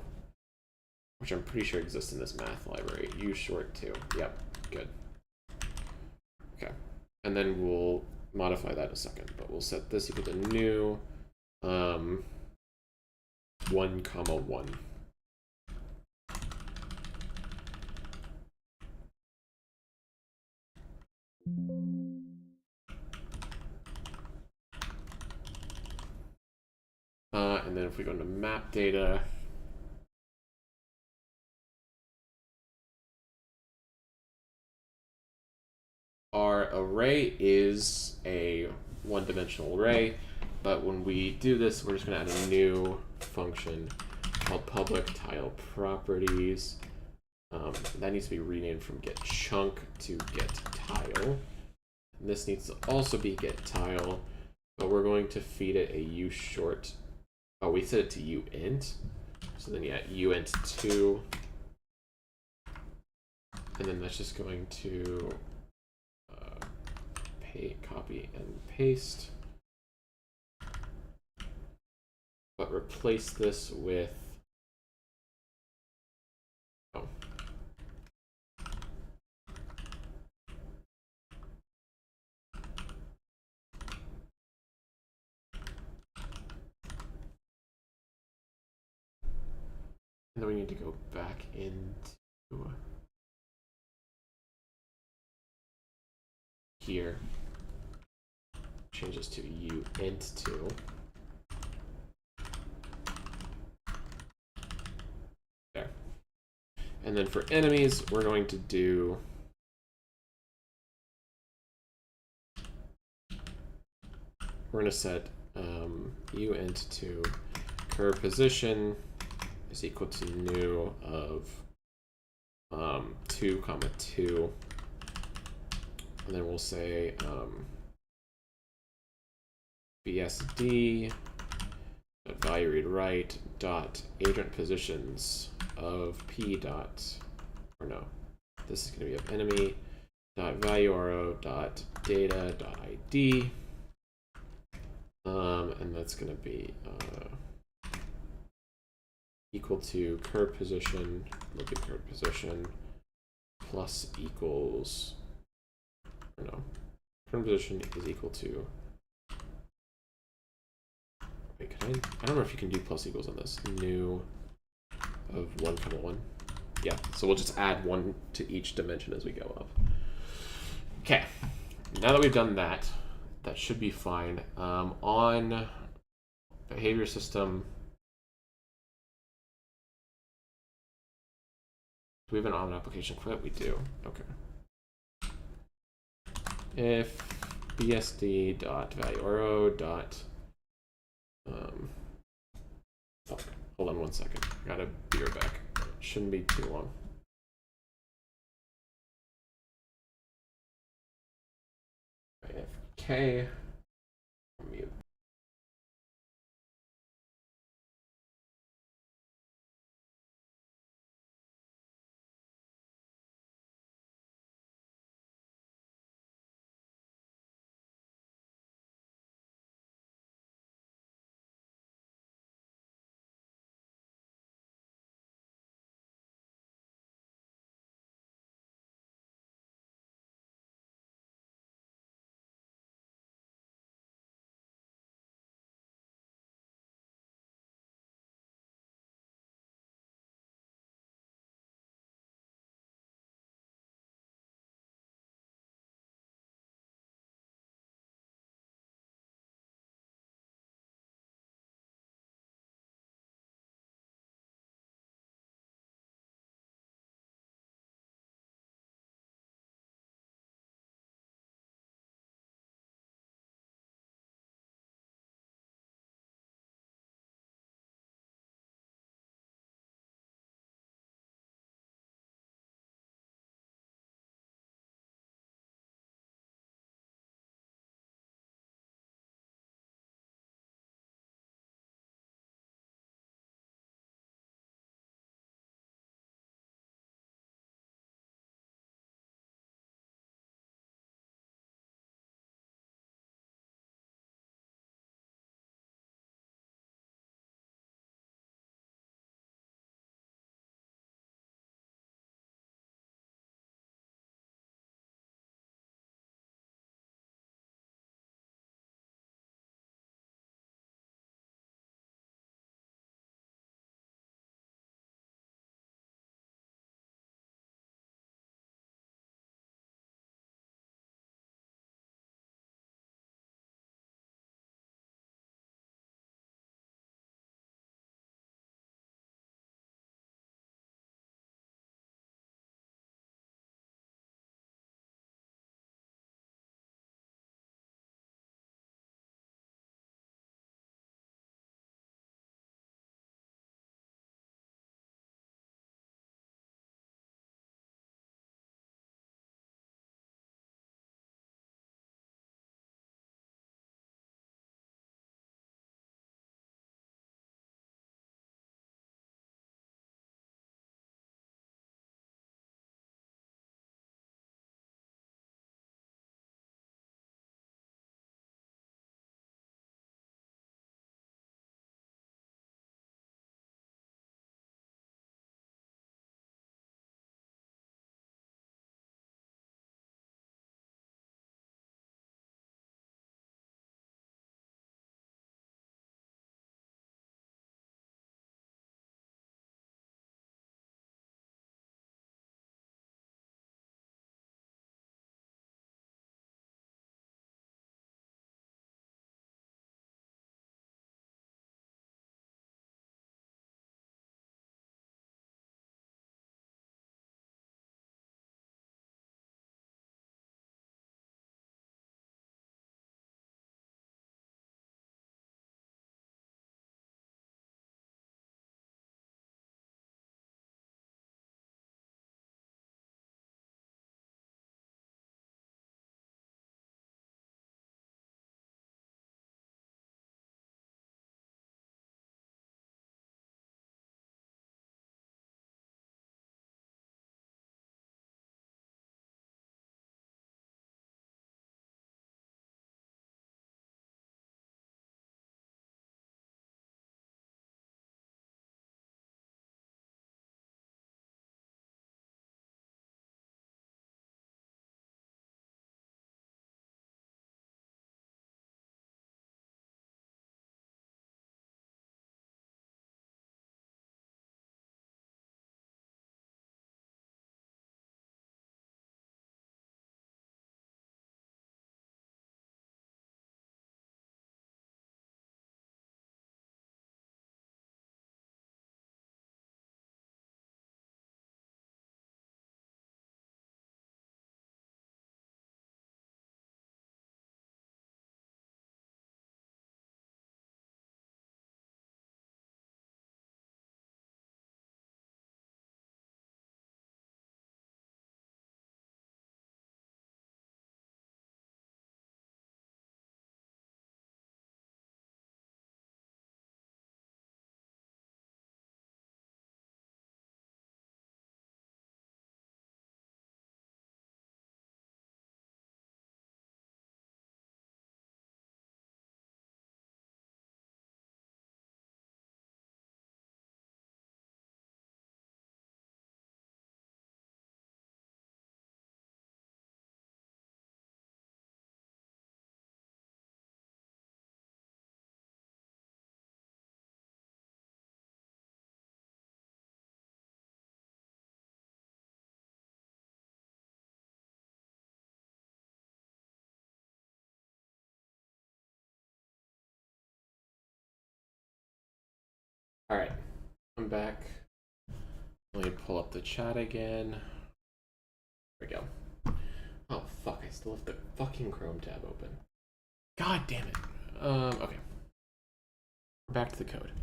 which I'm pretty sure exists in this math library. U short 2. Yep, good. Okay, and then we'll modify that in a second, but we'll set this equal to new 1, 1. And then if we go into map data, our array is a one-dimensional array, but when we do this, we're just going to add a new function called public tile properties. That needs to be renamed from get chunk to get tile. And this needs to also be get tile, but we're going to feed it a u short. Oh, we set it to u int. So then yeah, u int 2. And then that's just going to copy and paste. But replace this with and then we need to go back into here. Change this to u int 2. There. And then for enemies, we're going to do we're going to set u int 2 curve position is equal to new of 2, 2. And then we'll say BSD value read write dot agent positions of p dot, or no, this is going to be of enemy dot value ro dot data dot id, and that's going to be equal to curve position, look at curve position plus equals, or no, curve position is equal to, wait, can I don't know if you can do plus equals on this, new of 1, 1. Yeah, so we'll just add 1 to each dimension as we go up. Okay, now that we've done that, that should be fine. On behavior system, do we have an on application for that? We do. Okay. If bsd dot value ro dot fuck. Hold on 1 second. Gotta be right back. Shouldn't be too long. AFK. Mute. Alright, I'm back. Let me pull up the chat again. There we go. Oh fuck, I still have the fucking Chrome tab open. God damn it. Okay. Back to the code.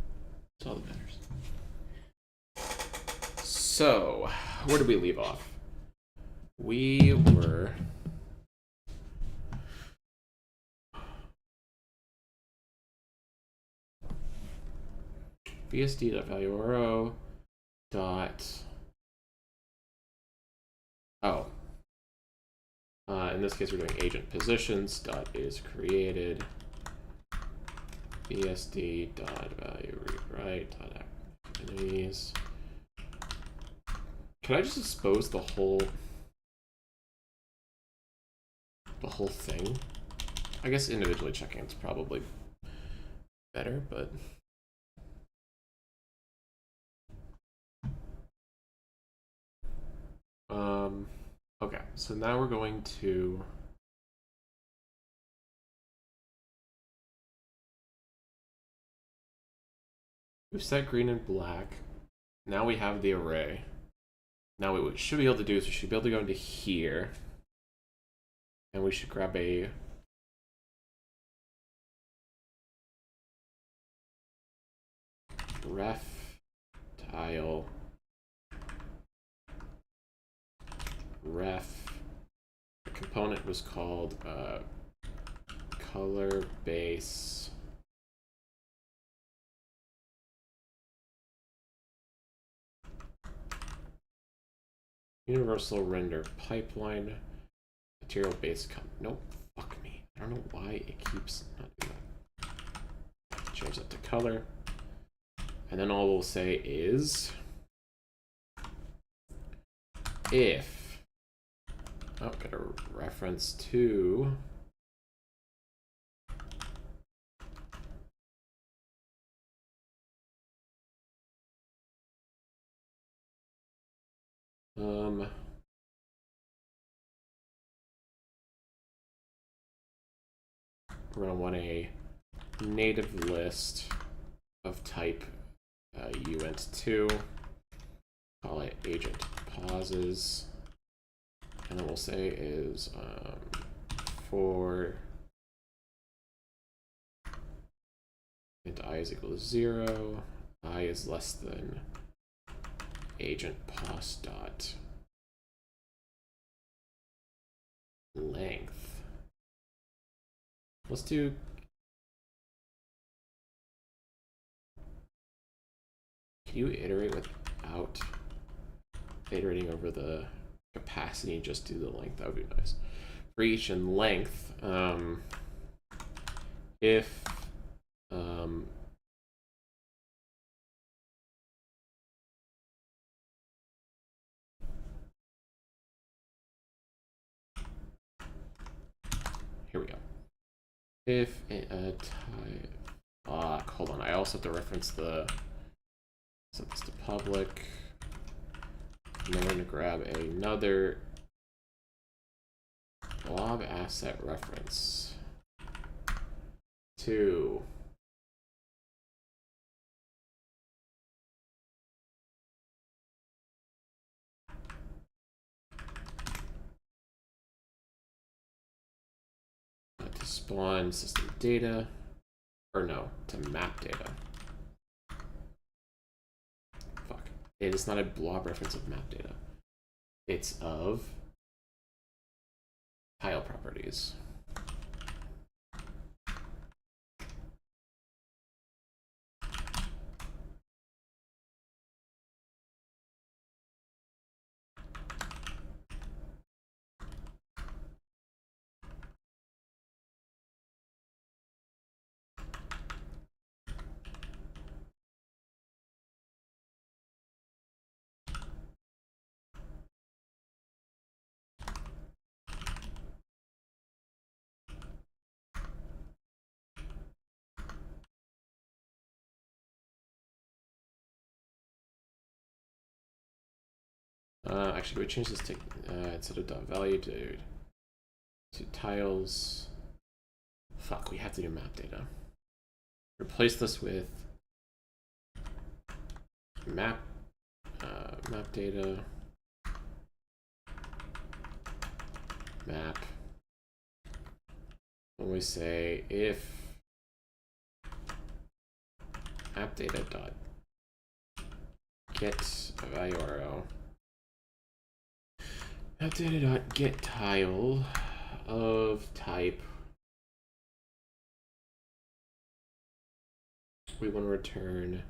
That's all that matters. So, where did we leave off? We were... bsd.valueRO dot... Oh. In this case, we're doing agent positions dot is created bsd dot value read write dot activities. Can I just expose the whole thing? I guess individually checking it's probably better, but okay, so now we're going to we've set green and black. Now we have the array. Now what we should be able to do is we should be able to go into here, and we should grab a ref tile ref. The component was called color base universal render pipeline material base nope, fuck me. I don't know why it keeps not doing that. Change that to color. And then all we'll say is if get a reference to we're gonna want a native list of type uint2, call it agent pauses, and then we'll say is for int I is equal to 0, I is less than agent pause dot length. Let's do can you iterate without iterating over the capacity and just do the length? That would be nice. For each and length, if here we go. If a type hold on, I also have to reference the set this to public. And then we're going to grab another blob asset reference to spawn system data, or no, to map data. Fuck. It is not a blob reference of map data. It's of tile properties. Actually, we change this to instead of dot value to tiles. Fuck, we have to do map data. Replace this with map data map. When we say if map data dot get value URL, map data dot get tile of type, we want to return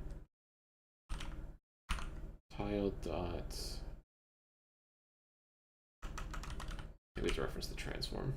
tile dot, maybe to reference the transform.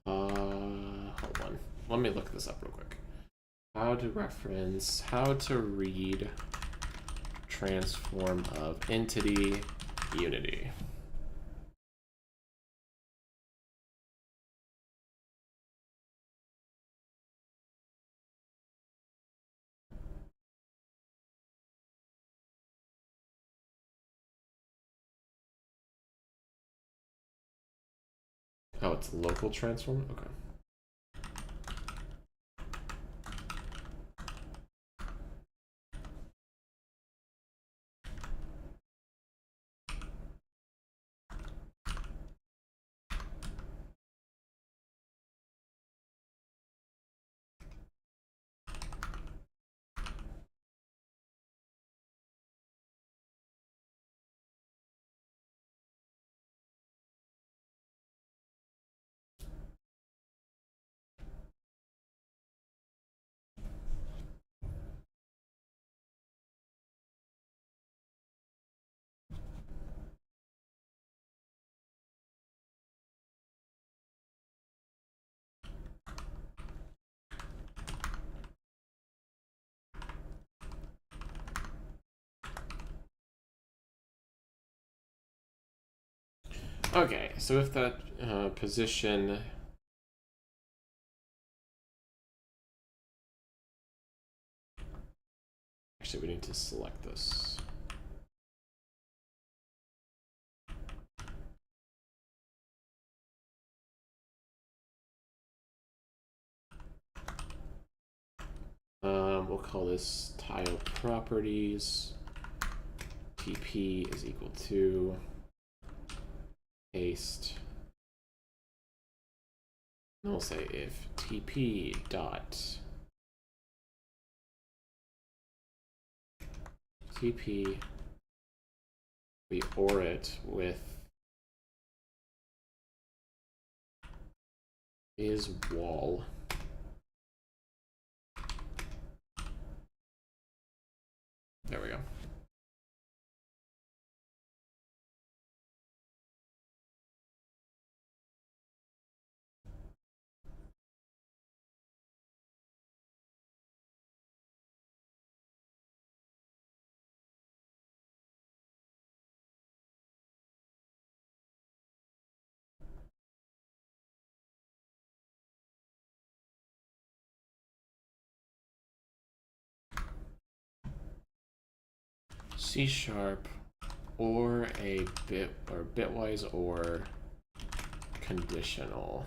Hold on. Let me look this up real quick. How to read transform of entity unity. Oh, it's local transform? Okay. Okay, so if that position actually we need to select this. We'll call this tile properties. TP is equal to paste. And we'll say if TP dot TP, we OR it with is wall. There we go. C# or a bit or bitwise or conditional.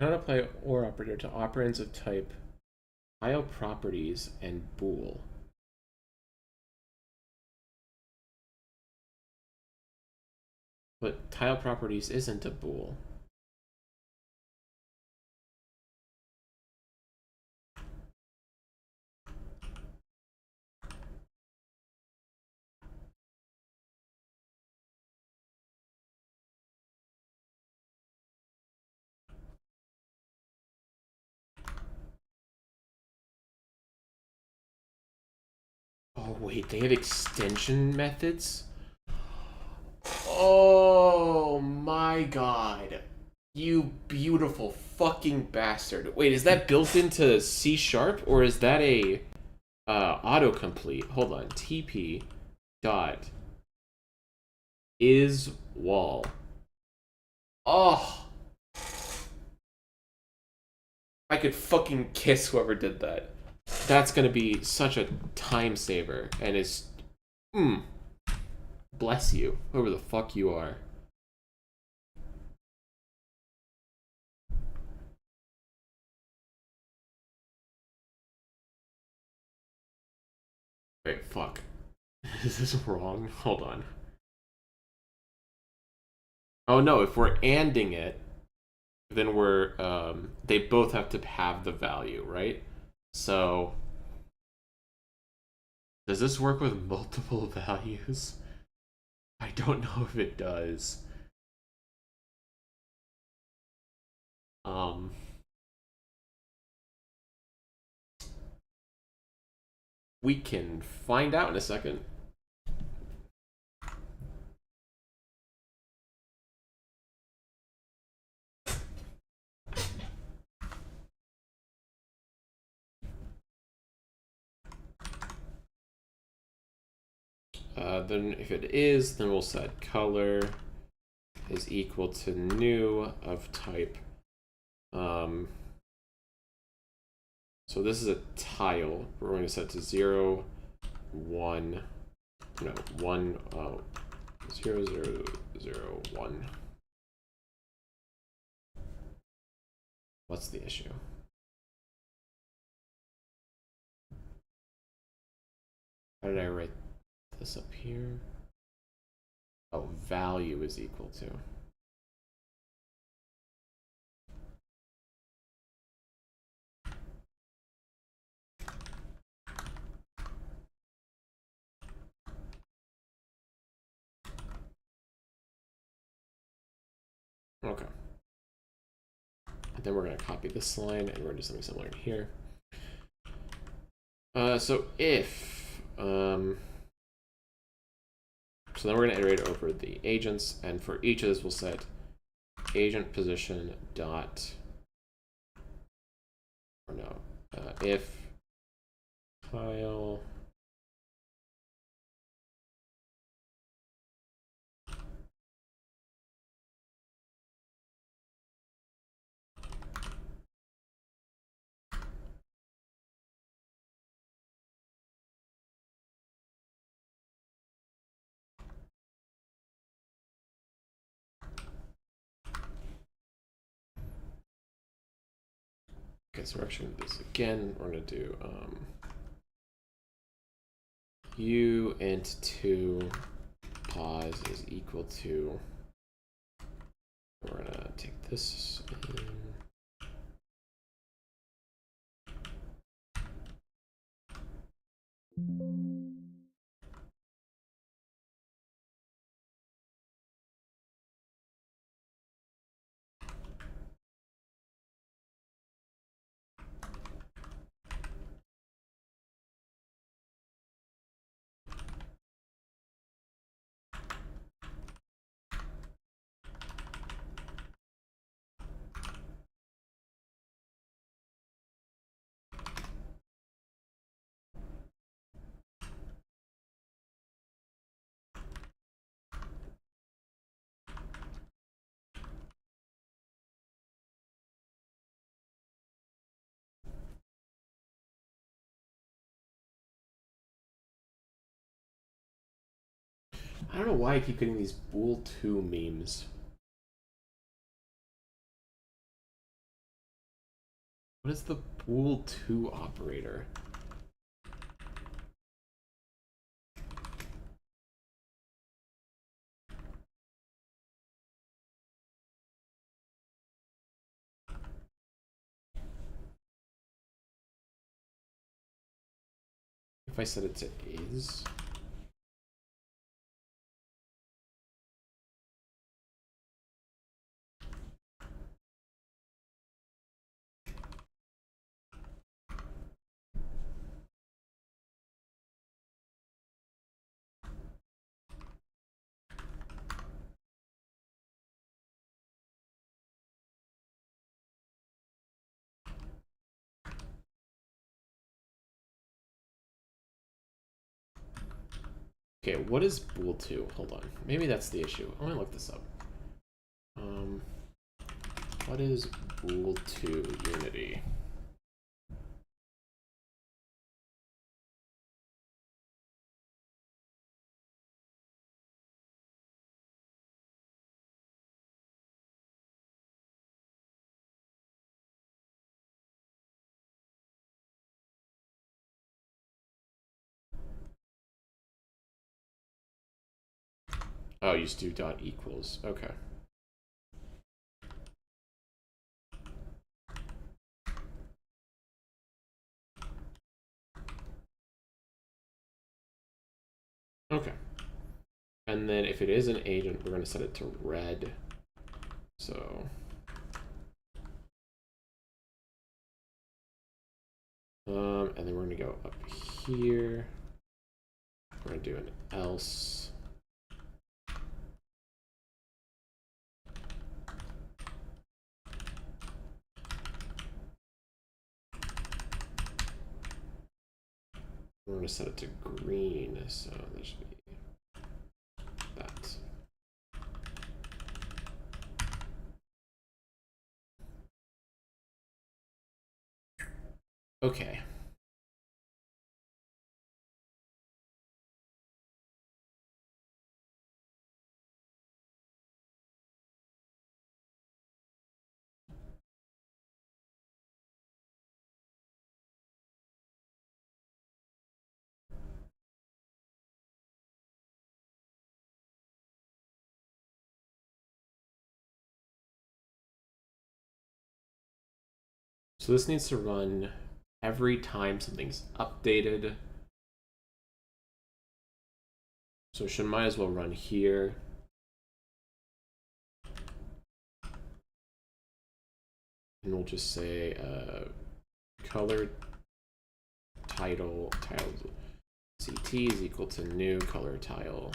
How to apply OR operator to operands of type tile properties and bool. But tile properties isn't a bool. Oh wait, they have extension methods? Oh my god. You beautiful fucking bastard. Wait, is that built into C# or is that a autocomplete? Hold on. TP dot is wall. Oh, I could fucking kiss whoever did that. That's gonna be such a time saver, and it's bless you, whoever the fuck you are. Wait, fuck. Is this wrong? Hold on. Oh no, if we're anding it, then we're they both have to have the value, right? So does this work with multiple values? I don't know if it does. Um we can find out in a second. Then if it is, then we'll set color is equal to new of type. So this is a tile. We're going to set to 0, 1, no, 1, 0, 0, 0, 1. What's the issue? How did I write this up here? Oh, value is equal to. Okay. And then we're going to copy this line and we're going to do something similar here. So if, so then we're going to iterate over the agents, and for each of this we'll set agent position dot, or no, if tile okay, so we're actually going to do this again. We're going to do u int2 pause is equal to, we're going to take this in. I don't know why I keep getting these bool2 memes. What is the bool2 operator? If I set it to is, Okay, what is bool 2? Hold on. Maybe that's the issue. I'm gonna look this up. What is bool 2 unity? Oh, you just do dot equals. Okay. Okay. And then if it is an agent, we're going to set it to red. So and then we're going to go up here. We're going to do an else. We're going to set it to green, so there should be that. Okay. So this needs to run every time something's updated. So it might as well run here. And we'll just say color title CT is equal to new color tile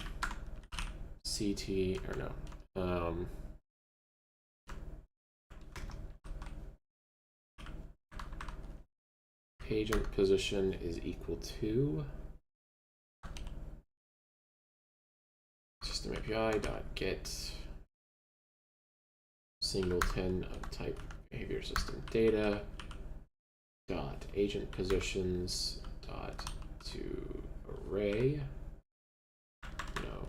CT, or no. Agent position is equal to system API dot get singleton of type behavior system data dot agent positions dot to array. No.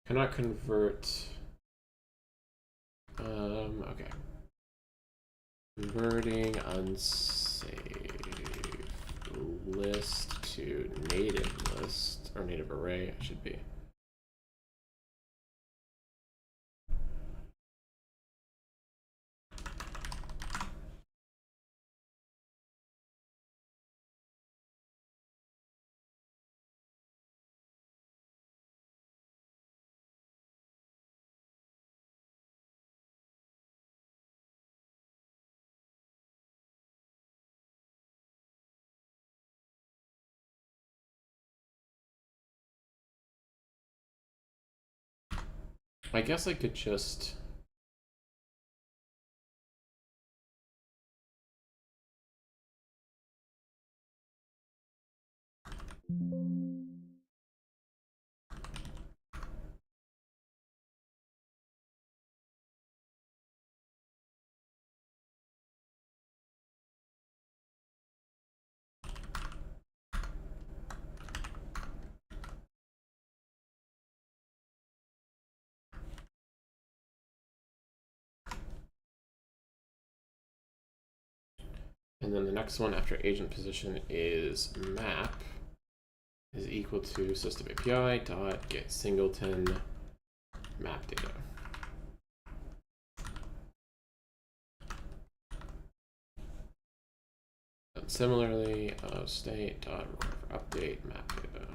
Cannot convert. Okay. Converting unsafe list to native list, or native array, it should be. I guess I could just and then the next one after agent position is map is equal to system API dot get singleton map data. And similarly, state dot require for update map data.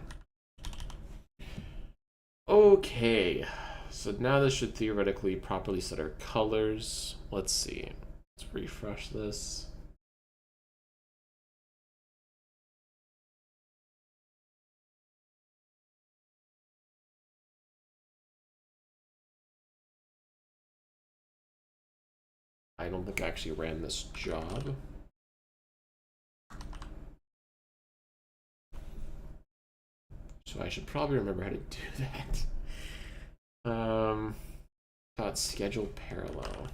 Okay, so now this should theoretically properly set our colors. Let's see. Let's refresh this. I don't think I actually ran this job. So I should probably remember how to do that. Dot schedule parallel.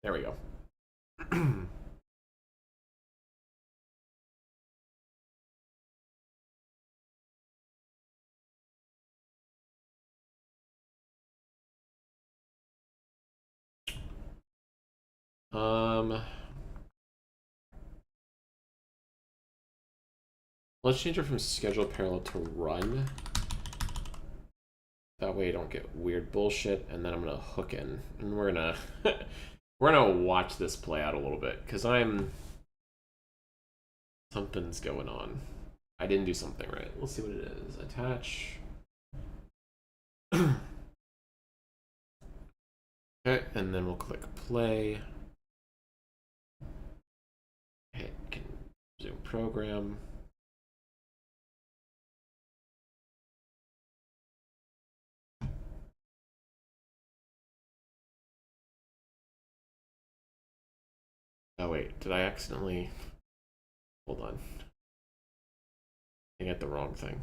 There we go. Let's change it from schedule parallel to run. That way I don't get weird bullshit, and then I'm gonna hook in, and we're gonna we're gonna watch this play out a little bit, because something's going on. I didn't do something right. Let's see what it is. Attach. Okay, and then we'll click play. Hit zoom program. Oh wait, did I accidentally... Hold on. I got the wrong thing.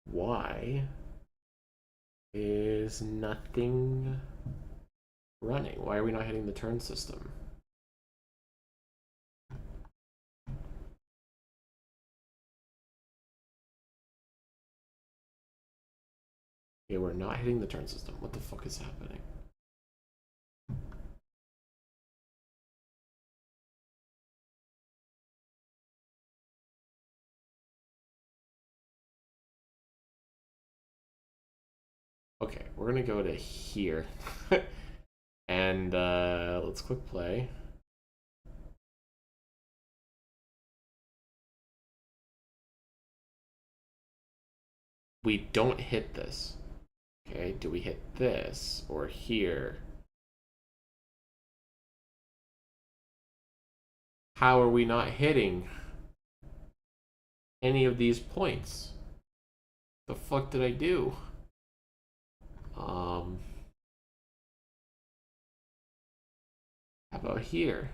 Why is nothing running? Why are we not hitting the turn system? Okay, we're not hitting the turn system. What the fuck is happening? Okay, we're gonna go to here. And let's click play. We don't hit this. Okay, do we hit this or here? How are we not hitting any of these points? The fuck did I do? How about here?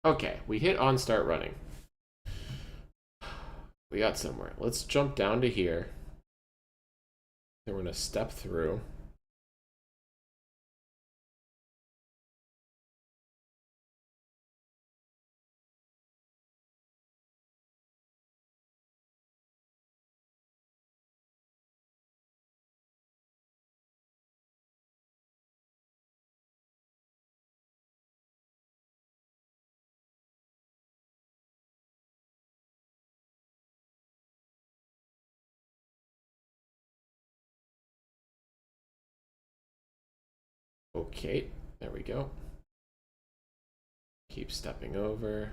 Okay, we hit on start running. We got somewhere. Let's jump down to here. Then we're gonna step through. Okay, there we go. Keep stepping over.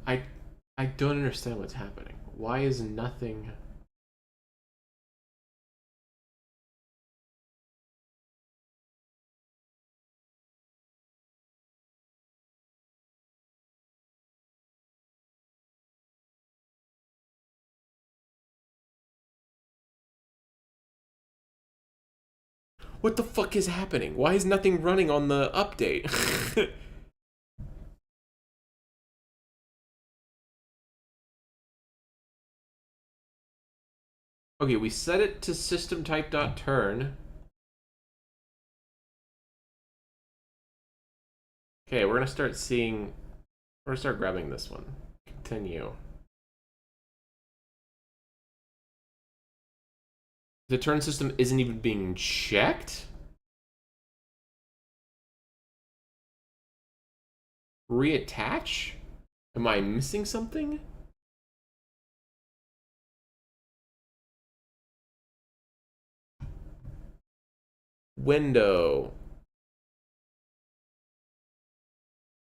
I don't understand what's happening. Why is nothing... What the fuck is happening? Why is nothing running on the update? Okay, we set it to system type.turn. Okay, we're gonna start seeing... We're gonna start grabbing this one. Continue. The turn system isn't even being checked? Reattach? Am I missing something? Window.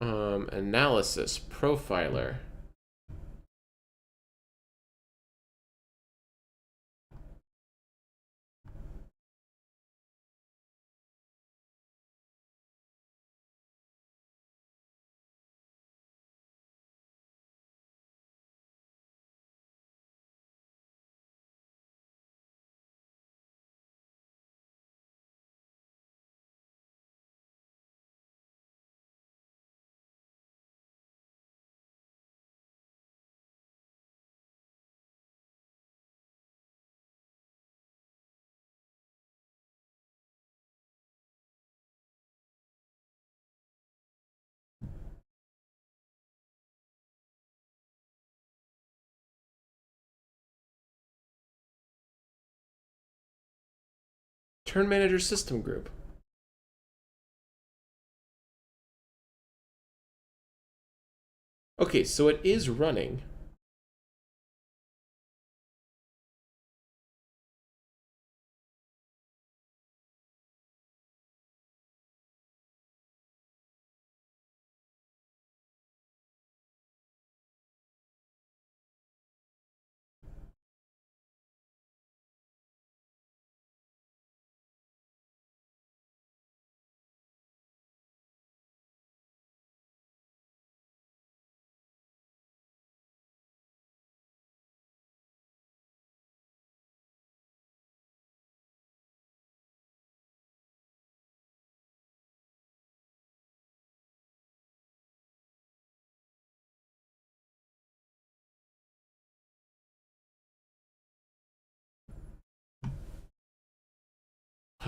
Analysis. Profiler. Turn manager system group. Okay, so it is running.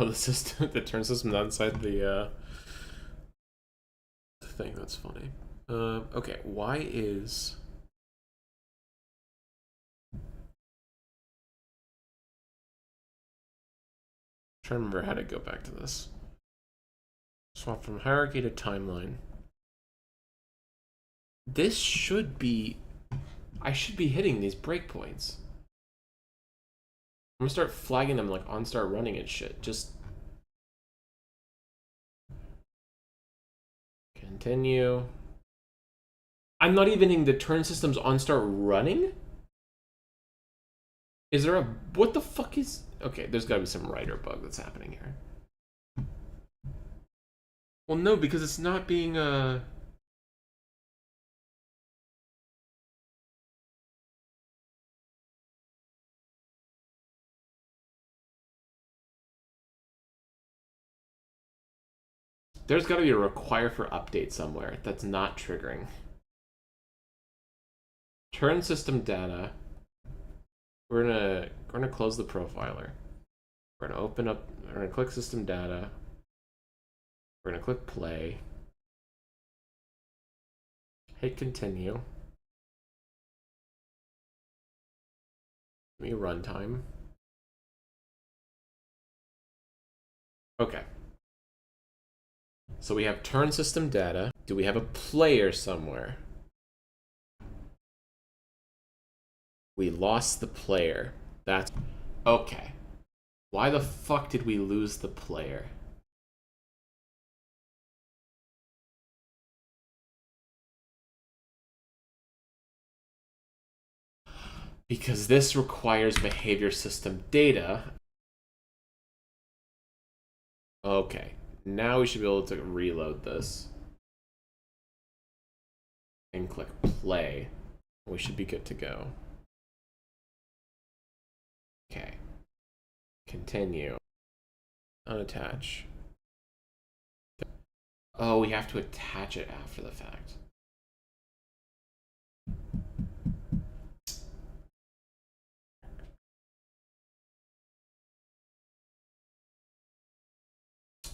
Oh, the system, the turn system not inside the thing. That's funny. Okay, why is... I'm trying to remember how to go back to this. Swap from hierarchy to timeline. This should be... I should be hitting these breakpoints. I'm gonna start flagging them like on start running and shit. Just... Continue. I'm not even in the turn systems on start running? Is there a... What the fuck is... Okay, there's gotta be some writer bug that's happening here. Well, no, because it's not being, There's gotta be a require for update somewhere that's not triggering. Turn system data. We're gonna close the profiler. We're gonna open up, we're gonna click system data. We're gonna click play. Hit continue. Give me runtime. Okay. So we have turn system data. Do we have a player somewhere? We lost the player. That's... Okay. Why the fuck did we lose the player? Because this requires behavior system data. Okay. Now we should be able to reload this. And click play. We should be good to go. Okay. Continue. Unattach. Oh, we have to attach it after the fact.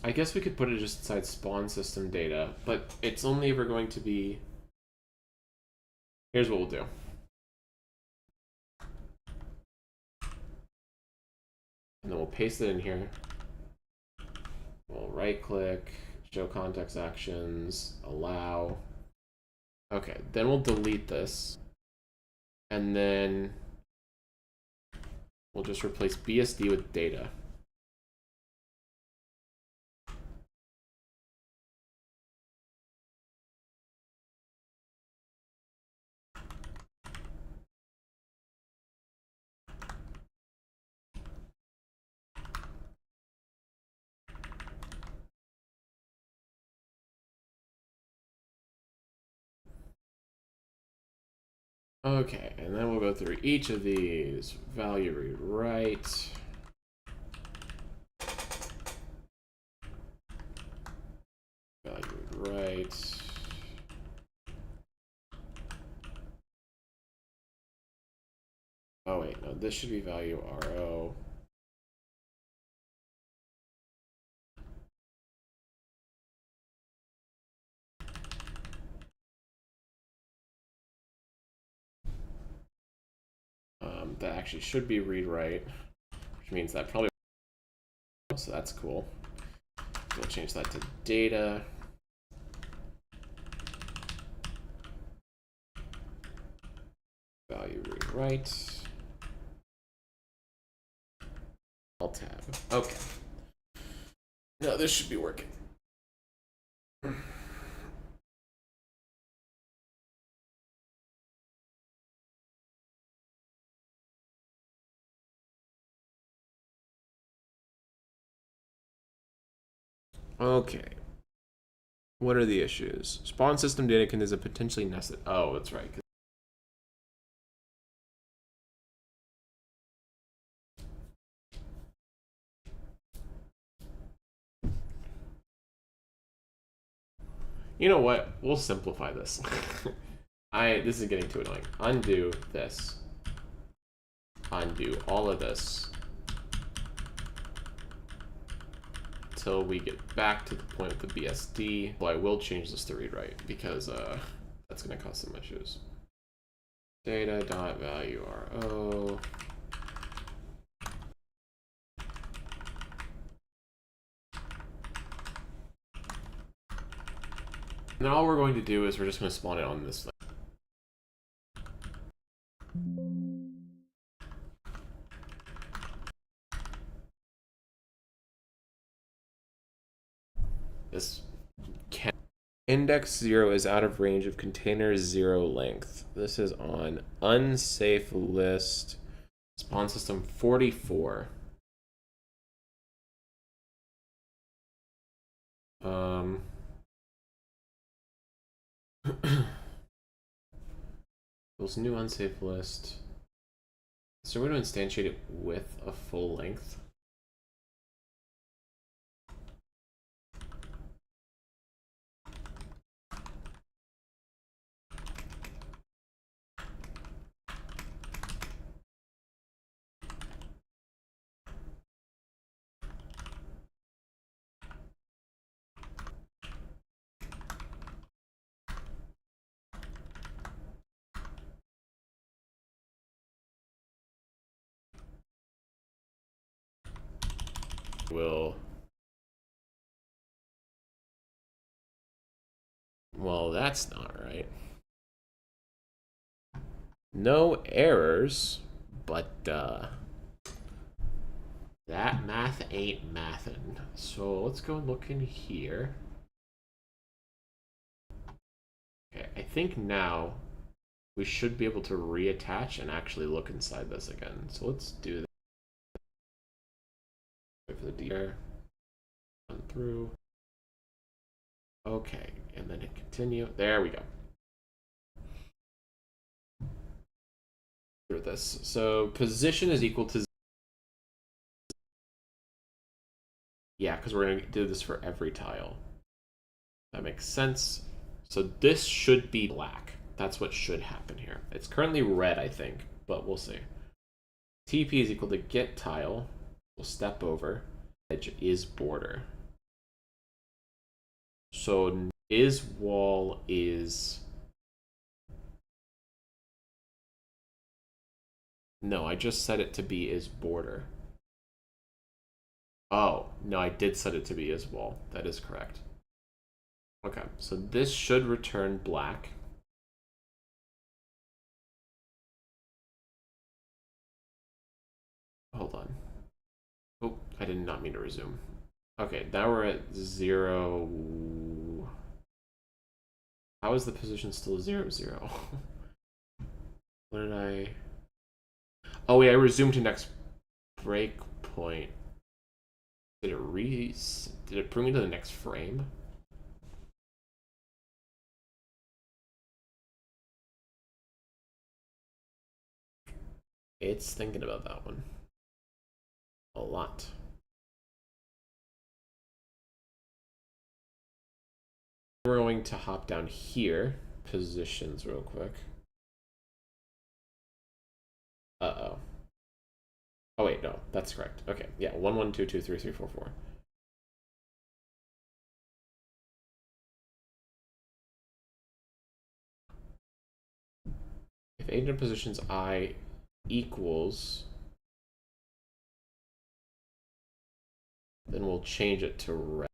I guess we could put it just inside spawn system data, but it's only ever going to be... Here's what we'll do. And then we'll paste it in here. We'll right click, show context actions, allow. Okay, then we'll delete this. And then we'll just replace BSD with data. Okay, and then we'll go through each of these. Value read write. Value read write. Oh wait, no, this should be value RO. That actually should be read write, which means that probably, so that's cool. We'll change that to data. Value read write. Alt tab. Okay. No, this should be working. Okay. What are the issues? Spawn system data contains a potentially nested. Oh, that's right. You know what? We'll simplify this. This is getting too annoying. Undo this. Undo all of this. Until we get back to the point with the BSD. Well, I will change this to read write because that's going to cause some issues. Data.value RO. And then all we're going to do is we're just going to spawn it on this thing. This can index 0 is out of range of container 0 length. This is on unsafe list. Spawn system 44. This new unsafe list. So we're going to instantiate it with a full length. Well, that's not right. No errors, but that math ain't mathin'. So let's go look in here. Okay, I think now we should be able to reattach and actually look inside this again. So let's do that. Wait for the DR. Run through. Okay, and then hit continue. There we go. Through this. So position is equal to. Yeah, because we're going to do this for every tile. That makes sense. So this should be black. That's what should happen here. It's currently red, I think, but we'll see. TP is equal to get tile. We'll step over. Edge is border. So is wall is. No, I just set it to be is border. Oh, no, I did set it to be as well. That is correct. Okay, so this should return black. Hold on. Oh, I did not mean to resume. Okay, now we're at 0. How is the position still 0, 0? What did I... Oh, wait, I resumed to next breakpoint. Did it bring me to the next frame? It's thinking about that one a lot. We're going to hop down here, positions real quick. Uh-oh. Oh wait, no, that's correct. Okay, yeah, 1, 1, 2, 2, 3, 3, 4, 4. If agent positions I equals, then we'll change it to red.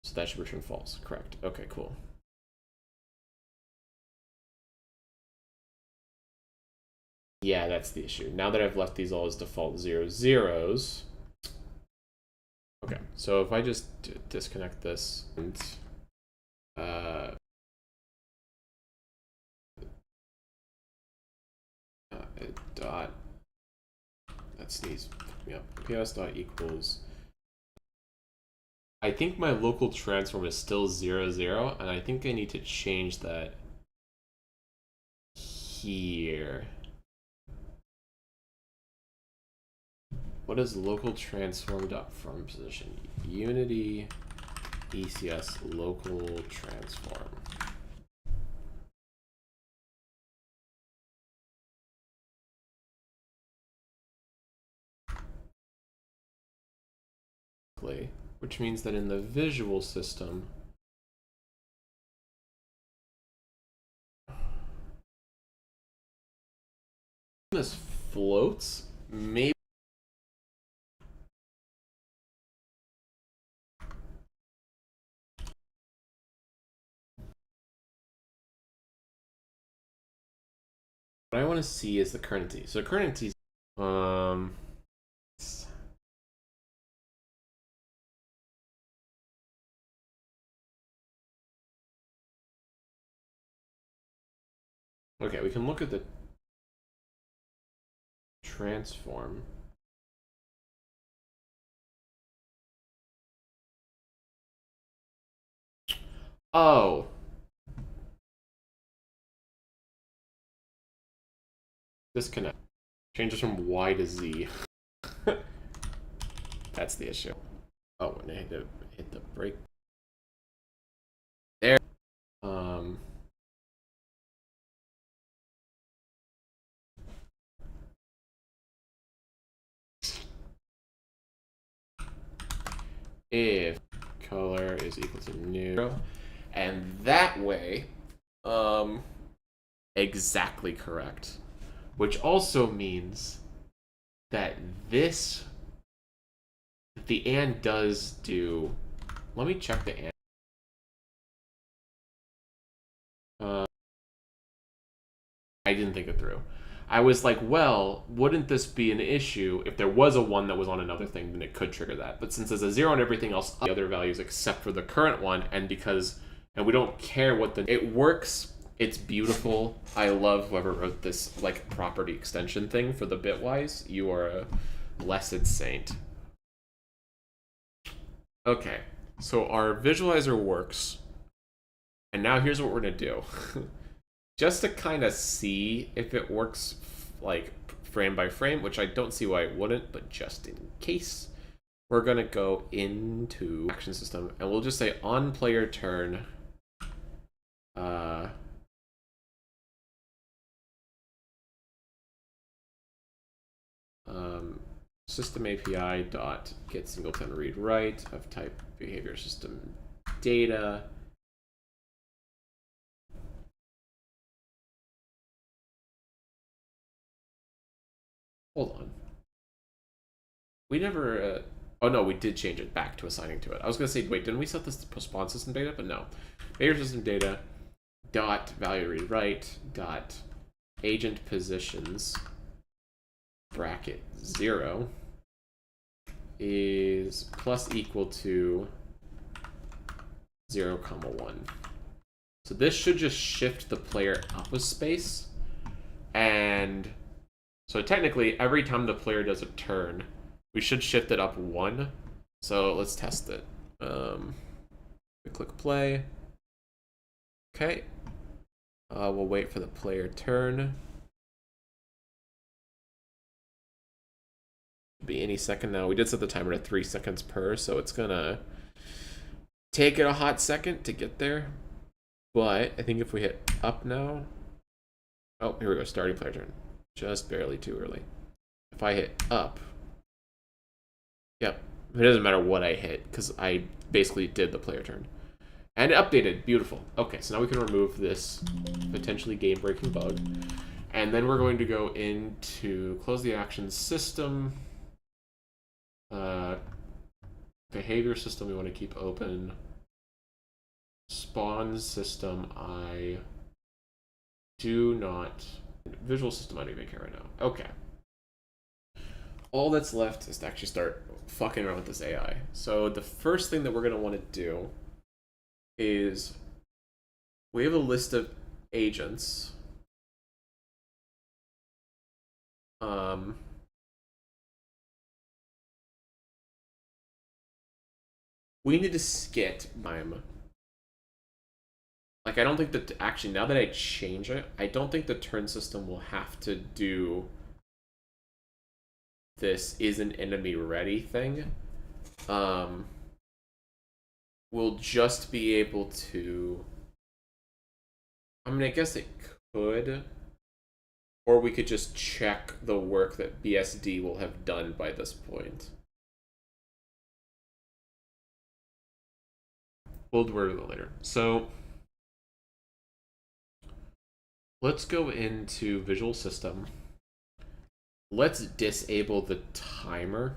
So that should return false. Correct. Okay, cool. Yeah, that's the issue. Now that I've left these all as default 0, 0s. Okay, so if I just disconnect this and dot, that sneeze picked me up. PS dot equals. I think my local transform is still 0, 0, and I think I need to change that here. What is local transform dot from position? Unity ECS local transform. Which means that in the visual system, this floats, maybe. What I want to see is the currency. So currency, okay, we can look at the transform. Oh. Disconnect. Changes from Y to Z. That's the issue. Oh, and I had to hit the break. There. If color is equal to new, and that way, exactly correct. Which also means that this, the and does do. Let me check the and. I didn't think it through. I was like, well, wouldn't this be an issue if there was a 1 that was on another thing, then it could trigger that. But since there's a 0 on everything else, the other values except for the current one, and we don't care what it works, it's beautiful. I love whoever wrote this like property extension thing for the bitwise. You are a blessed saint. Okay, so our visualizer works, and now here's what we're gonna do. Just to kind of see if it works like frame by frame, which I don't see why it wouldn't, but just in case, we're gonna go into action system and we'll just say on player turn, system API dot get singleton read write of type behavior system data. Hold on. We never Oh no, we did change it back to assigning to it. I was gonna say, wait, didn't we set this to spawn system data? But no. Behavior system data dot value read write dot agent positions bracket 0 is plus equal to 0, 1. So this should just shift the player up a space. And so technically, every time the player does a turn, we should shift it up 1. So let's test it. We click play. Okay. We'll wait for the player turn. Be any second now. We did set the timer to 3 seconds per, so it's gonna take it a hot second to get there. But I think if we hit up now, oh, here we go, starting player turn. Just barely too early. If I hit up, yep, it doesn't matter what I hit because I basically did the player turn. And it updated, beautiful. Okay, so now we can remove this potentially game-breaking bug. And then we're going to go into close the action system. Behavior system we want to keep open. Spawn system I do not. Visual system I don't even care right now. Okay. All that's left is to actually start fucking around with this AI. So the first thing that we're going to want to do is we have a list of agents. We need to skit time. Like, I don't think that, actually, now that I change it, I don't think the turn system will have to do this is an enemy ready thing. We'll just be able to, I mean, I guess it could, or we could just check the work that BSD will have done by this point. We'll word it later. So let's go into Visual System. Let's disable the timer.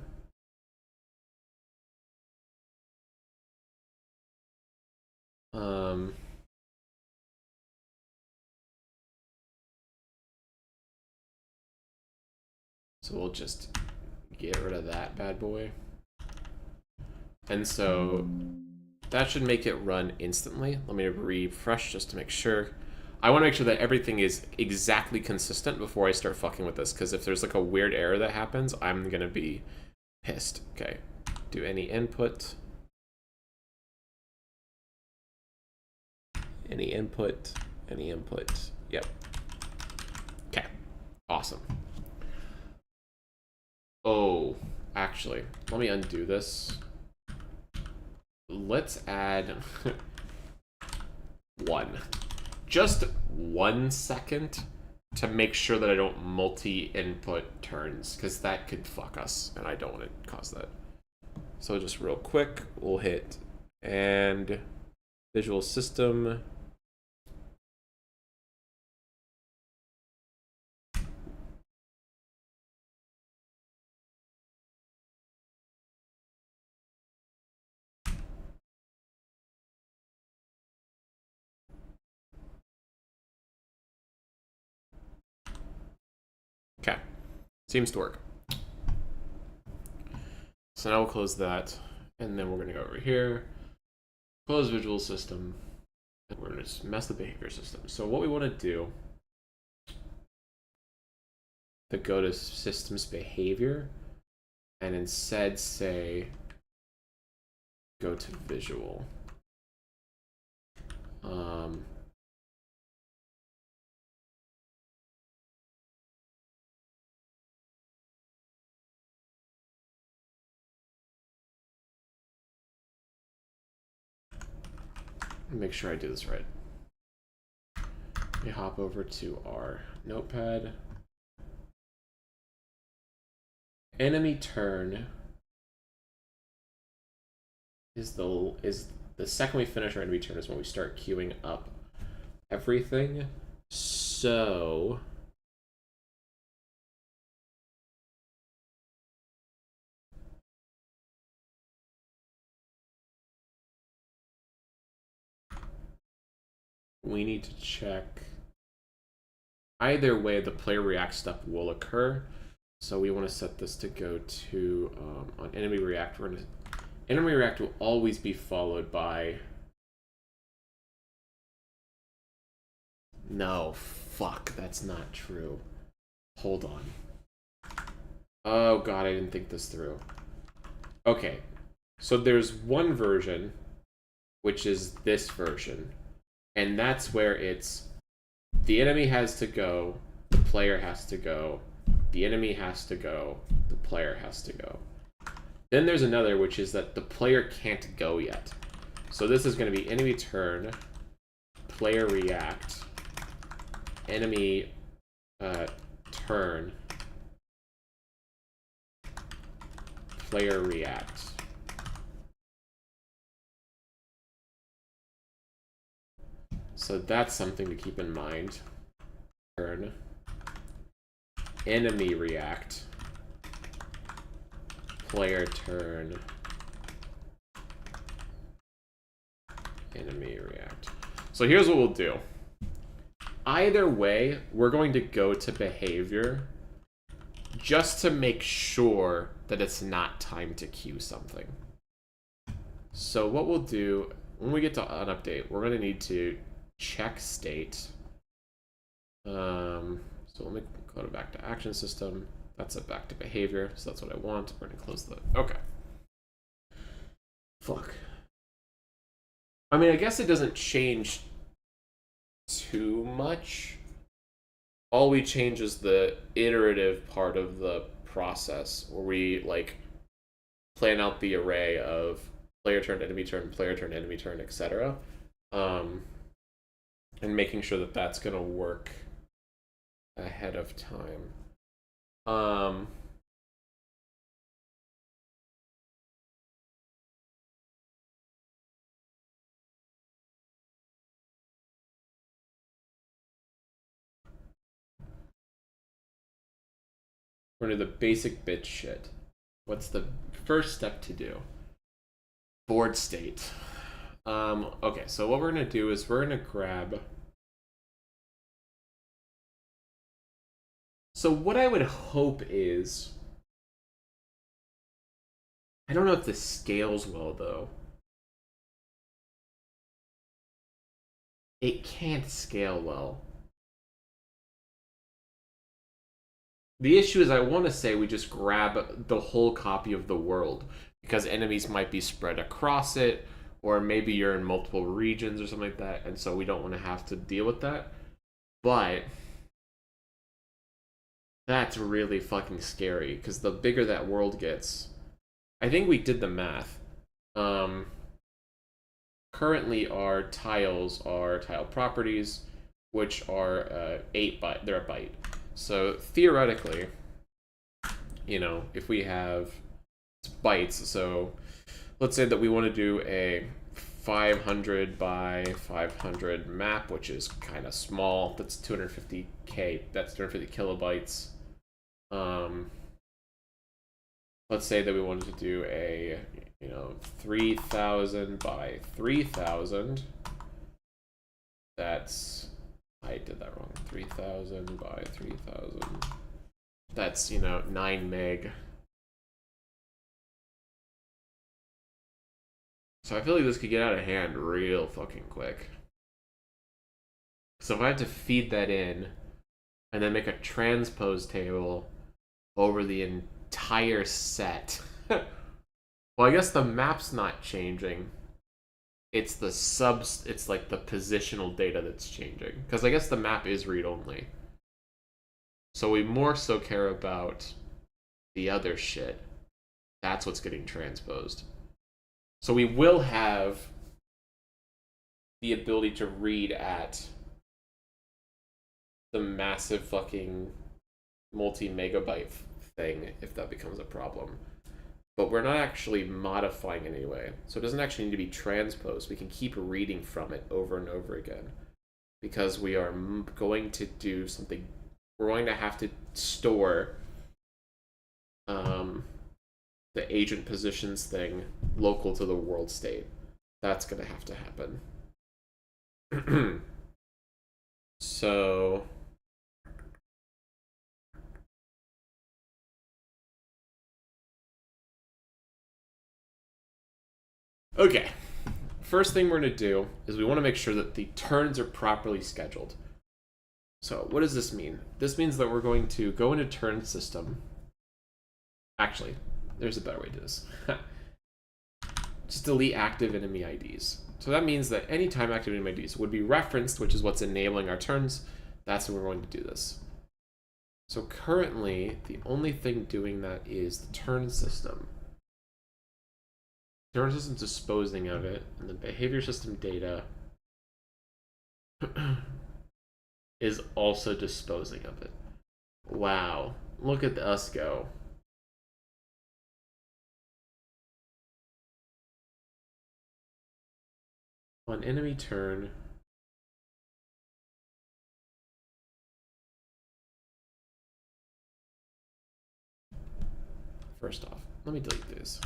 So we'll just get rid of that bad boy. And so that should make it run instantly. Let me refresh just to make sure. I want to make sure that everything is exactly consistent before I start fucking with this, because if there's like a weird error that happens, I'm going to be pissed. Okay, do any input. Any input, any input. Yep. Okay, awesome. Oh, actually, let me undo this. Let's add 1. Just 1 second to make sure that I don't multi-input turns, because that could fuck us, and I don't want to cause that. So just real quick, we'll hit and Visual System. Okay, seems to work. So now we'll close that, and then we're going to go over here, close Visual System, and we're going to just mess the behavior system. So what we want to do, to go to Systems Behavior, and instead say, go to Visual. Make sure I do this right. We hop over to our notepad. Enemy turn is the second we finish our enemy turn is when we start queuing up everything. So we need to check. Either way, the player react step will occur. So we want to set this to go to on enemy react. We're gonna enemy react will always be followed by. No, fuck, that's not true. Hold on. Oh god, I didn't think this through. Okay, so there's one version, which is this version, and that's where it's the enemy has to go, the player has to go, the enemy has to go, the player has to go. Then there's another, which is that the player can't go yet. So this is going to be enemy turn, player react, enemy turn, player react. So that's something to keep in mind. Turn, enemy react, player turn, enemy react. So here's what we'll do. Either way, we're going to go to behavior just to make sure that it's not time to queue something. So what we'll do, when we get to an update, we're going to need to check state. So let me go back to action system. That's it, back to behavior. So that's what I want. We're going to close the... Okay. Fuck. I mean, I guess it doesn't change too much. All we change is the iterative part of the process, where we like plan out the array of player turn, enemy turn, etc. And making sure that that's gonna work ahead of time. We're gonna do the basic bit shit. What's the first step to do? Board state. Okay, so what we're gonna do is we're gonna grab... So what I would hope is... I don't know if this scales well, though. It can't scale well. The issue is I want to say we just grab the whole copy of the world, because enemies might be spread across it, or maybe you're in multiple regions or something like that, and so we don't want to have to deal with that. But that's really fucking scary, because the bigger that world gets... I think we did the math. Currently our tiles are tile properties, which are 8 byte. They're a byte. So theoretically, you know, if we have bytes, so let's say that we want to do a 500 by 500 map, which is kind of small. That's 250k. That's 250 kilobytes. Let's say that we wanted to do a, you know, 3000 by 3000. That's, I did that wrong. 3000 by 3000. That's, you know, 9 meg. So I feel like this could get out of hand real fucking quick. So if I had to feed that in and then make a transpose table over the entire set. Well, I guess the map's not changing. It's the it's like the positional data that's changing. Because I guess the map is read-only. So we more so care about the other shit. That's what's getting transposed. So we will have the ability to read at the massive fucking multi-megabyte thing if that becomes a problem. But we're not actually modifying it anyway. So it doesn't actually need to be transposed. We can keep reading from it over and over again. Because we are going to do something. We're going to have to store the agent positions thing local to the world state. That's going to have to happen. So okay. First thing we're going to do is we want to make sure that the turns are properly scheduled. So what does this mean? This means that we're going to go into turn system. Actually, there's a better way to do this. Just delete active enemy IDs. So that means that anytime active enemy IDs would be referenced, which is what's enabling our turns, that's when we're going to do this. So currently, the only thing doing that is the turn system. The turn system's disposing of it, and the behavior system data is also disposing of it. Wow, look at us go. On enemy turn, first off, let me delete these.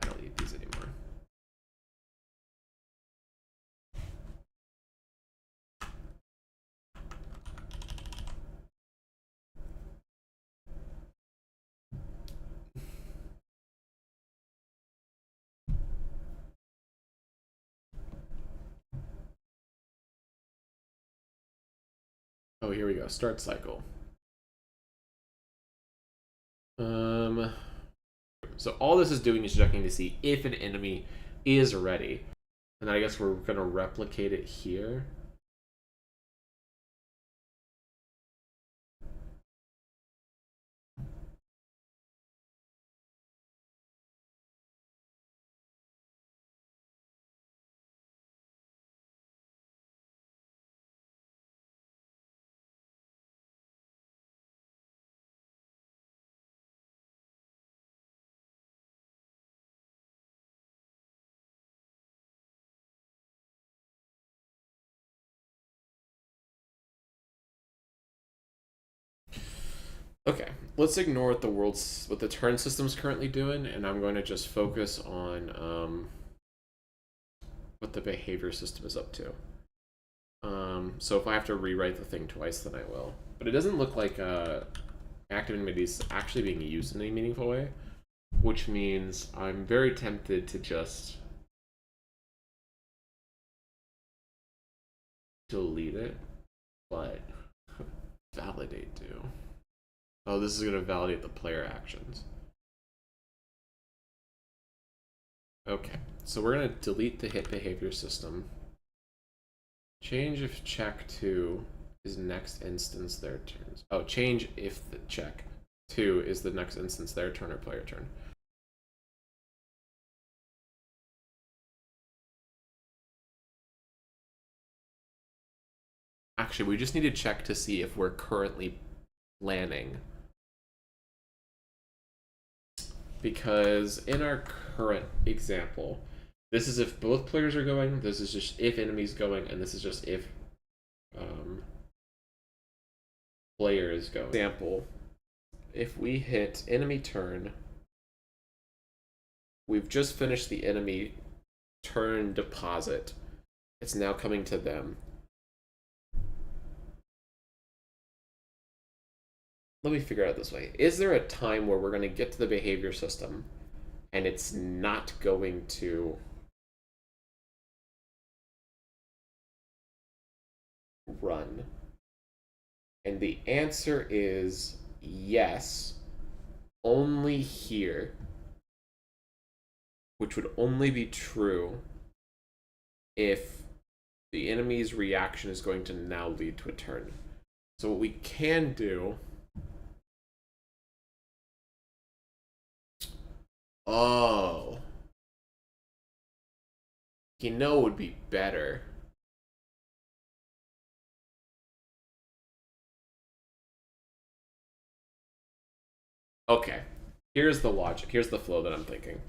I don't need these anymore. Oh, here we go. Start cycle. So all this is doing is checking to see if an enemy is ready. And then I guess we're going to replicate it here. Okay, let's ignore what the turn system's currently doing, and I'm going to just focus on what the behavior system is up to. So if I have to rewrite the thing twice, then I will. But it doesn't look like active enemy is actually being used in any meaningful way, which means I'm very tempted to just delete it, but validate do. Oh, this is going to validate the player actions. Okay, so we're going to delete the hit behavior system. Change if check 2 is next instance their turns. Oh, change if the check 2 is the next instance their turn or player turn. Actually, we just need to check to see if we're currently planning. Because in our current example, this is if both players are going, this is just if enemy's going, and this is just if player is going. Example, if we hit enemy turn, we've just finished the enemy turn deposit. It's now coming to them. Let me figure out this way. Is there a time where we're going to get to the behavior system and it's not going to run? And the answer is yes, only here, which would only be true if the enemy's reaction is going to now lead to a turn. So what we can do... Oh. Would be better. Okay. Here's the logic. Here's the flow that I'm thinking.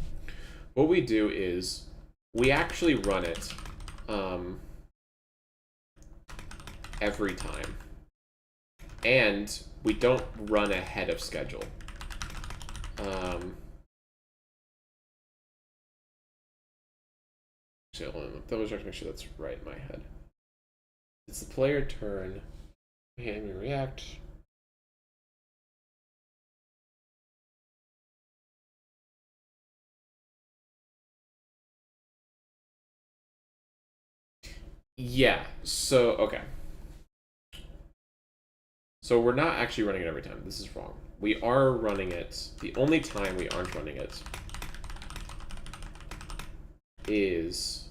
What we do is we actually run it every time. And we don't run ahead of schedule. Actually, hold on. Double check to make sure that's right in my head. It's the player turn. Enemy react. Yeah, so, okay. So we're not actually running it every time. This is wrong. We are running it. The only time we aren't running it is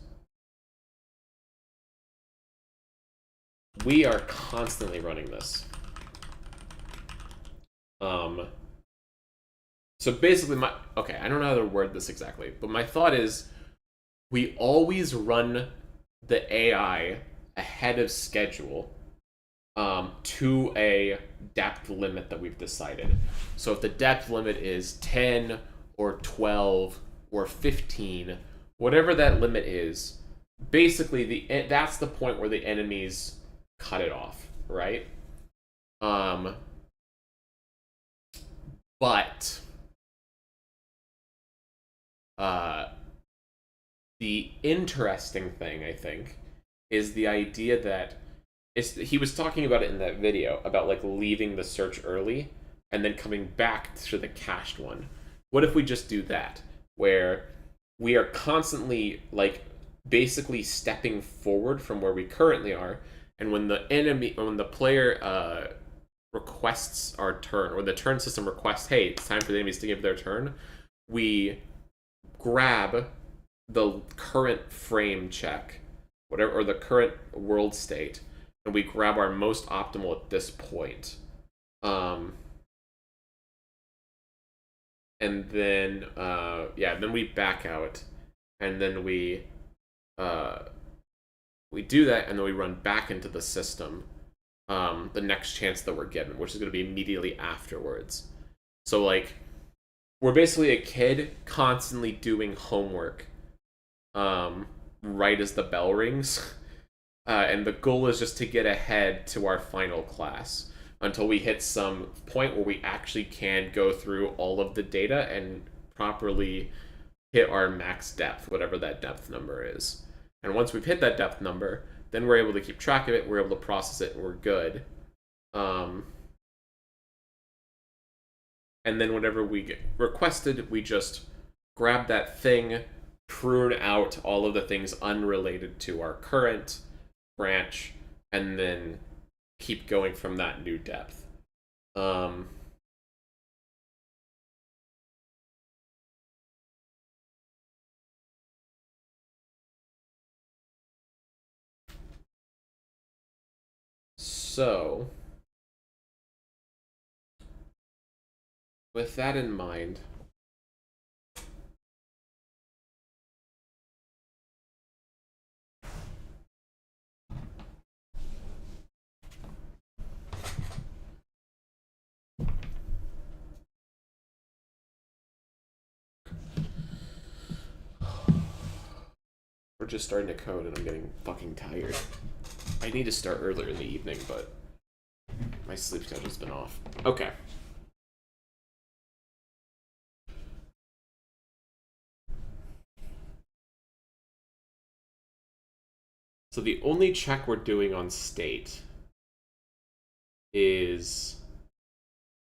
we are constantly running this. So basically okay, I don't know how to word this exactly, but my thought is we always run the AI ahead of schedule to a depth limit that we've decided. So if the depth limit is 10 or 12 or 15, whatever that limit is, basically that's the point where the enemies cut it off, right? But the interesting thing, I think, is the idea that he was talking about it in that video about like leaving the search early and then coming back to the cached one. What if we just do that, where we are constantly like basically stepping forward from where we currently are, and when the player requests our turn, or the turn system requests, hey, it's time for the enemies to give their turn, we grab the current frame check, whatever, or the current world state, and we grab our most optimal at this point. And then then we back out, and then we do that, and then we run back into the system the next chance that we're given, which is going to be immediately afterwards. So like we're basically a kid constantly doing homework right as the bell rings. And the goal is just to get ahead to our final class until we hit some point where we actually can go through all of the data and properly hit our max depth, whatever that depth number is. And once we've hit that depth number, then we're able to keep track of it, we're able to process it, and we're good. And then whenever we get requested, we just grab that thing, prune out all of the things unrelated to our current branch, and then keep going from that new depth. So, with that in mind, we're just starting to code and I'm getting fucking tired. I need to start earlier in the evening, but my sleep schedule's been off. Okay. So the only check we're doing on state is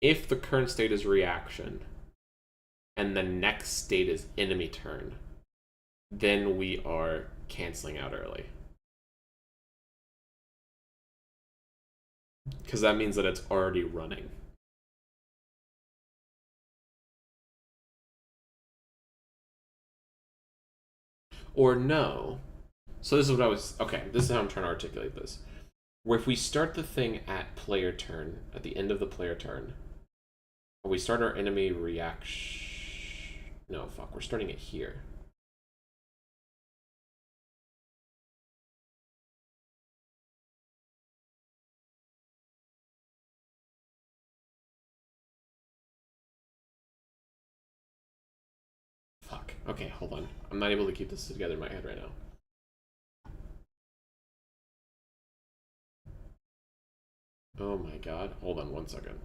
if the current state is reaction and the next state is enemy turn, then we are canceling out early. Because that means that it's already running. Or no. So this is what I was... Okay, this is how I'm trying to articulate this. Where if we start the thing at player turn, at the end of the player turn, we start our enemy reaction... No, fuck, we're starting it here. Fuck. Okay, hold on. I'm not able to keep this together in my head right now. Oh my god. Hold on 1 second.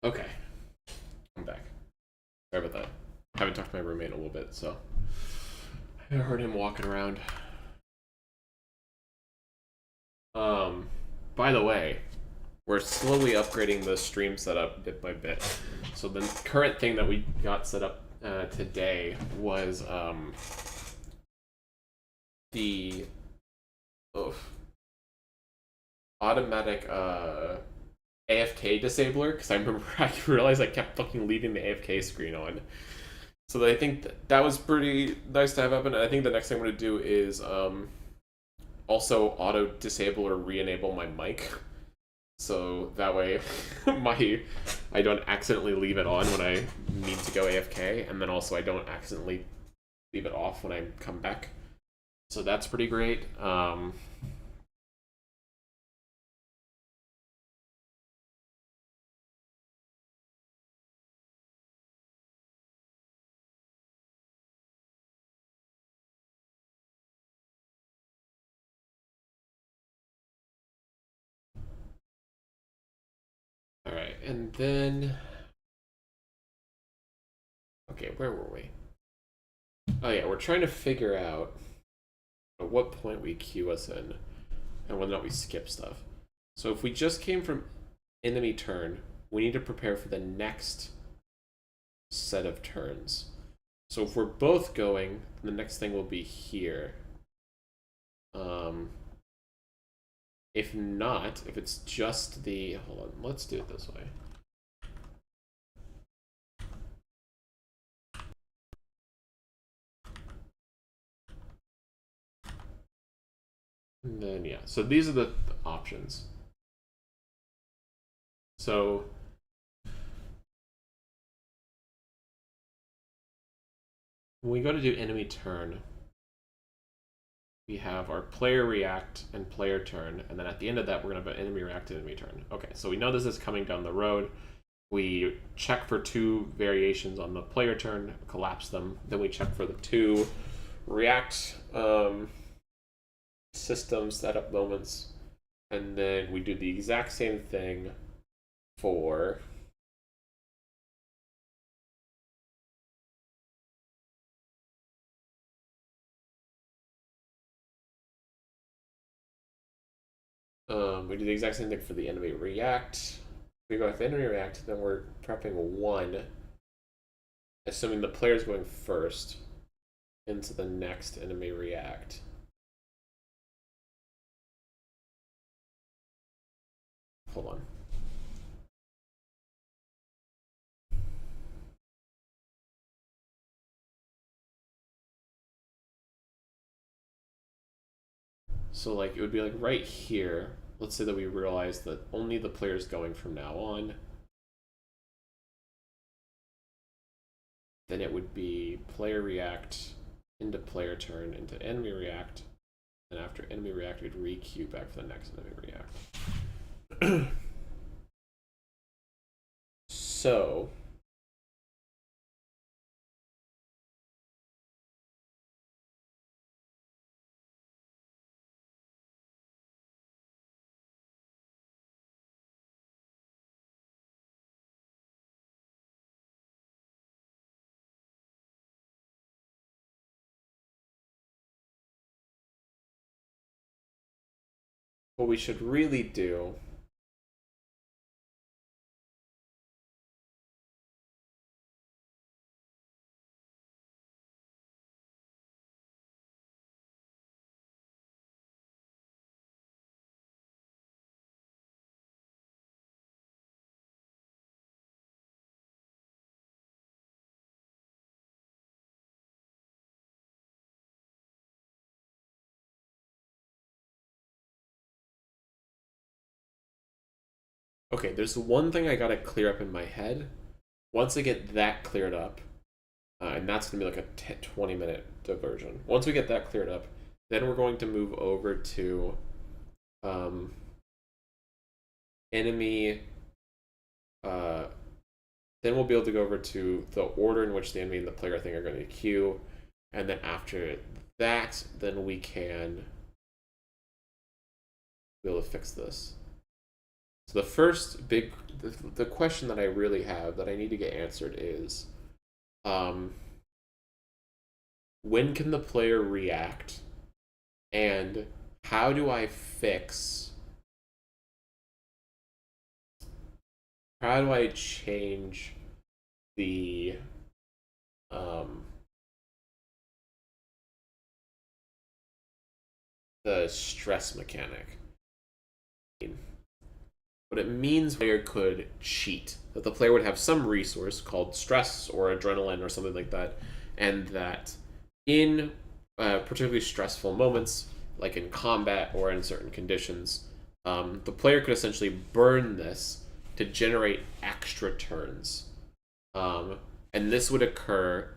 Okay, I'm back. Sorry about that. I haven't talked to my roommate in a little bit, so I heard him walking around. By the way, we're slowly upgrading the stream setup bit by bit. So the current thing that we got set up today was the automatic AFK disabler, because I remember I realized I kept fucking leaving the AFK screen on. So I think that was pretty nice to have happen. And I think the next thing I'm going to do is also auto disable or re-enable my mic. So that way I don't accidentally leave it on when I need to go AFK, and then also I don't accidentally leave it off when I come back. So that's pretty great. Alright, and then... Okay, where were we? Oh yeah, we're trying to figure out at what point we queue us in and whether or not we skip stuff. So if we just came from enemy turn, we need to prepare for the next set of turns. So if we're both going, the next thing will be here. If not, if it's just the... Hold on, let's do it this way. And then, yeah, so these are the options. So when we go to do enemy turn, we have our player react and player turn, and then at the end of that, we're going to have enemy react and enemy turn. Okay, so we know this is coming down the road. We check for 2 variations on the player turn, collapse them. Then we check for the 2 react system setup moments, and then we do the exact same thing for we do the exact same thing for the enemy react. We go with enemy react, then we're prepping 1, assuming the player's going first into the next enemy react. Hold on. So like it would be like right here. Let's say that we realize that only the player's going from now on. Then it would be player react into player turn into enemy react. And after enemy react, we'd re-queue back for the next enemy react. So what we should really do okay, there's one thing I gotta clear up in my head. Once I get that cleared up, and that's gonna be like a 20-minute diversion. Once we get that cleared up, then we're going to move over to enemy. Then we'll be able to go over to the order in which the enemy and the player thing are going to queue, and then after that, then we can be able to fix this. So the first the question that I really have that I need to get answered is, when can the player react, and how do I fix? How do I change the um, the stress mechanic? What it means, the player could cheat. That the player would have some resource called stress or adrenaline or something like that, and that in particularly stressful moments, like in combat or in certain conditions, the player could essentially burn this to generate extra turns. And this would occur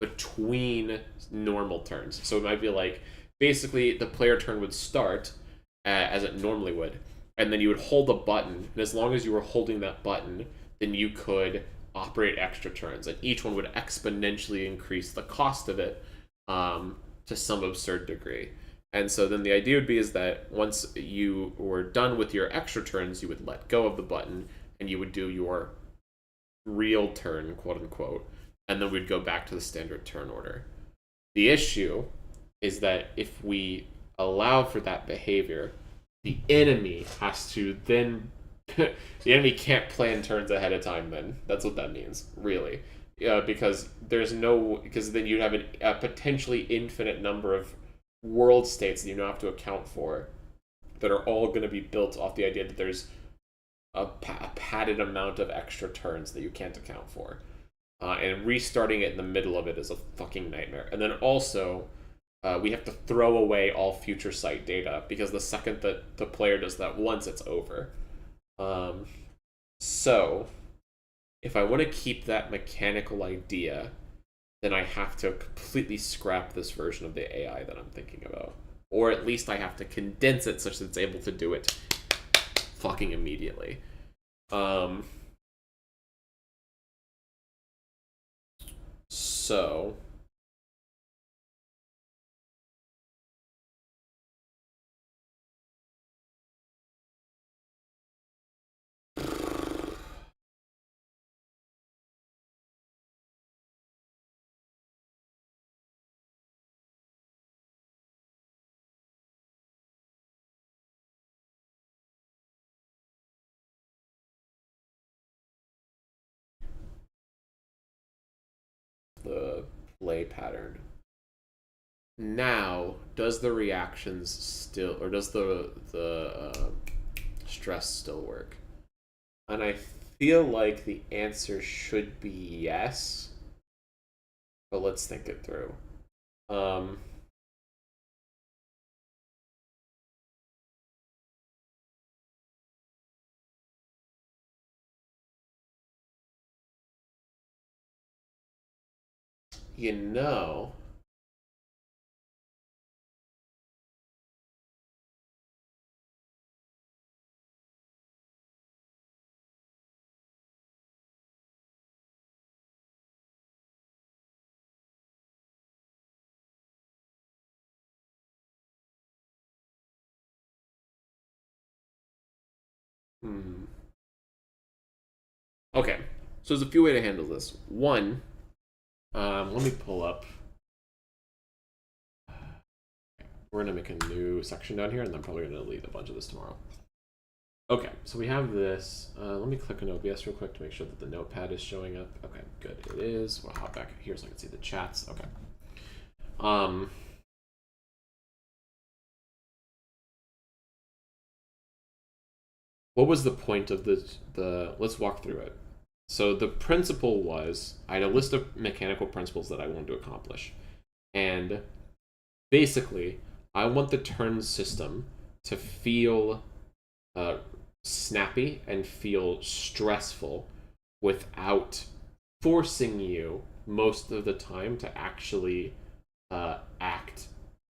between normal turns. So it might be like, basically, the player turn would start as it normally would, and then you would hold a button, and as long as you were holding that button, then you could operate extra turns, and each one would exponentially increase the cost of it to some absurd degree. And so then the idea would be is that once you were done with your extra turns, you would let go of the button, and you would do your real turn, quote unquote, and then we'd go back to the standard turn order. The issue is that if we allow for that behavior, the enemy has to then the enemy can't plan turns ahead of time. Then that's what that means, really, because then you have a potentially infinite number of world states that you now have to account for, that are all going to be built off the idea that there's a padded amount of extra turns that you can't account for, and restarting it in the middle of it is a fucking nightmare. And then also, we have to throw away all future sight data, because the second that the player does that once, it's over. So, if I want to keep that mechanical idea, then I have to completely scrap this version of the AI that I'm thinking about. Or at least I have to condense it such that it's able to do it fucking immediately. So... the play pattern. Now, does the reactions still, or does the stress still work? And I feel like the answer should be yes, but let's think it through. You know, okay, so there's a few ways to handle this. One, let me pull up. We're going to make a new section down here, and I'm probably going to delete a bunch of this tomorrow. Okay, so we have this. Let me click on OBS real quick to make sure that the notepad is showing up. Okay, good. It is. We'll hop back here so I can see the chats. Okay. What was the point of the let's walk through it. So the principle was, I had a list of mechanical principles that I wanted to accomplish. And basically, I want the turn system to feel snappy and feel stressful without forcing you most of the time to actually act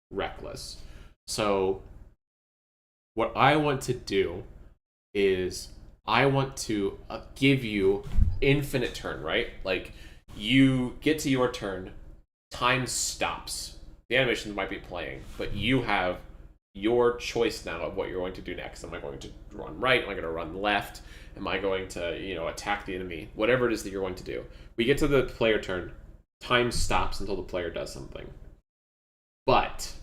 reckless. So what I want to do is I want to give you infinite turn, right? Like, you get to your turn, time stops. The animation might be playing, but you have your choice now of what you're going to do next. Am I going to run right? Am I going to run left? Am I going to, attack the enemy? Whatever it is that you're going to do. We get to the player turn. Time stops until the player does something. But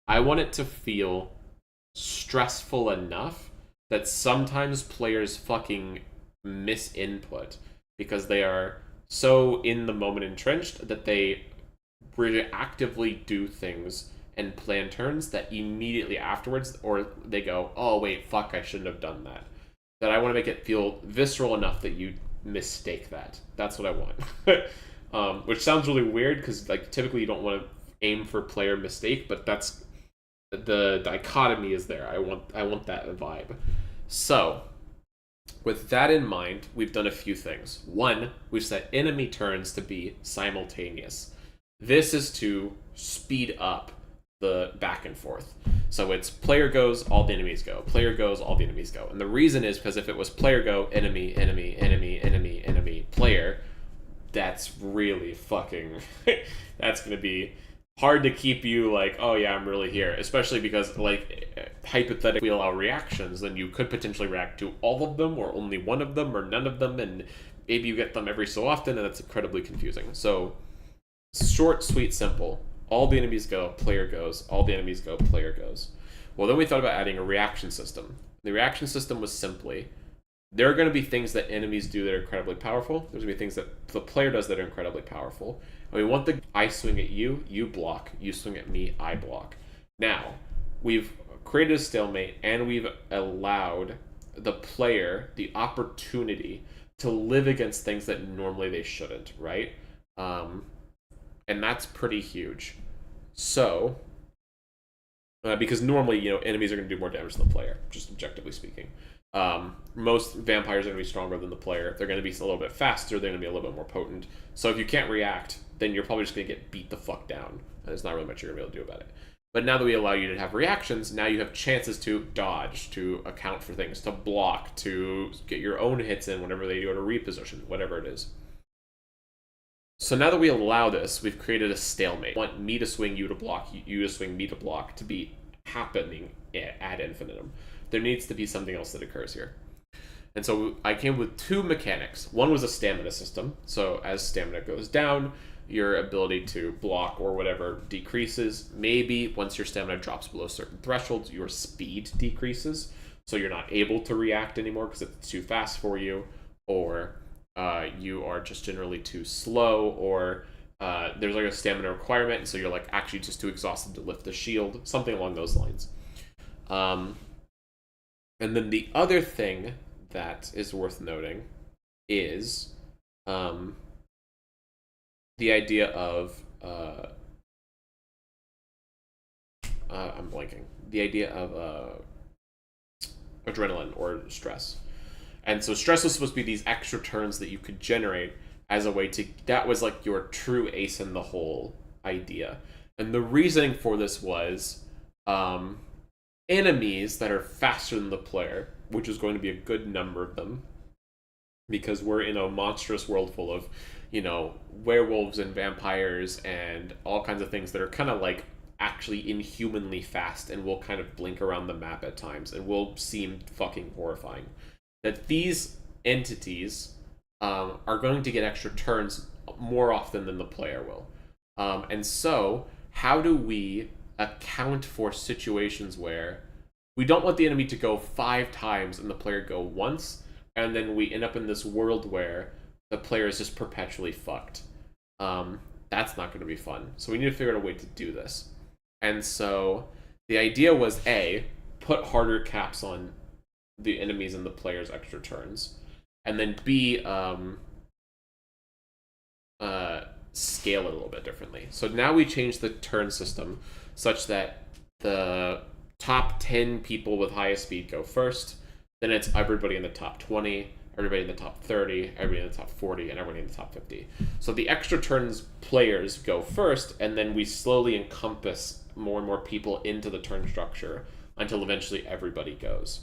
I want it to feel stressful enough that sometimes players fucking miss input because they are so in the moment entrenched that they reactively do things and plan turns that immediately afterwards, or they go, oh wait, fuck, I shouldn't have done that. That I want to make it feel visceral enough that you mistake that. That's what I want. Which sounds really weird because like typically you don't want to aim for player mistake, but that's the dichotomy is there. I want that vibe. So with that in mind, we've done a few things. One, we've set enemy turns to be simultaneous. This is to speed up the back and forth. So it's player goes, all the enemies go. Player goes, all the enemies go. And the reason is because if it was player go, enemy, enemy, enemy, enemy, enemy, player, that's really fucking... that's going to be hard to keep you like, oh yeah, I'm really here. Especially because, like, hypothetically allow reactions, then you could potentially react to all of them, or only one of them, or none of them, and maybe you get them every so often, and that's incredibly confusing. So, short, sweet, simple. All the enemies go, player goes. All the enemies go, player goes. Well, then we thought about adding a reaction system. The reaction system was simply, there are going to be things that enemies do that are incredibly powerful. There's going to be things that the player does that are incredibly powerful. And we want I swing at you, you block. You swing at me, I block. Now, we've created a stalemate, and we've allowed the player the opportunity to live against things that normally they shouldn't, right? And that's pretty huge. So, because normally, enemies are going to do more damage than the player, just objectively speaking. Most vampires are going to be stronger than the player. They're going to be a little bit faster. They're going to be a little bit more potent. So if you can't react, then you're probably just going to get beat the fuck down. And there's not really much you're going to be able to do about it. But now that we allow you to have reactions, now you have chances to dodge, to account for things, to block, to get your own hits in whenever they go to reposition, whatever it is. So now that we allow this, we've created a stalemate. I want me to swing, you to block, you to swing, me to block, to be happening ad infinitum. There needs to be something else that occurs here. And so I came with two mechanics. One was a stamina system. So as stamina goes down, your ability to block or whatever decreases. Maybe once your stamina drops below certain thresholds, your speed decreases. So you're not able to react anymore because it's too fast for you. Or you are just generally too slow, or there's like a stamina requirement, and so you're like actually just too exhausted to lift the shield, something along those lines. And then the other thing that is worth noting is the idea of I'm blanking. The idea of adrenaline or stress. And so stress was supposed to be these extra turns that you could generate as a way to... That was like your true ace in the hole idea. And the reasoning for this was enemies that are faster than the player, which is going to be a good number of them, because we're in a monstrous world full of, werewolves and vampires and all kinds of things that are kind of like actually inhumanly fast and will kind of blink around the map at times and will seem fucking horrifying. That these entities are going to get extra turns more often than the player will. And so, how do we account for situations where we don't want the enemy to go 5 times and the player go once, and then we end up in this world where the player is just perpetually fucked? That's not going to be fun. So we need to figure out a way to do this. And so, the idea was A, put harder caps on the enemies and the player's extra turns, and then B, scale it a little bit differently. So now we change the turn system such that the top 10 people with highest speed go first, then it's everybody in the top 20, everybody in the top 30, everybody in the top 40, and everybody in the top 50. So the extra turns players go first, and then we slowly encompass more and more people into the turn structure until eventually everybody goes.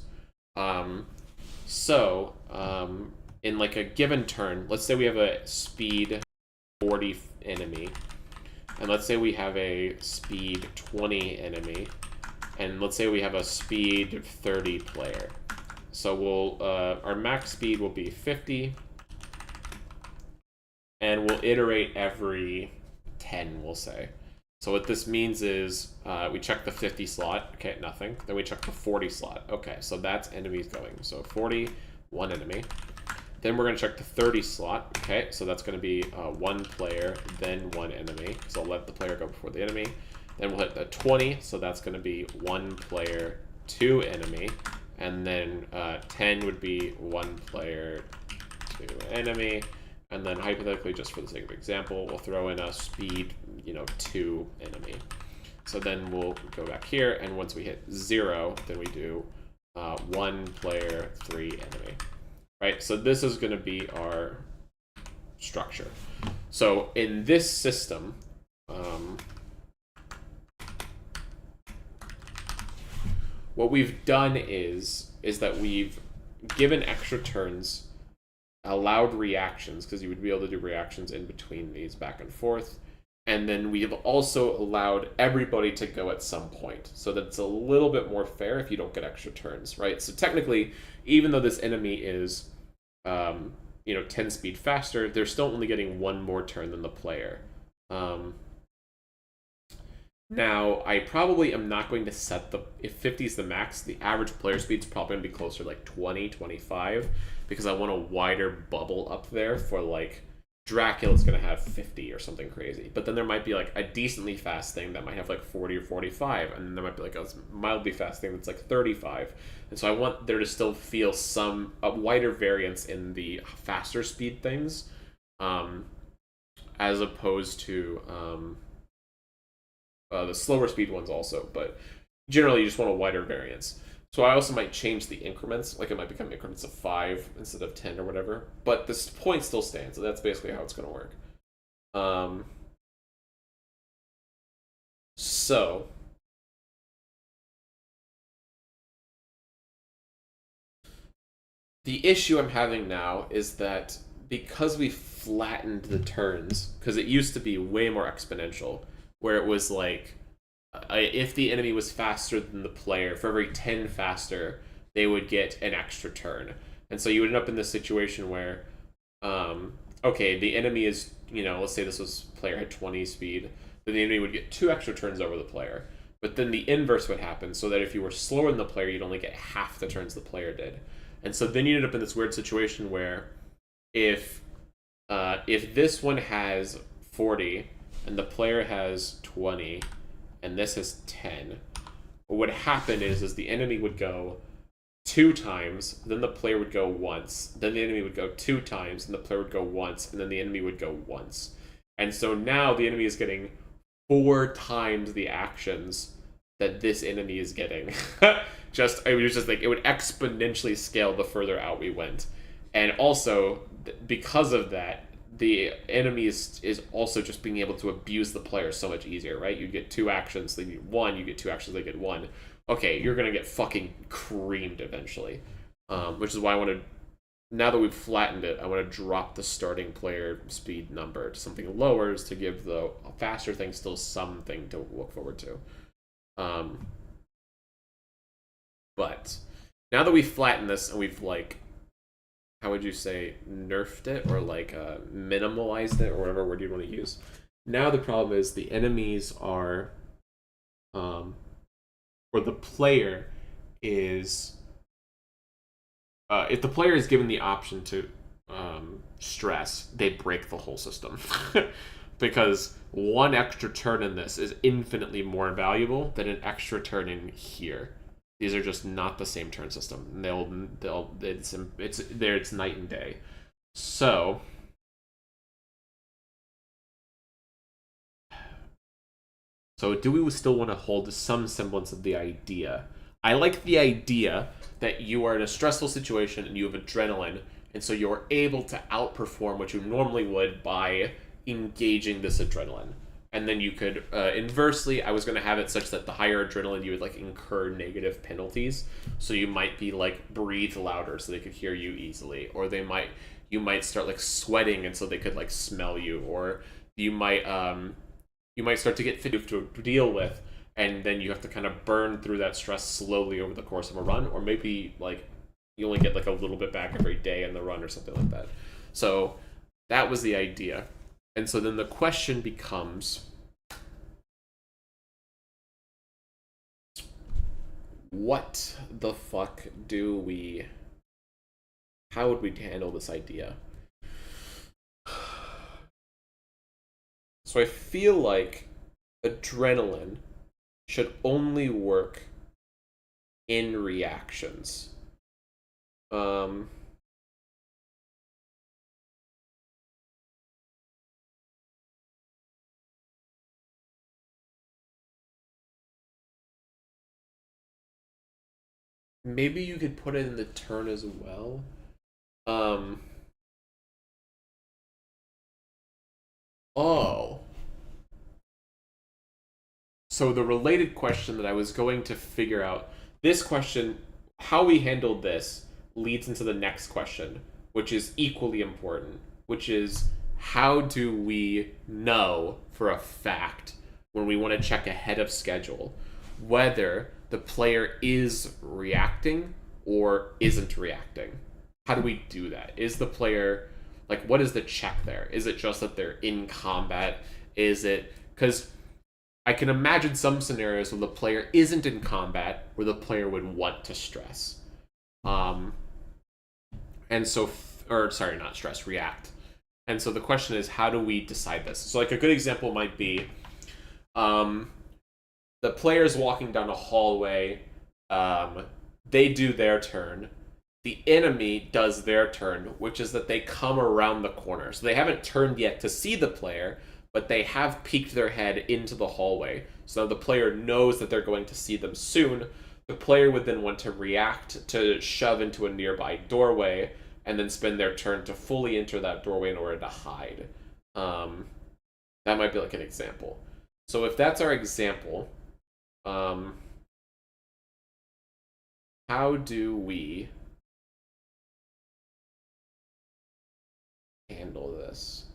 In like a given turn, let's say we have a speed 40 enemy, and let's say we have a speed 20 enemy, and let's say we have a speed 30 player. So we'll our max speed will be 50, and we'll iterate every 10, we'll say. So what this means is we check the 50 slot, okay, nothing. Then we check the 40 slot, okay, so that's enemies going. So 40, one enemy. Then we're going to check the 30 slot, okay, so that's going to be one player, then one enemy. So I'll let the player go before the enemy. Then we'll hit the 20, so that's going to be one player, two enemy. And then 10 would be one player, two enemy. And then hypothetically, just for the sake of example, we'll throw in a speed, 2 enemy. So then we'll go back here, and once we hit 0, then we do one player, 3 enemy. Right? So this is going to be our structure. So in this system, what we've done is that we've given extra turns, allowed reactions, because you would be able to do reactions in between these back and forth, and then we have also allowed everybody to go at some point, so that it's a little bit more fair if you don't get extra turns, right? So technically, even though this enemy is 10 speed faster, they're still only getting one more turn than the player. Now, I probably am not going to set if 50 is the max, the average player speed is probably going to be closer to like 20, 25, because I want a wider bubble up there for like Dracula's going to have 50 or something crazy. But then there might be like a decently fast thing that might have like 40 or 45, and then there might be like a mildly fast thing that's like 35. And so I want there to still feel a wider variance in the faster speed things, as opposed to the slower speed ones also, but generally you just want a wider variance. So I also might change the increments, like it might become increments of 5 instead of 10 or whatever, but this point still stands, so that's basically how it's going to work. So the issue I'm having now is that because we flattened the turns, because it used to be way more exponential, where it was like, if the enemy was faster than the player, for every 10 faster, they would get an extra turn. And so you would end up in this situation where, okay, the enemy is, let's say this was player had 20 speed, then the enemy would get 2 extra turns over the player. But then the inverse would happen, so that if you were slower than the player, you'd only get half the turns the player did. And so then you end up in this weird situation where if this one has 40, and the player has 20, and this has 10, what would happen is the enemy would go 2 times, then the player would go once, then the enemy would go 2 times, and the player would go once, and then the enemy would go once. And so now the enemy is getting 4 times the actions that this enemy is getting. It would exponentially scale the further out we went. And also, because of that, the enemy is also just being able to abuse the player so much easier, right? You get 2 actions, they get 1, you get 2 actions, they get 1. Okay, you're gonna get fucking creamed eventually. Which is why I want to, now that we've flattened it, I want to drop the starting player speed number to something lower, to give the faster thing still something to look forward to. But now that we've flattened this and we've how would you say, nerfed it, or minimalized it, or whatever word you'd want to use. Now the problem is the enemies are, or the player is, if the player is given the option to stress, they break the whole system. Because 1 extra turn in this is infinitely more valuable than an extra turn in here. These are just not the same turn system. It's night and day. So do we still want to hold some semblance of the idea? I like the idea that you are in a stressful situation and you have adrenaline, and so you're able to outperform what you normally would by engaging this adrenaline. And then you could, inversely, I was going to have it such that the higher adrenaline, you would incur negative penalties. So you might be breathe louder so they could hear you easily, or you might start sweating and so they could smell you, or you might start to get fit to deal with, and then you have to kind of burn through that stress slowly over the course of a run, or maybe like you only get like a little bit back every day in the run or something like that. So that was the idea. And so then the question becomes, what the fuck how would we handle this idea? So I feel like adrenaline should only work in reactions. Maybe you could put it in the turn as well. Oh. So the related question that I was going to figure out, this question, how we handled this, leads into the next question, which is equally important, which is how do we know for a fact when we want to check ahead of schedule whether the player is reacting or isn't reacting? How do we do that? Is the player, like, what is the check there? Is it just that they're in combat? Is it, because I can imagine some scenarios where the player isn't in combat where the player would want to stress. And so, or sorry, not stress, react. And so the question is, how do we decide this? So like a good example might be, the player's walking down a hallway, they do their turn, the enemy does their turn, which is that they come around the corner. So they haven't turned yet to see the player, but they have peeked their head into the hallway. So the player knows that they're going to see them soon. The player would then want to react to shove into a nearby doorway and then spend their turn to fully enter that doorway in order to hide. That might be like an example. So if that's our example, how do we handle this?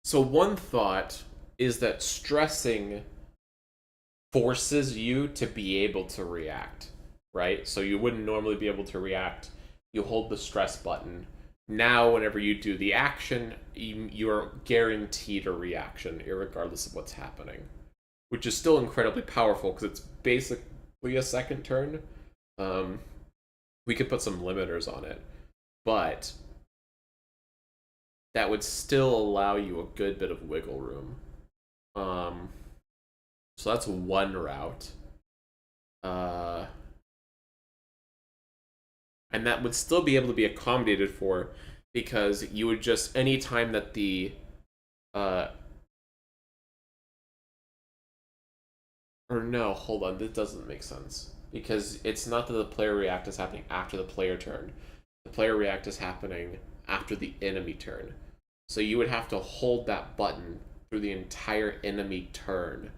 So one thought is that stressing forces you to be able to react, right? So you wouldn't normally be able to react. You hold the stress button. Now, whenever you do the action, you're guaranteed a reaction, regardless of what's happening, which is still incredibly powerful because it's basically a second turn. We could put some limiters on it, but that would still allow you a good bit of wiggle room. So that's one route. And that would still be able to be accommodated for, because you would just, anytime that the or no, hold on, this doesn't make sense, because it's not that the player react is happening after the player turn. The player react is happening after the enemy turn. So you would have to hold that button through the entire enemy turn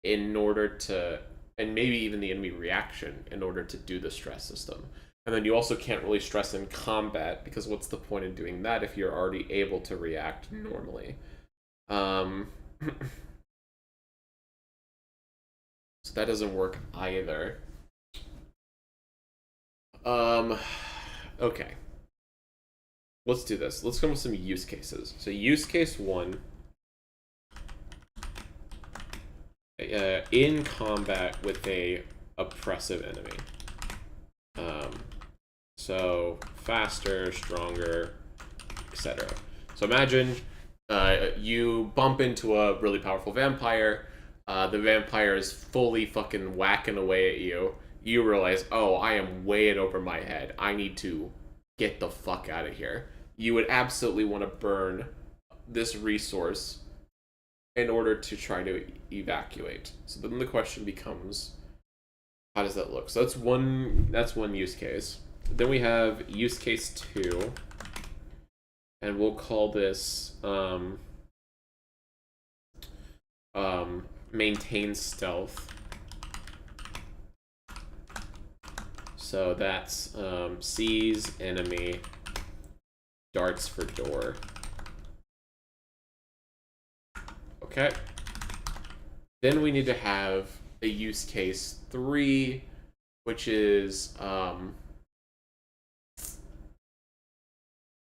in order to, and maybe even the enemy reaction, in order to do the stress system. And then you also can't really stress in combat, because what's the point in doing that if you're already able to react normally? So that doesn't work either. Okay. Let's do this. Let's come with some use cases. So use case 1. In combat with a oppressive enemy. So faster, stronger, etc. So imagine you bump into a really powerful vampire. The vampire is fully fucking whacking away at you. you realize, oh, I am way in over my head. I need to get the fuck out of here. You would absolutely want to burn this resource in order to try to evacuate. So then the question becomes, how does that look? So that's one use case. Then we have use case 2, and we'll call this maintain stealth. So that's sees enemy, darts for door. Okay. Then we need to have a use case 3, which is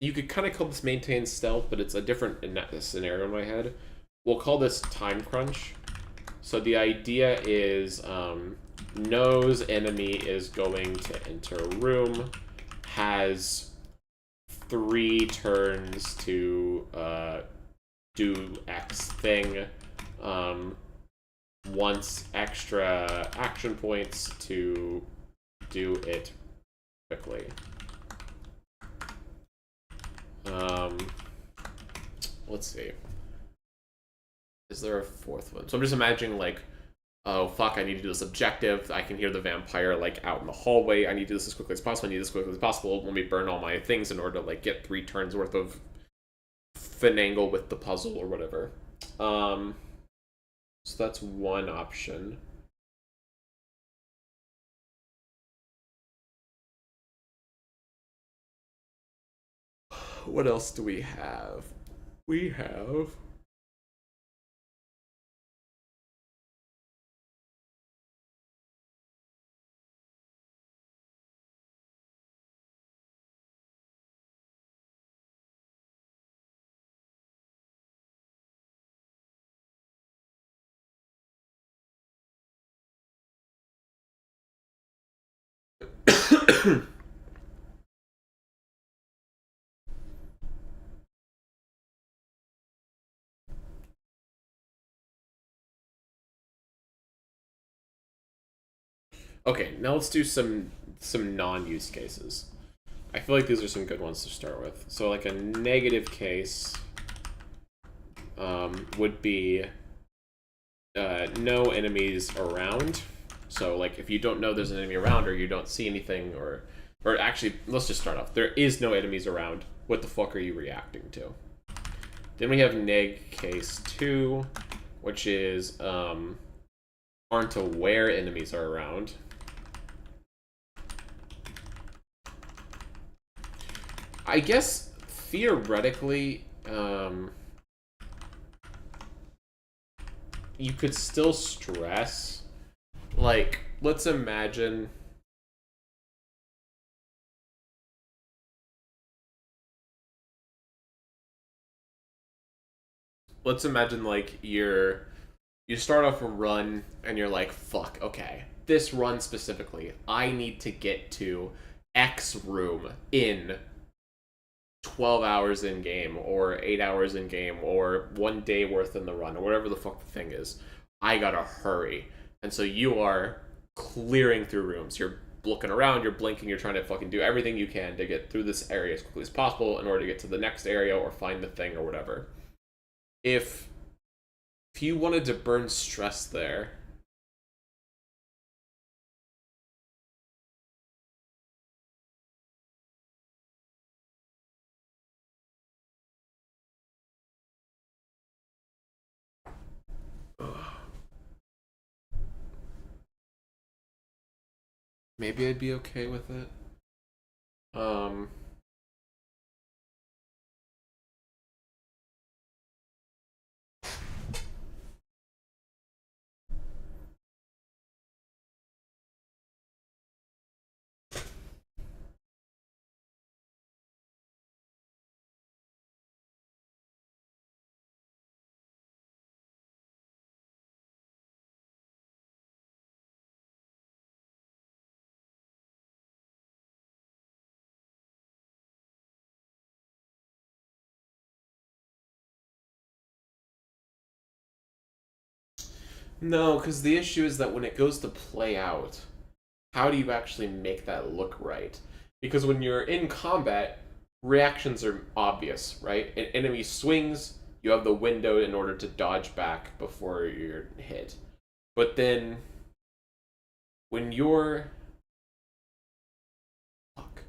you could kind of call this maintain stealth, but it's a different scenario in my head. We'll call this time crunch. So the idea is knows enemy is going to enter a room, has 3 turns to do X thing, wants extra action points to do it quickly. Let's see. Is there a 4th one? So I'm just imagining, like, oh fuck, I need to do this objective. I can hear the vampire, like, out in the hallway. I need to do this as quickly as possible. I need this as quickly as possible. Let me burn all my things in order to, like, get 3 turns worth of finagle with the puzzle or whatever. So that's one option. What else do we have? We have okay, now let's do some non-use cases. I feel like these are some good ones to start with. So like a negative case would be no enemies around. So like if you don't know there's an enemy around, or you don't see anything, or actually, let's just start off. There is no enemies around. What the fuck are you reacting to? Then we have neg case 2, which is aren't aware enemies are around. I guess theoretically, you could still stress. Like, let's imagine. Let's imagine, like, you start off a run and you're like, fuck, okay, this run specifically, I need to get to X room in 12 hours in game, or 8 hours in game, or 1 day worth in the run, or whatever the fuck the thing is. I gotta hurry. And so you are clearing through rooms. You're looking around, you're blinking, you're trying to fucking do everything you can to get through this area as quickly as possible in order to get to the next area or find the thing or whatever. If you wanted to burn stress there, maybe I'd be okay with it. Um, no, because the issue is that when it goes to play out, how do you actually make that look right? Because when you're in combat, reactions are obvious, right? An enemy swings, you have the window in order to dodge back before you're hit. But then when you're fuck.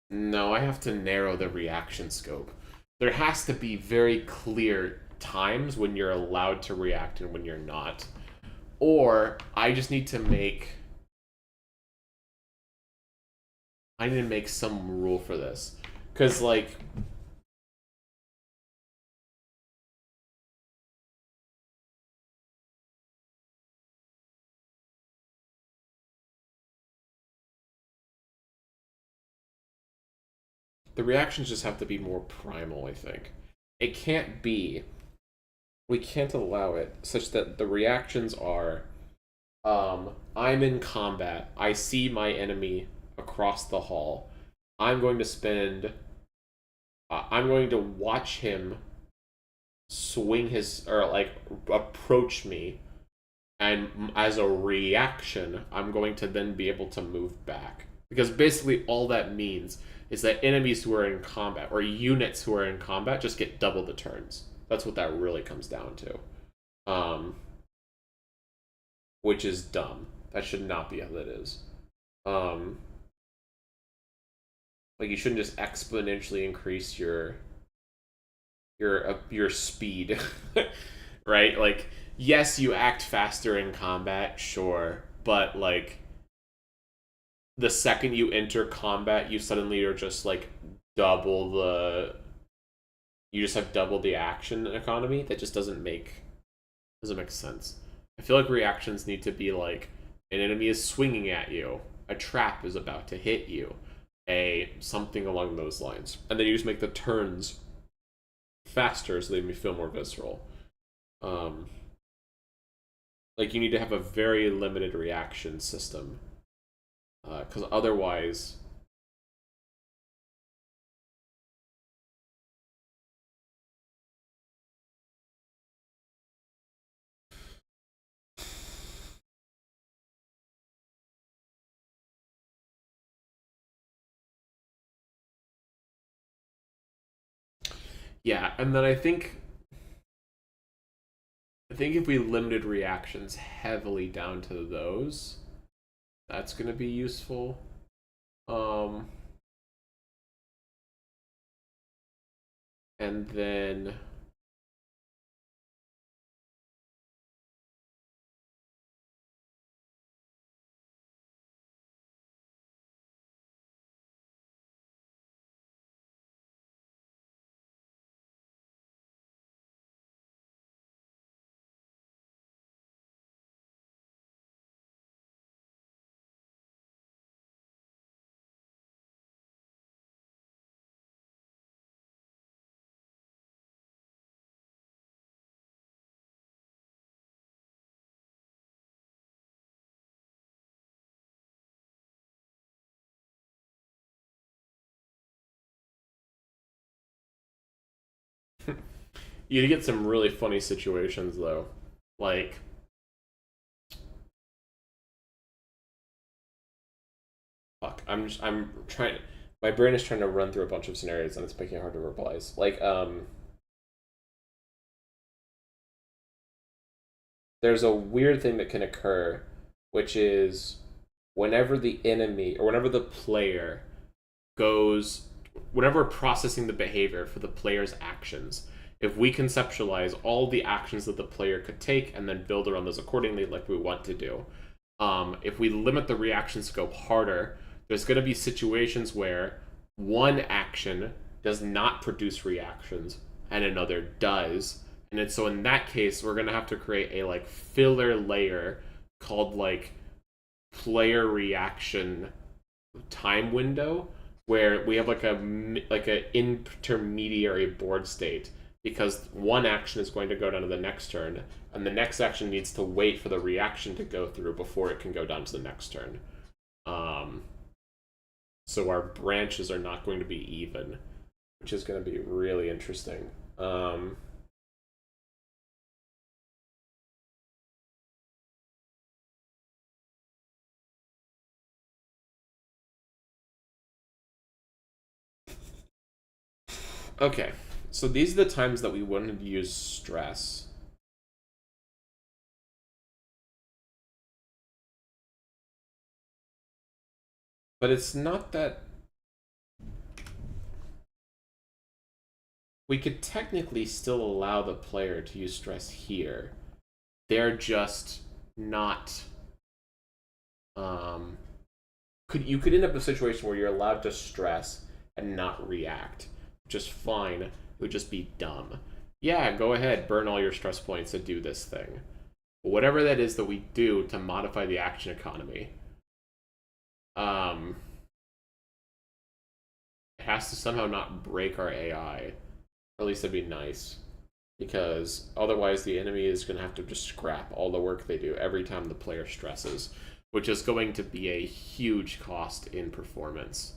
No, I have to narrow the reaction scope. There has to be very clear times when you're allowed to react and when you're not. Or I just need to make some rule for this. Cause like the reactions just have to be more primal, I think. It can't be we can't allow it such that the reactions are I'm in combat. I see my enemy across the hall. I'm going to spend. I'm going to watch him swing his or like approach me, and as a reaction, I'm going to then be able to move back. Because basically, all that means is that enemies who are in combat or units who are in combat just get double the turns. That's what that really comes down to. Which is dumb. That should not be how that is. Um, like you shouldn't just exponentially increase your speed, right? Like yes, you act faster in combat, sure, but like the second you enter combat, you suddenly are just like double the. You just have double the action economy. That just doesn't make sense. I feel like reactions need to be like an enemy is swinging at you, a trap is about to hit you, a something along those lines, and then you just make the turns faster so they may feel more visceral. Like you need to have a very limited reaction system, because otherwise. Yeah, and then I think if we limited reactions heavily down to those, that's going to be useful. And then you get some really funny situations though, like fuck. I'm trying. My brain is trying to run through a bunch of scenarios and it's making it hard to verbalize. Like there's a weird thing that can occur, which is whenever the enemy or whenever the player goes, whenever processing the behavior for the player's actions, if we conceptualize all the actions that the player could take and then build around those accordingly, like we want to do, if we limit the reaction scope harder, there's going to be situations where one action does not produce reactions and another does. And so in that case, we're going to have to create a like filler layer called like player reaction time window, where we have like a intermediary board state, because one action is going to go down to the next turn and the next action needs to wait for the reaction to go through before it can go down to the next turn. So our branches are not going to be even, which is going to be really interesting. Okay, so these are the times that we wouldn't use stress. But it's not that... We could technically still allow the player to use stress here. They're just not... You could end up in a situation where you're allowed to stress and not react. Just fine. It would just be dumb. Yeah, go ahead, burn all your stress points and do this thing. But whatever that is that we do to modify the action economy, it has to somehow not break our AI. Or at least that'd be nice. Because otherwise the enemy is going to have to just scrap all the work they do every time the player stresses, which is going to be a huge cost in performance.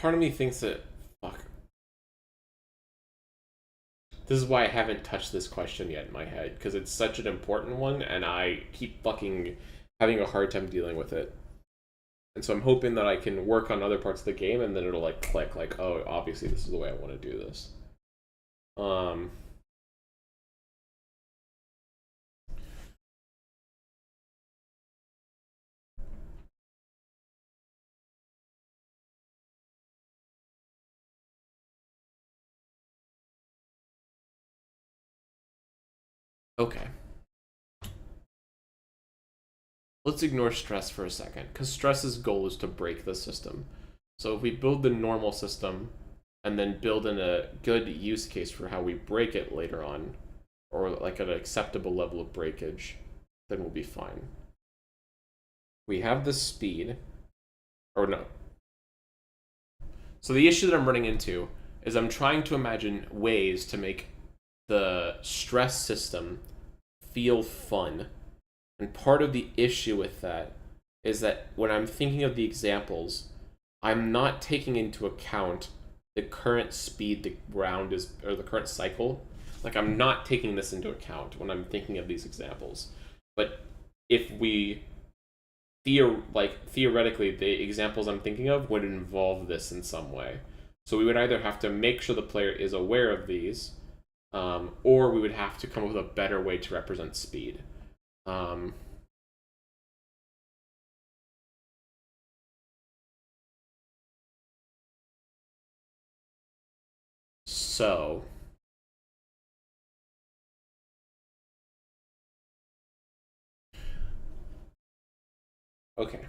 Part of me thinks that... Fuck. This is why I haven't touched this question yet in my head, because it's such an important one, and I keep fucking having a hard time dealing with it. And so I'm hoping that I can work on other parts of the game, and then it'll, like, click, like, oh, obviously this is the way I want to do this. Okay. Let's ignore stress for a second, because stress's goal is to break the system. So if we build the normal system, and then build in a good use case for how we break it later on, or like an acceptable level of breakage, then we'll be fine. We have the speed, or no. So the issue that I'm running into is I'm trying to imagine ways to make the stress system feel fun. And part of the issue with that is that when I'm thinking of the examples, I'm not taking into account the current speed the round is, or the current cycle. Like, I'm not taking this into account when I'm thinking of these examples. But if we theoretically, the examples I'm thinking of would involve this in some way. So we would either have to make sure the player is aware of these, or we would have to come up with a better way to represent speed. So okay.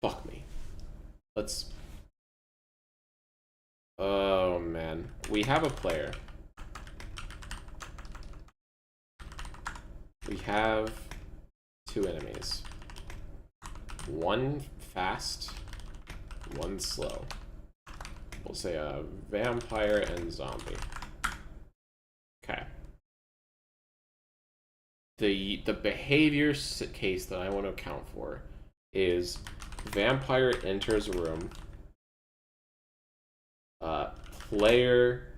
Fuck me. Let's... Oh, man. We have a player. We have two enemies. One fast, one slow. We'll say a vampire and zombie. Okay. The behavior case that I want to account for is vampire enters room, player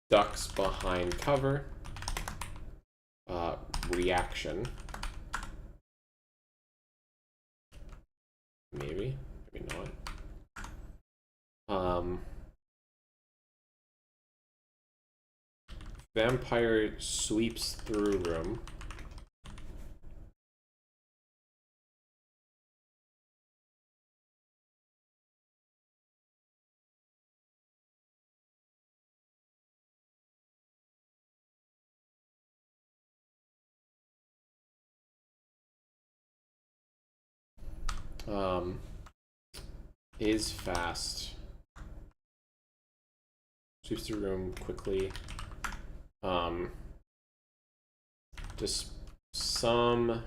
ducks behind cover, reaction, maybe not. Vampire sweeps through room. Is fast. Sweeps the room quickly. Just some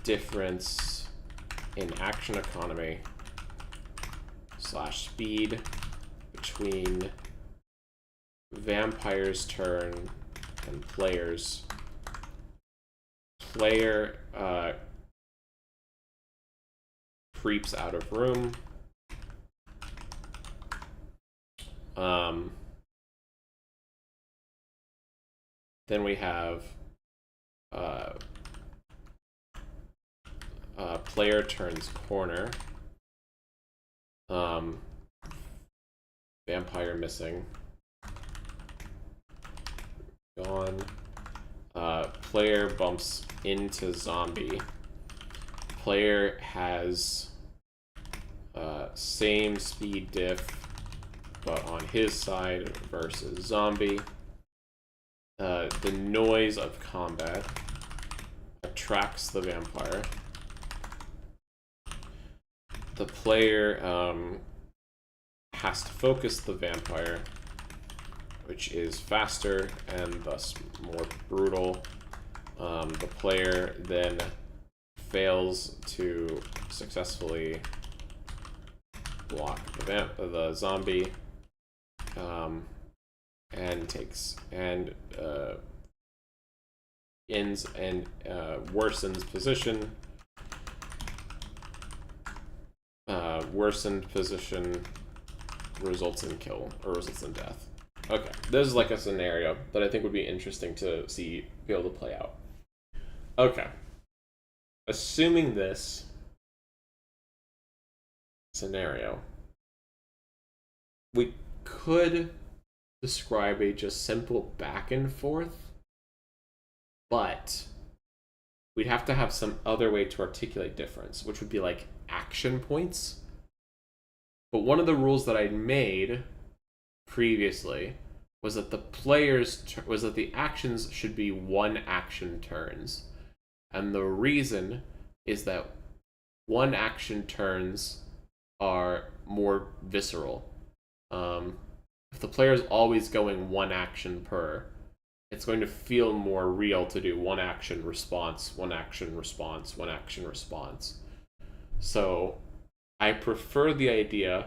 difference in action economy / speed between vampire's turn and player's. Player creeps out of room. Then we have player turns corner. Vampire missing. Gone. Player bumps into zombie. Player has same speed diff, but on his side versus zombie. The noise of combat attracts the vampire. The player has to focus the vampire, which is faster and thus more brutal. The player then fails to successfully block the zombie, and takes and ends and worsens position. Worsened position results in kill or results in death. Okay, this is like a scenario that I think would be interesting to see be able to play out. Okay, assuming this scenario, we could describe a just simple back and forth, but we'd have to have some other way to articulate difference, which would be like action points. But one of the rules that I'd made previously was that the actions should be one action turns, and the reason is that one action turns are more visceral. If the player is always going one action per, it's going to feel more real to do one action response, one action response, one action response. So I prefer the idea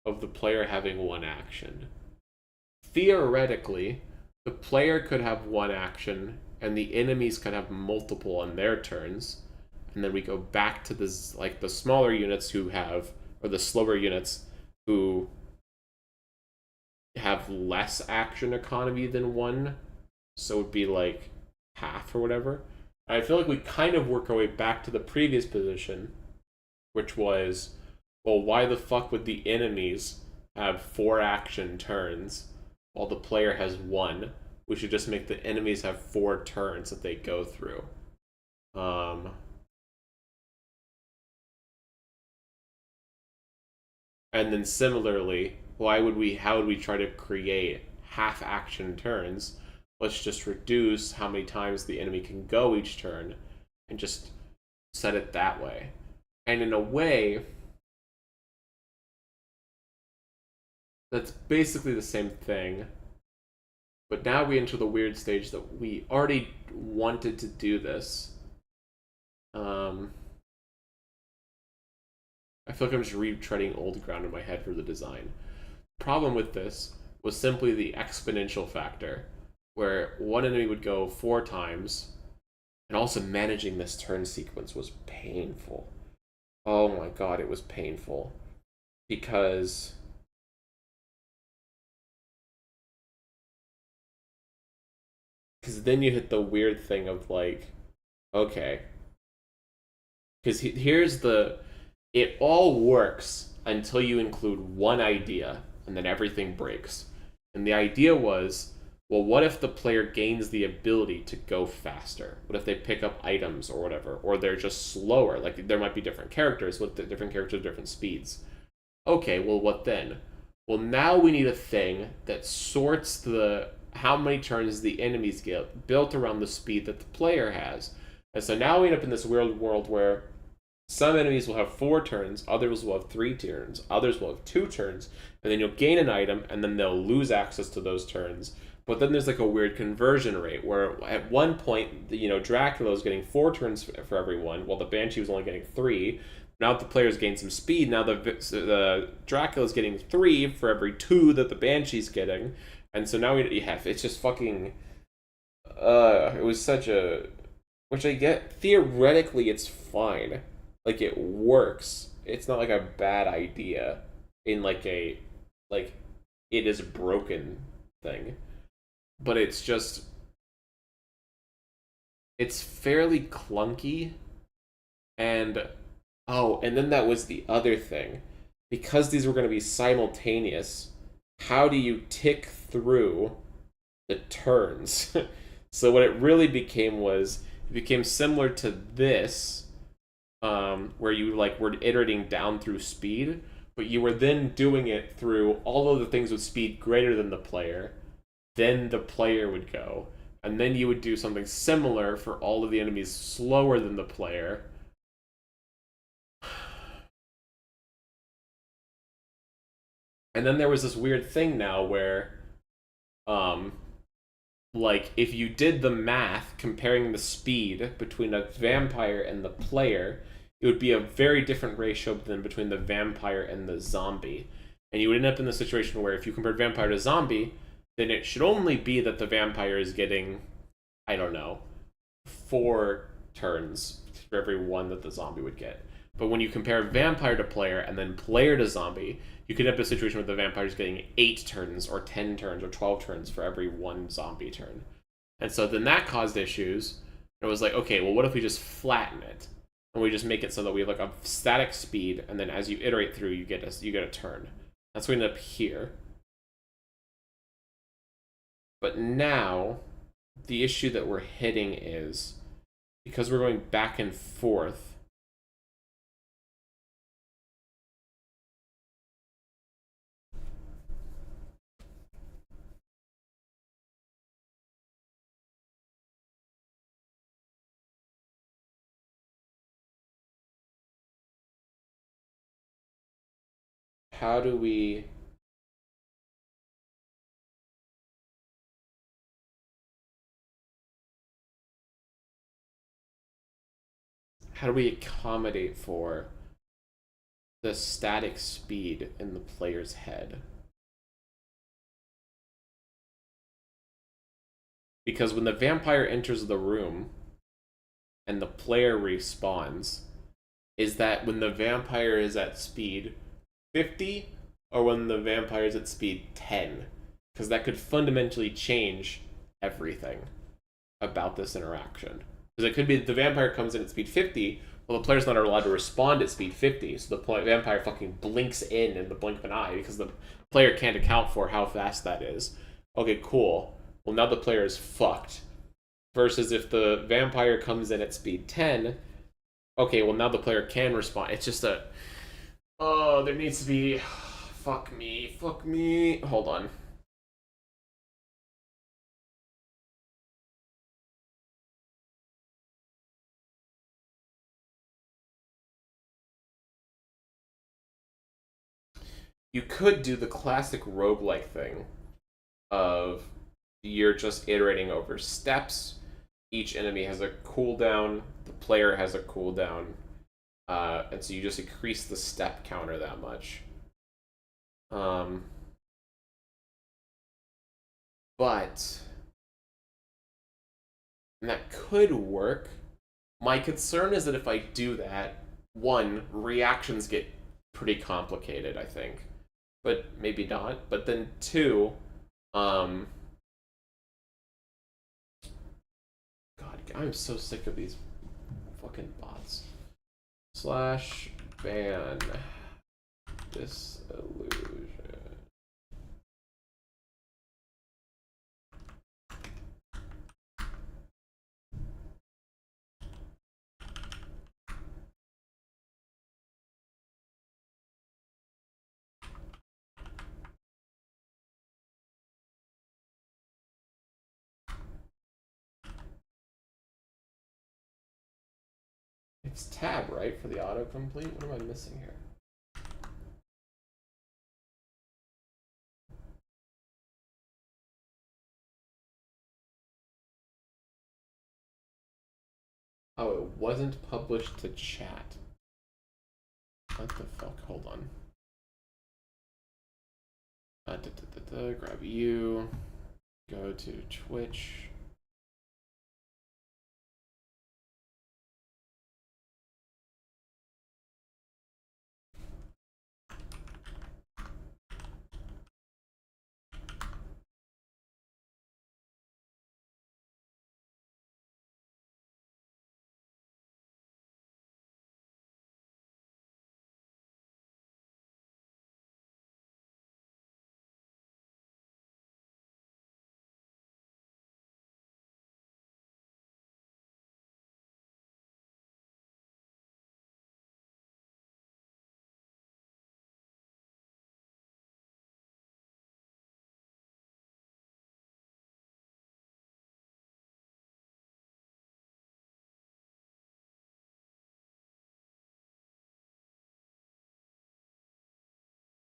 of the player having one action. Theoretically, the player could have one action and the enemies could have multiple on their turns, and then we go back to this, like the smaller units who have, or the slower units who have less action economy than one, so it'd be like half or whatever. I feel like we kind of work our way back to the previous position, which was, well, why the fuck would the enemies have 4 action turns while the player has 1? We should just make the enemies have 4 turns that they go through. And then similarly, how would we try to create half action turns? Let's just reduce how many times the enemy can go each turn and just set it that way. And in a way, that's basically the same thing. But now we enter the weird stage that we already wanted to do this. I feel like I'm just retreading old ground in my head for the design. Problem with this was simply the exponential factor, where one enemy would go 4 times, and also managing this turn sequence was painful. Oh my god, it was painful. Because then you hit the weird thing of like, okay. Because here's the... It all works until you include one idea, and then everything breaks. And the idea was, well, what if the player gains the ability to go faster? What if they pick up items or whatever? Or they're just slower? Like, there might be different characters with different characters, different speeds. Okay, well, what then? Well, now we need a thing that sorts how many turns the enemies get built around the speed that the player has. And so now we end up in this weird world where Some enemies will have 4 turns, others will have 3 turns, others will have 2 turns, and then you'll gain an item, and then they'll lose access to those turns. But then there's like a weird conversion rate where at one point, Dracula was getting 4 turns for everyone, while the Banshee was only getting 3. Now that the players gain some speed, now the Dracula's getting 3 for every 2 that the Banshee's getting, and so now it's just fucking. It was such a, which I get. Theoretically, it's fine, like it works. It's not like a bad idea in like a like it is broken thing, but it's just it's fairly clunky. And and then that was the other thing. Because these were going to be simultaneous, how do you tick through the turns? So what it really became it became similar to this, where you were iterating down through speed, but you were then doing it through all of the things with speed greater than the player. Then the player would go, and then you would do something similar for all of the enemies slower than the player. And then there was this weird thing now where, if you did the math comparing the speed between a vampire and the player, it would be a very different ratio than between the vampire and the zombie. And you would end up in the situation where if you compared vampire to zombie, then it should only be that the vampire is getting, I don't know, 4 turns for every 1 that the zombie would get. But when you compare vampire to player and then player to zombie, you could have a situation where the vampire is getting 8 turns or 10 turns or 12 turns for every 1 zombie turn. And so then that caused issues. It was like, okay, well, what if we just flatten it? And we just make it so that we have like a static speed, and then as you iterate through, you get a turn. That's what we end up here. But now, the issue that we're hitting is, because we're going back and forth, how do we accommodate for the static speed in the player's head? Because when the vampire enters the room and the player respawns, is that when the vampire is at speed 50 or when the vampire is at speed 10? Because that could fundamentally change everything about this interaction. Because it could be that the vampire comes in at speed 50, well, the player's not allowed to respond at speed 50, so the vampire fucking blinks in the blink of an eye because the player can't account for how fast that is. Okay, cool. Well, now the player is fucked. Versus if the vampire comes in at speed 10, okay, well, now the player can respond. It's just a... Oh, there needs to be... Fuck me. Hold on. You could do the classic roguelike thing of you're just iterating over steps. Each enemy has a cooldown. The player has a cooldown. And so you just increase the step counter that much. But and that could work. My concern is that if I do that, one, reactions get pretty complicated, I think. But maybe not. But then two, God, I'm so sick of these fucking bots. /ban disillusion. It's tab, right, for the autocomplete? What am I missing here? Oh, it wasn't published to chat. What the fuck? Hold on. Grab you. Go to Twitch.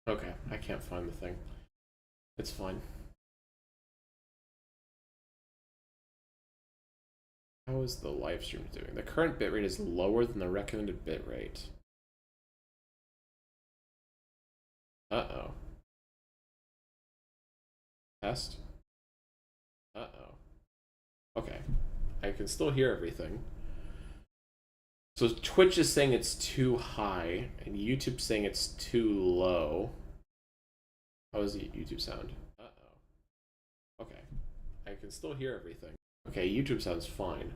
Okay, I can't find the thing. It's fine. How is the live stream doing? The current bitrate is lower than the recommended bitrate. Uh-oh. Test? Uh-oh. Okay. I can still hear everything. So Twitch is saying it's too high, and YouTube's saying it's too low. How does the YouTube sound? Uh-oh. Okay. I can still hear everything. Okay, YouTube sounds fine.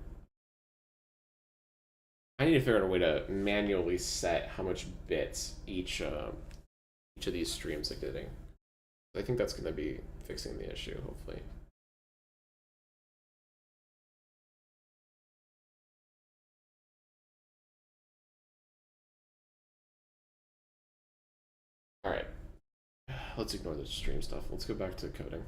I need to figure out a way to manually set how much bits each of these streams are getting. I think that's going to be fixing the issue, hopefully. All right. Let's ignore the stream stuff. Let's go back to coding.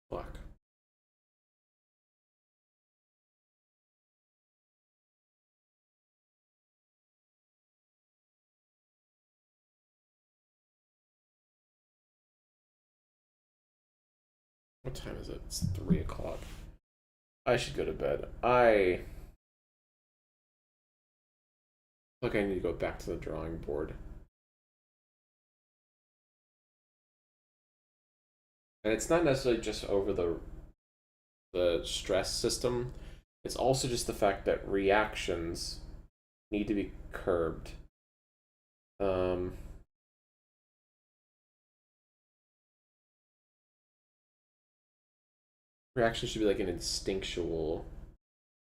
Fuck. What time is it? It's 3 o'clock. I should go to bed. I feel like I need to go back to the drawing board. And it's not necessarily just over the stress system. It's also just the fact that reactions need to be curbed. Reaction should be like an instinctual,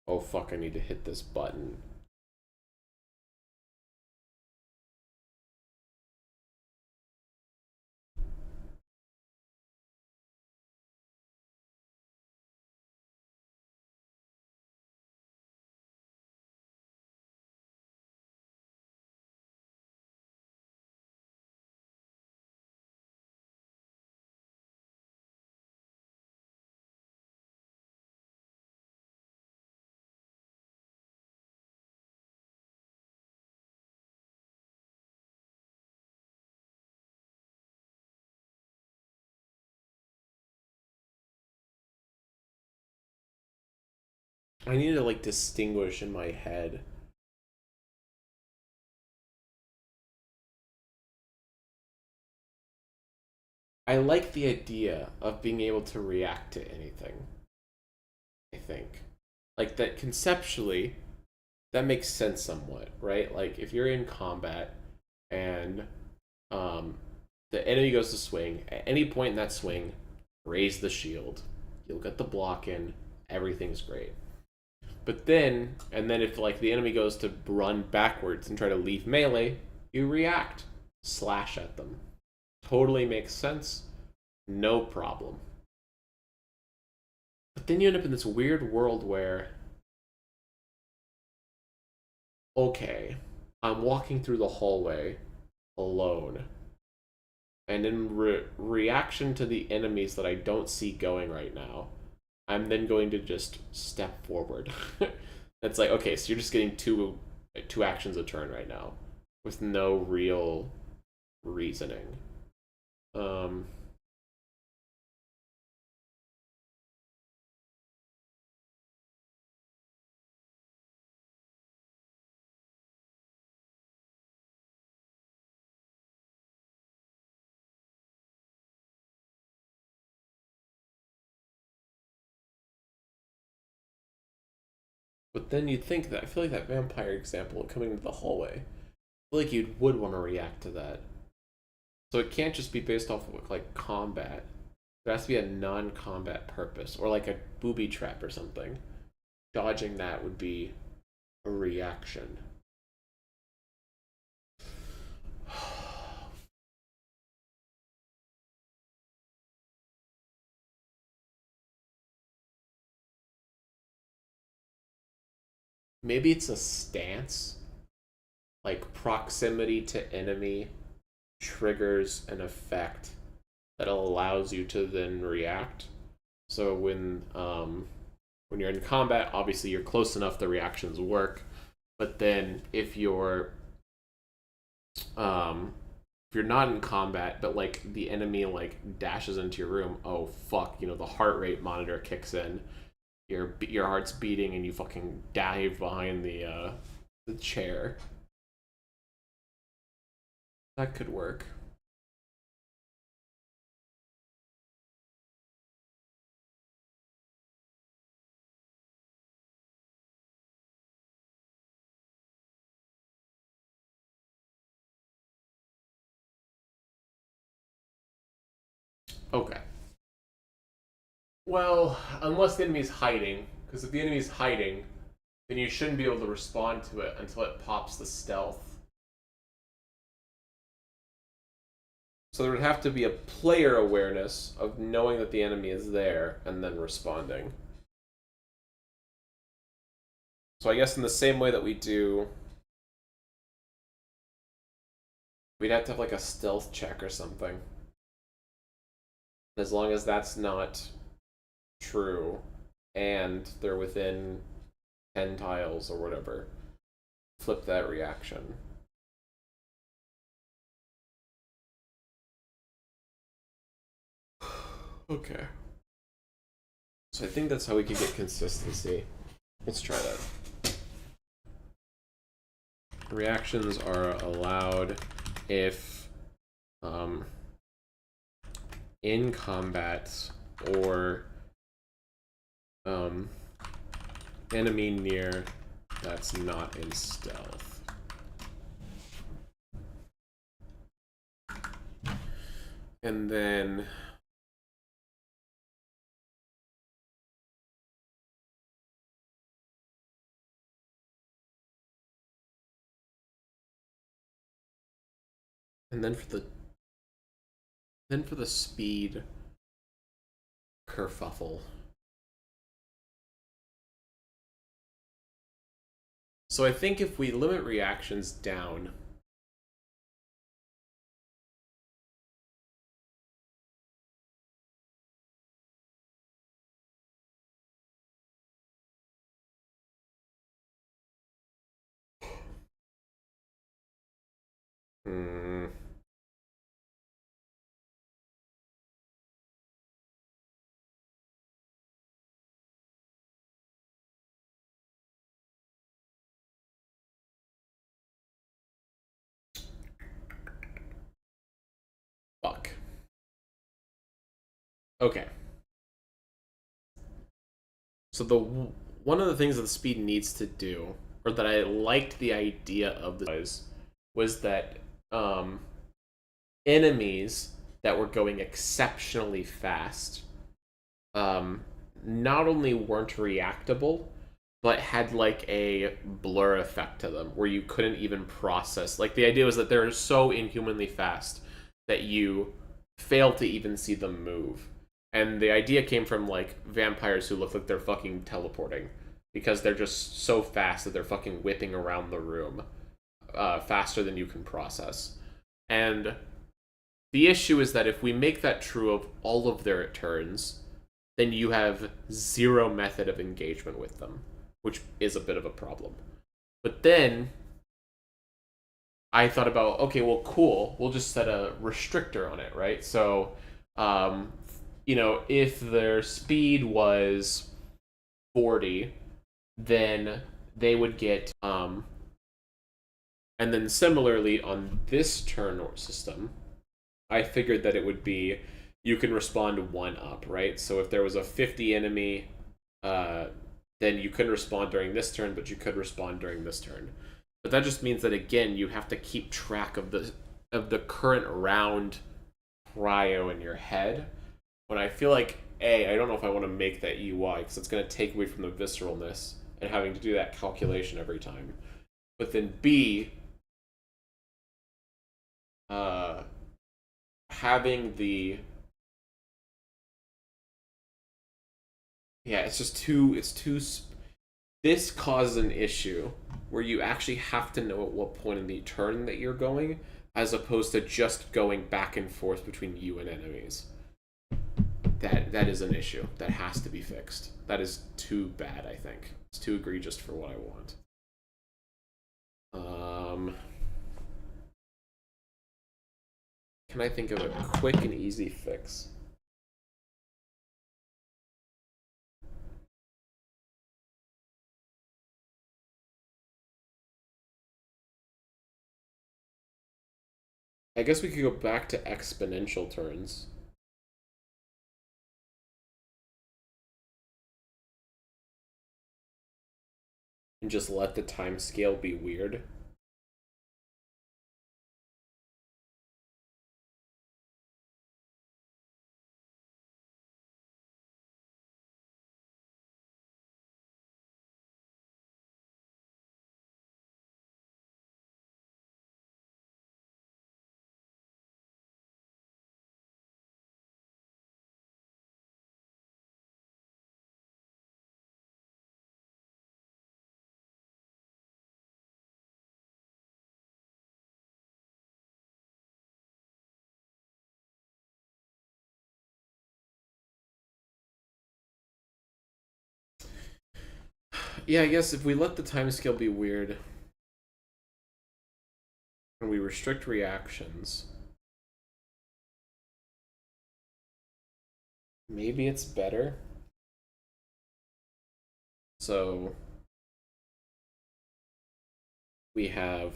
oh fuck, I need to hit this button. I need to like distinguish in my head. I like the idea of being able to react to anything. I think. Like that conceptually, that makes sense somewhat, right? Like if you're in combat and the enemy goes to swing, at any point in that swing, raise the shield. You'll get the block in, everything's great. But then, and then if like the enemy goes to run backwards and try to leave melee, you react, slash at them. Totally makes sense, no problem. But then you end up in this weird world where, okay, I'm walking through the hallway alone, and in reaction to the enemies that I don't see going right now, I'm then going to just step forward. It's like, okay, so you're just getting two actions a turn right now with no real reasoning. But then you'd think that, I feel like that vampire example coming into the hallway, I feel like you would want to react to that. So it can't just be based off of like combat. There has to be a non-combat purpose, or like a booby trap or something. Dodging that would be a reaction. Maybe it's a stance, like proximity to enemy triggers an effect that allows you to then react. So when you're in combat, obviously you're close enough, the reactions work. But then if you're not in combat, but like the enemy like dashes into your room, oh fuck, you know, the heart rate monitor kicks in. Your heart's beating and you fucking dive behind the chair. That could work. Okay. Well, unless the enemy's hiding, because if the enemy's hiding, then you shouldn't be able to respond to it until it pops the stealth. So there would have to be a player awareness of knowing that the enemy is there and then responding. So I guess in the same way that we do, we'd have to have like a stealth check or something. As long as that's not true and they're within 10 tiles or whatever, flip that reaction. Okay. So I think that's how we can get consistency. Let's try that. Reactions are allowed if in combat or enemy near that's not in stealth. And then for the speed kerfuffle. So I think if we limit reactions down, fuck. Okay. So one of the things that the speed needs to do, or that I liked the idea of this, was that enemies that were going exceptionally fast not only weren't reactable, but had like a blur effect to them where you couldn't even process. Like the idea was that they're so inhumanly fast that you fail to even see them move. And the idea came from like vampires who look like they're fucking teleporting because they're just so fast that they're fucking whipping around the room faster than you can process. And the issue is that if we make that true of all of their turns, then you have zero method of engagement with them, which is a bit of a problem. But then I thought about, okay, well, cool, we'll just set a restrictor on it, right? So, if their speed was 40, then they would get, and then similarly on this turn system, I figured that it would be, you can respond 1 up, right? So if there was a 50 enemy, then you couldn't respond during this turn, but you could respond during this turn. But that just means that, again, you have to keep track of the current round prio in your head. When I feel like, A, I don't know if I want to make that UI, because it's going to take away from the visceralness and having to do that calculation every time. But then B, having the... Yeah, it's too... This causes an issue where you actually have to know at what point in the turn that you're going, as opposed to just going back and forth between you and enemies. That is an issue that has to be fixed. That is too bad, I think. It's too egregious for what I want. Can I think of a quick and easy fix? I guess we could go back to exponential turns. And just let the time scale be weird. Yeah, I guess if we let the time scale be weird and we restrict reactions, maybe it's better. So we have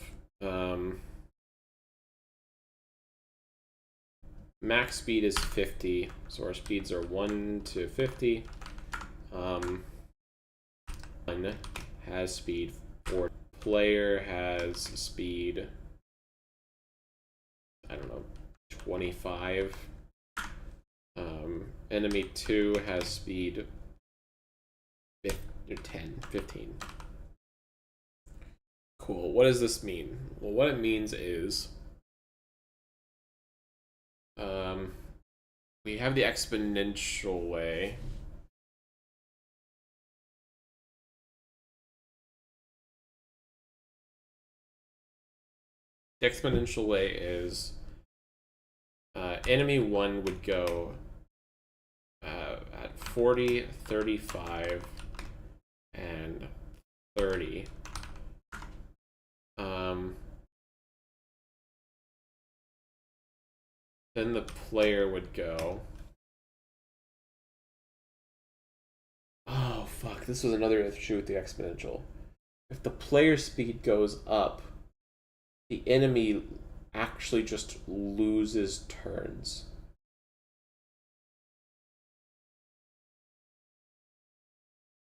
max speed is 50, so our speeds are 1 to 50. One has speed 4. Player has speed, I don't know, 25. Enemy 2 has speed 15. Cool. What does this mean? Well, what it means is we have the exponential way. The exponential way is enemy 1 would go at 40, 35, and 30. Then the player would go... Oh, fuck. This was another issue with the exponential. If the player speed goes up, the enemy actually just loses turns.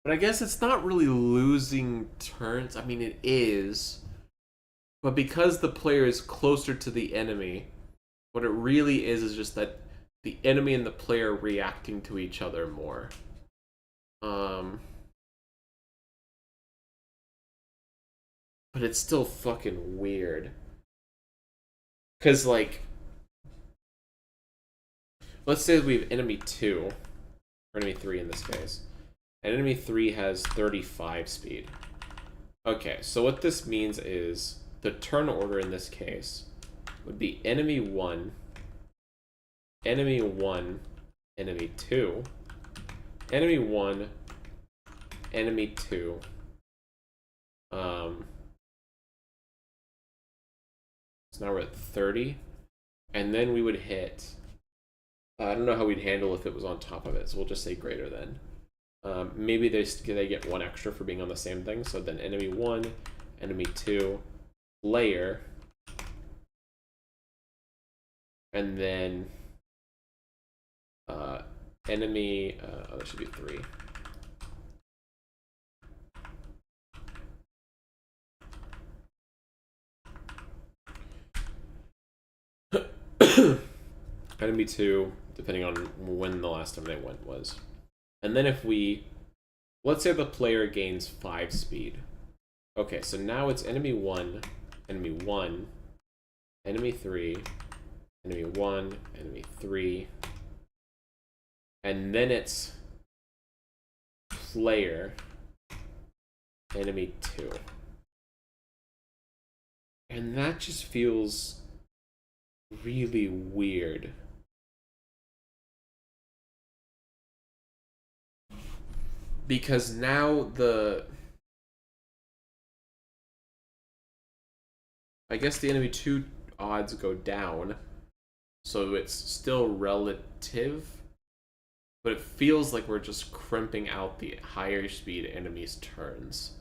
But I guess it's not really losing turns. I mean, it is. But because the player is closer to the enemy, what it really is just that the enemy and the player are reacting to each other more. But it's still fucking weird. Cause like, let's say we have enemy 2, or enemy 3 in this case. And enemy 3 has 35 speed. Okay, so what this means is the turn order in this case would be enemy 1, enemy 1, enemy 2, enemy 1, enemy 2. So now we're at 30. And then we would hit... I don't know how we'd handle if it was on top of it, so we'll just say greater than. Maybe they get 1 extra for being on the same thing, so then enemy 1, enemy 2, player, and then enemy, oh, that should be 3. Enemy 2, depending on when the last time they went was. And then if we, let's say the player gains 5 speed. Okay, so now it's enemy 1, enemy 1, enemy 3, enemy 1, enemy 3, and then it's player, enemy 2. And that just feels really weird. Because now I guess the enemy 2 odds go down, so it's still relative, but it feels like we're just crimping out the higher speed enemies' turns.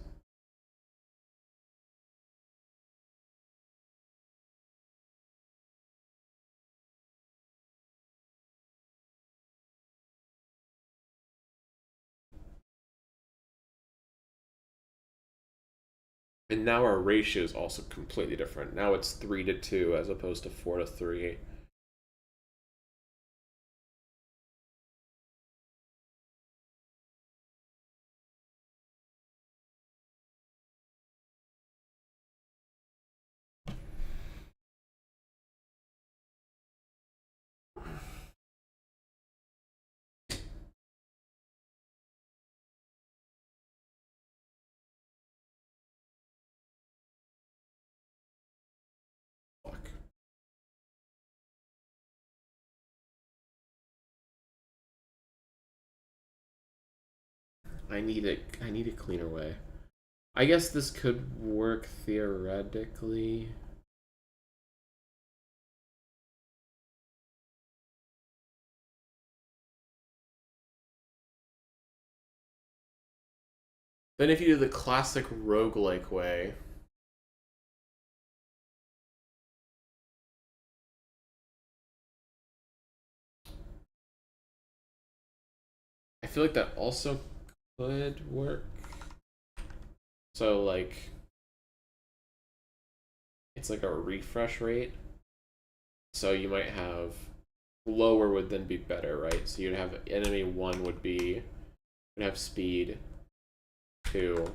And now our ratio is also completely different. Now it's 3 to 2 as opposed to 4 to 3. Fuck. I need a cleaner way. I guess this could work theoretically. Then if you do the classic roguelike way, I feel like that also could work. So like, it's like a refresh rate. So you might have lower would then be better, right? So you'd have enemy 1 would have speed 2.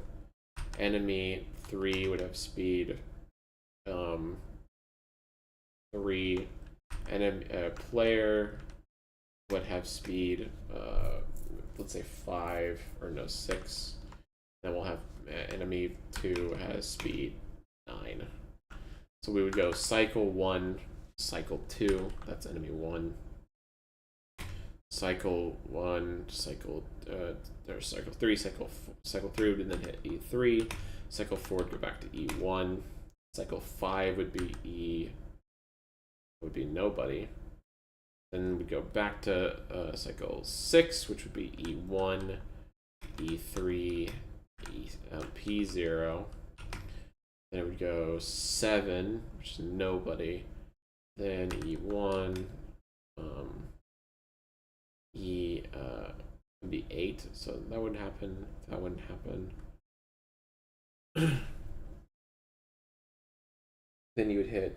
Enemy 3 would have speed 3. Enemy player would have speed let's say 5 or no 6. Then we'll have enemy 2 has speed 9. So we would go cycle 1, cycle 2. That's enemy 1. Cycle 1, cycle there's cycle 3, cycle 3 would then hit E3. Cycle 4 would go back to E1. Cycle 5 would be nobody. Then we go back to cycle 6, which would be E1, E3, P0. Then it would go 7, which is nobody. Then E1, would be 8, so that wouldn't happen. That wouldn't happen. Then you would hit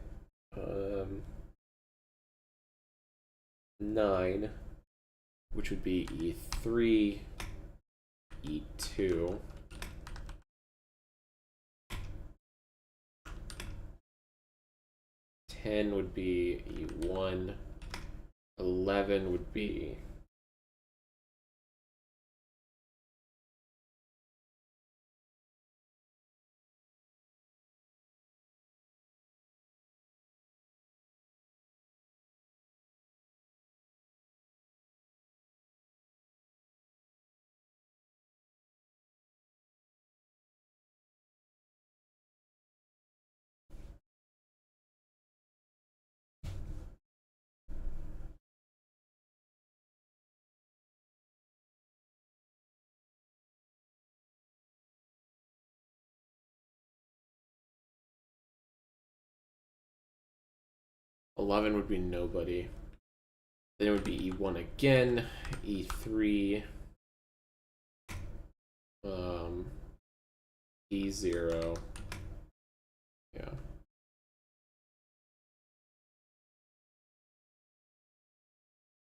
9, which would be E3, E2. Ten would be E1. 11 would be eleven would be nobody. Then it would be E1 again, E3, E0. Yeah.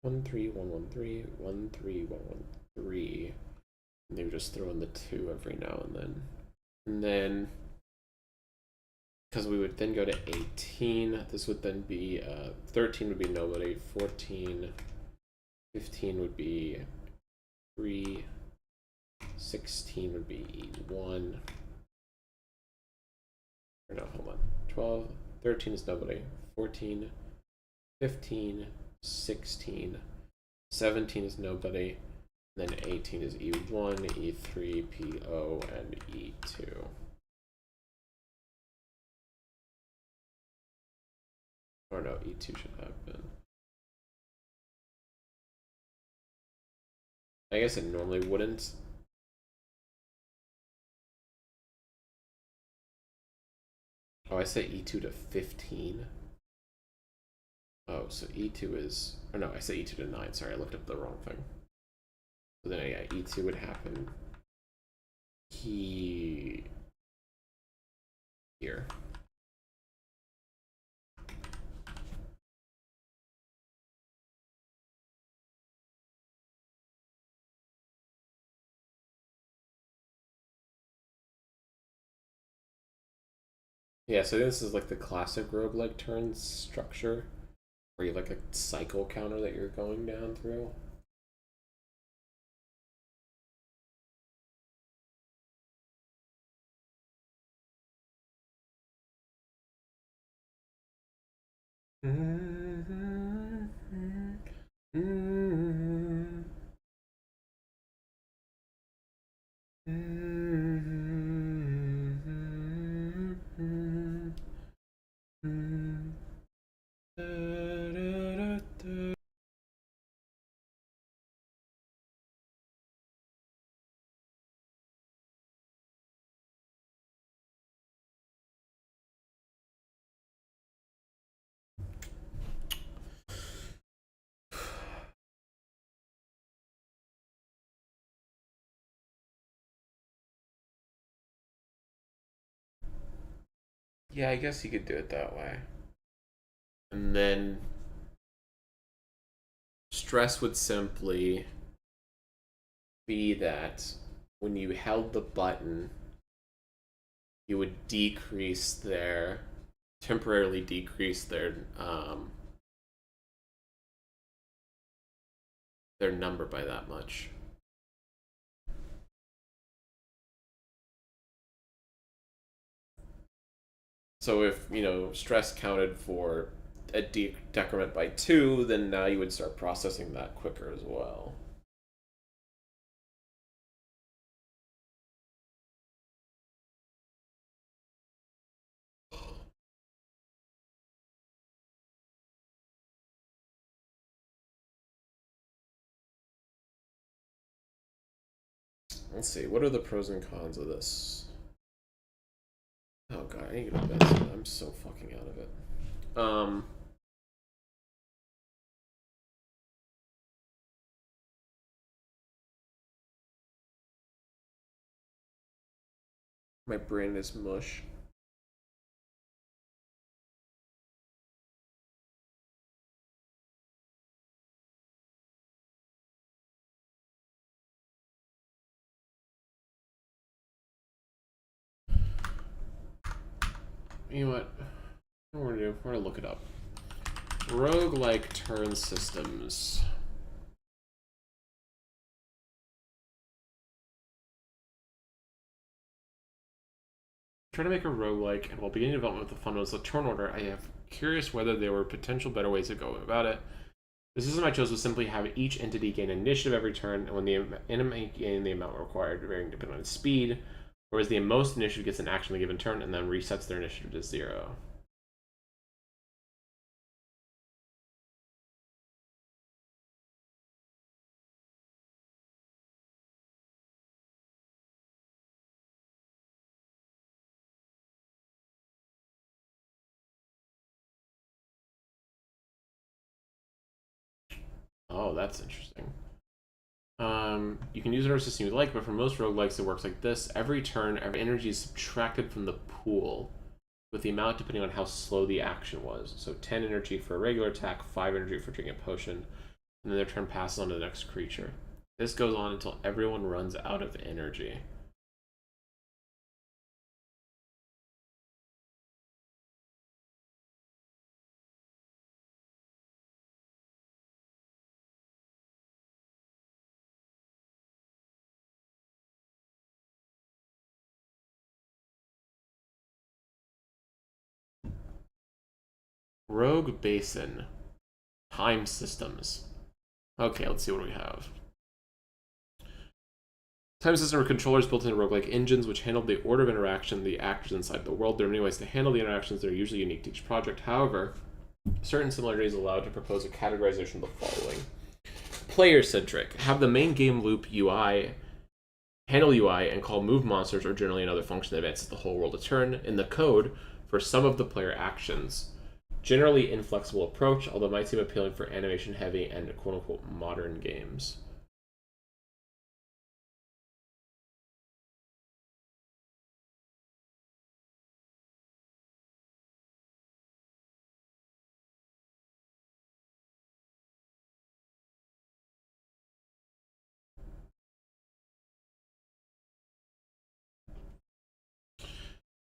One three one one three 13113. And they would just throw in the 2 every now and then. And then because we would then go to 18, this would then be 13 would be nobody, 14, 15 would be 3, 16 would be E1. Or no, hold on. 12, 13 is nobody, 14, 15, 16, 17 is nobody, and then 18 is E1, E3, PO, and E2. Or no, E2 should happen. I guess it normally wouldn't. Oh, I say E2 to 15. Oh, so E2 is... Oh no, I say E2 to 9. Sorry, I looked up the wrong thing. So then, yeah, E2 would happen here. Yeah, so this is like the classic roguelike turn structure, where you have like a cycle counter that you're going down through. Yeah, I guess you could do it that way. And then stress would simply be that when you held the button, you would decrease their temporarily decrease their number by that much. So if, you know, stress counted for a decrement by 2, then now you would start processing that quicker as well. Let's see, what are the pros and cons of this? Oh god, I need to go to bed soon. I'm so fucking out of it. My brain is mush. You know what? What we're gonna do? We're gonna look it up. Roguelike turn systems. Trying to make a roguelike, and while beginning development with the fundamentals of the turn order, I am curious whether there were potential better ways to go about it. The system I chose was simply have each entity gain initiative every turn, and when the enemy gain the amount required, varying depending on its speed, whereas the most initiative gets an action on a given turn and then resets their initiative to 0. Oh, that's interesting. You can use whatever system you like, but for most roguelikes, it works like this. Every turn, every energy is subtracted from the pool, with the amount depending on how slow the action was. So 10 energy for a regular attack, 5 energy for drinking a potion, and then their turn passes on to the next creature. This goes on until everyone runs out of energy. Rogue Basin. Time systems. Okay, let's see what we have. Time system are controllers built into roguelike engines, which handle the order of interaction of the actors inside the world. There are many ways to handle the interactions that are usually unique to each project. However, certain similarities allow to propose a categorization of the following. Player-centric. Have the main game loop UI, handle UI, and call move monsters or generally another function that advances the whole world a turn in the code for some of the player actions. Generally inflexible approach, although might seem appealing for animation-heavy and quote-unquote modern games.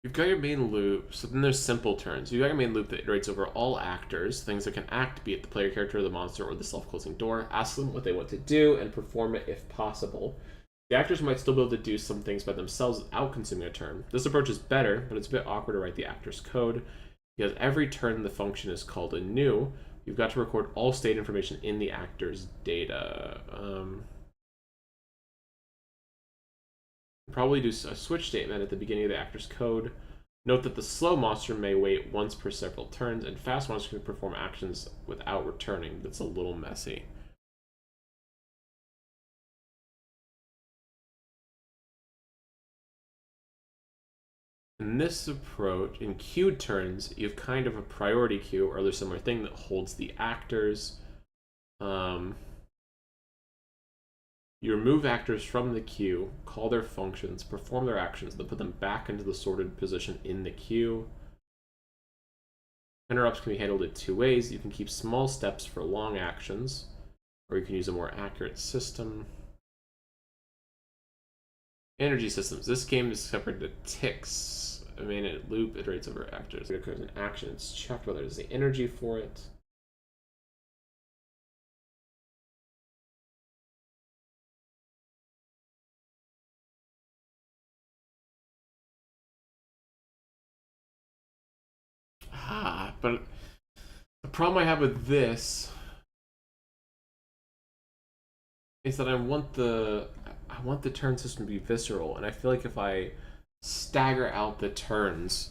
You've got your main loop, so then there's simple turns. You've got your main loop that iterates over all actors, things that can act, be it the player character, the monster, or the self-closing door. Ask them what they want to do and perform it if possible. The actors might still be able to do some things by themselves without consuming a turn. This approach is better, but it's a bit awkward to write the actor's code, because every turn the function is called anew. You've got to record all state information in the actor's data. Probably do a switch statement at the beginning of the actor's code. Note that the slow monster may wait once per several turns, and fast monsters can perform actions without returning. That's a little messy. In this approach, in queued turns, you have kind of a priority queue or other similar thing that holds the actors. You remove actors from the queue, call their functions, perform their actions, then put them back into the sorted position in the queue. Interrupts can be handled in two ways. You can keep small steps for long actions, or you can use a more accurate system. Energy systems. This game is separate to ticks. I mean, it loop iterates over actors. It occurs in action. It's checked whether there's the energy for it. But the problem I have with this is that I want the turn system to be visceral, and I feel like if I stagger out the turns,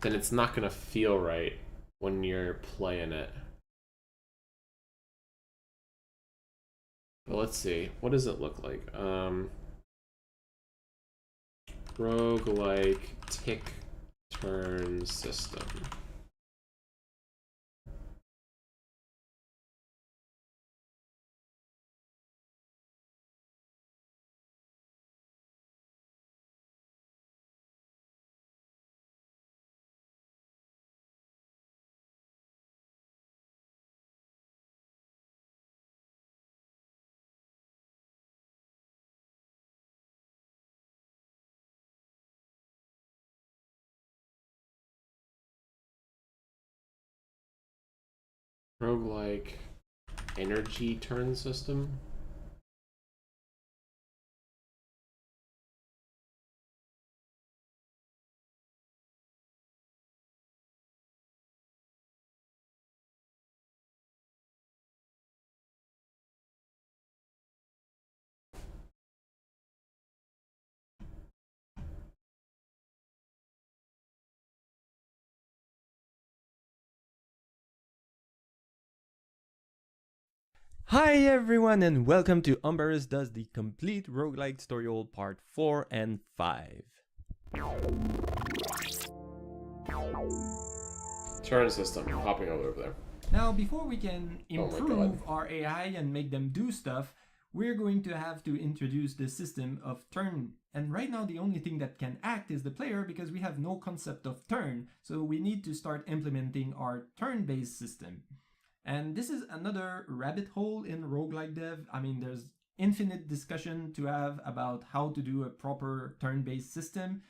then it's not gonna feel right when you're playing it. But let's see, what does it look like? Roguelike tick turn system. Roguelike energy turn system. Hi everyone and welcome to Umberus Does the Complete Roguelike Tutorial Part 4 and 5. Turn system. Hopping over there. Now, before we can Oh my improve God. our AI and make them do stuff, we're going to have to introduce the system of turn. And right now, the only thing that can act is the player because we have no concept of turn. So we need to start implementing our turn-based system. And this is another rabbit hole in roguelike dev. I mean, there's infinite discussion to have about how to do a proper turn-based system.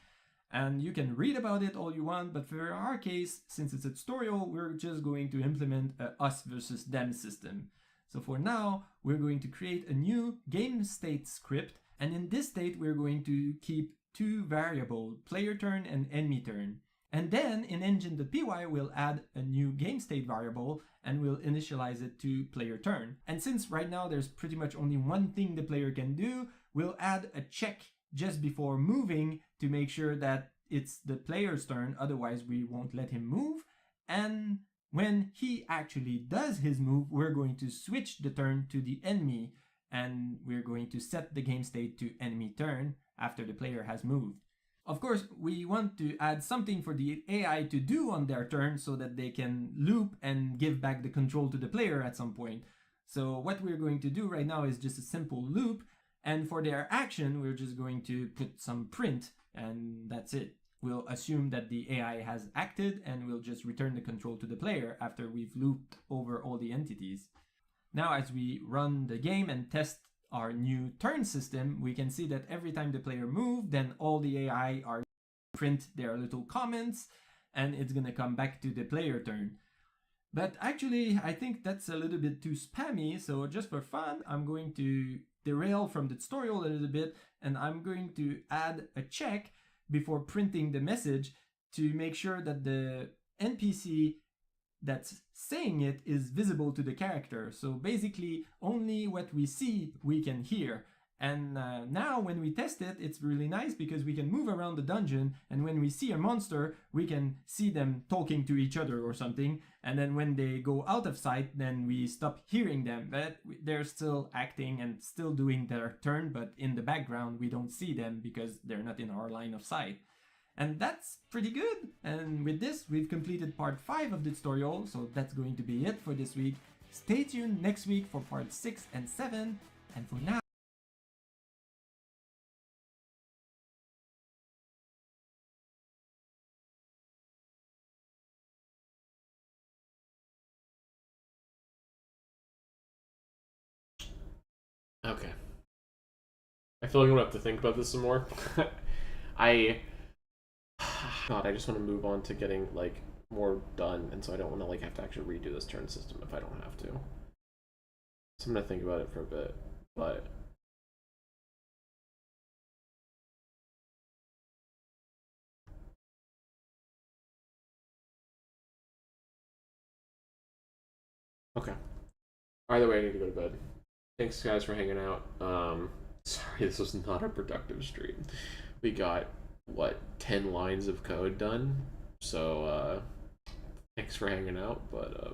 And you can read about it all you want, but for our case, since it's a tutorial, we're just going to implement a us versus them system. So for now, we're going to create a new game state script, and in this state, we're going to keep two variables, player turn and enemy turn. And then in engine.py, we'll add a new game state variable and we'll initialize it to player turn. And since right now there's pretty much only one thing the player can do, we'll add a check just before moving to make sure that it's the player's turn, otherwise we won't let him move. And when he actually does his move, we're going to switch the turn to the enemy and we're going to set the game state to enemy turn after the player has moved. Of course, we want to add something for the AI to do on their turn so that they can loop and give back the control to the player at some point. So what we're going to do right now is just a simple loop, and for their action, we're just going to put some print, and that's it. We'll assume that the AI has acted, and we'll just return the control to the player after we've looped over all the entities. Now, as we run the game and test our new turn system, we can see that every time the player moves, then all the AI are print their little comments, and it's gonna come back to the player turn. But actually, I think that's a little bit too spammy, so just for fun, I'm going to derail from the tutorial a little bit, and I'm going to add a check before printing the message to make sure that the NPC that's saying it is visible to the character. So basically, only what we see, we can hear. And now when we test it, it's really nice because we can move around the dungeon, and when we see a monster, we can see them talking to each other or something, and then when they go out of sight, then we stop hearing them, but they're still acting and still doing their turn, but in the background we don't see them because they're not in our line of sight. And that's pretty good. And with this, we've completed part 5 of the tutorial, so that's going to be it for this week. Stay tuned next week for part 6 and 7, and for now, Okay. I feel like I'm gonna have to think about this some more. I God, I just want to move on to getting like more done, and so I don't want to like have to actually redo this turn system if I don't have to. So I'm gonna think about it for a bit, but okay. Either way, I need to go to bed. Thanks guys for hanging out. Sorry, this was not a productive stream. We got what 10 lines of code done, so thanks for hanging out, but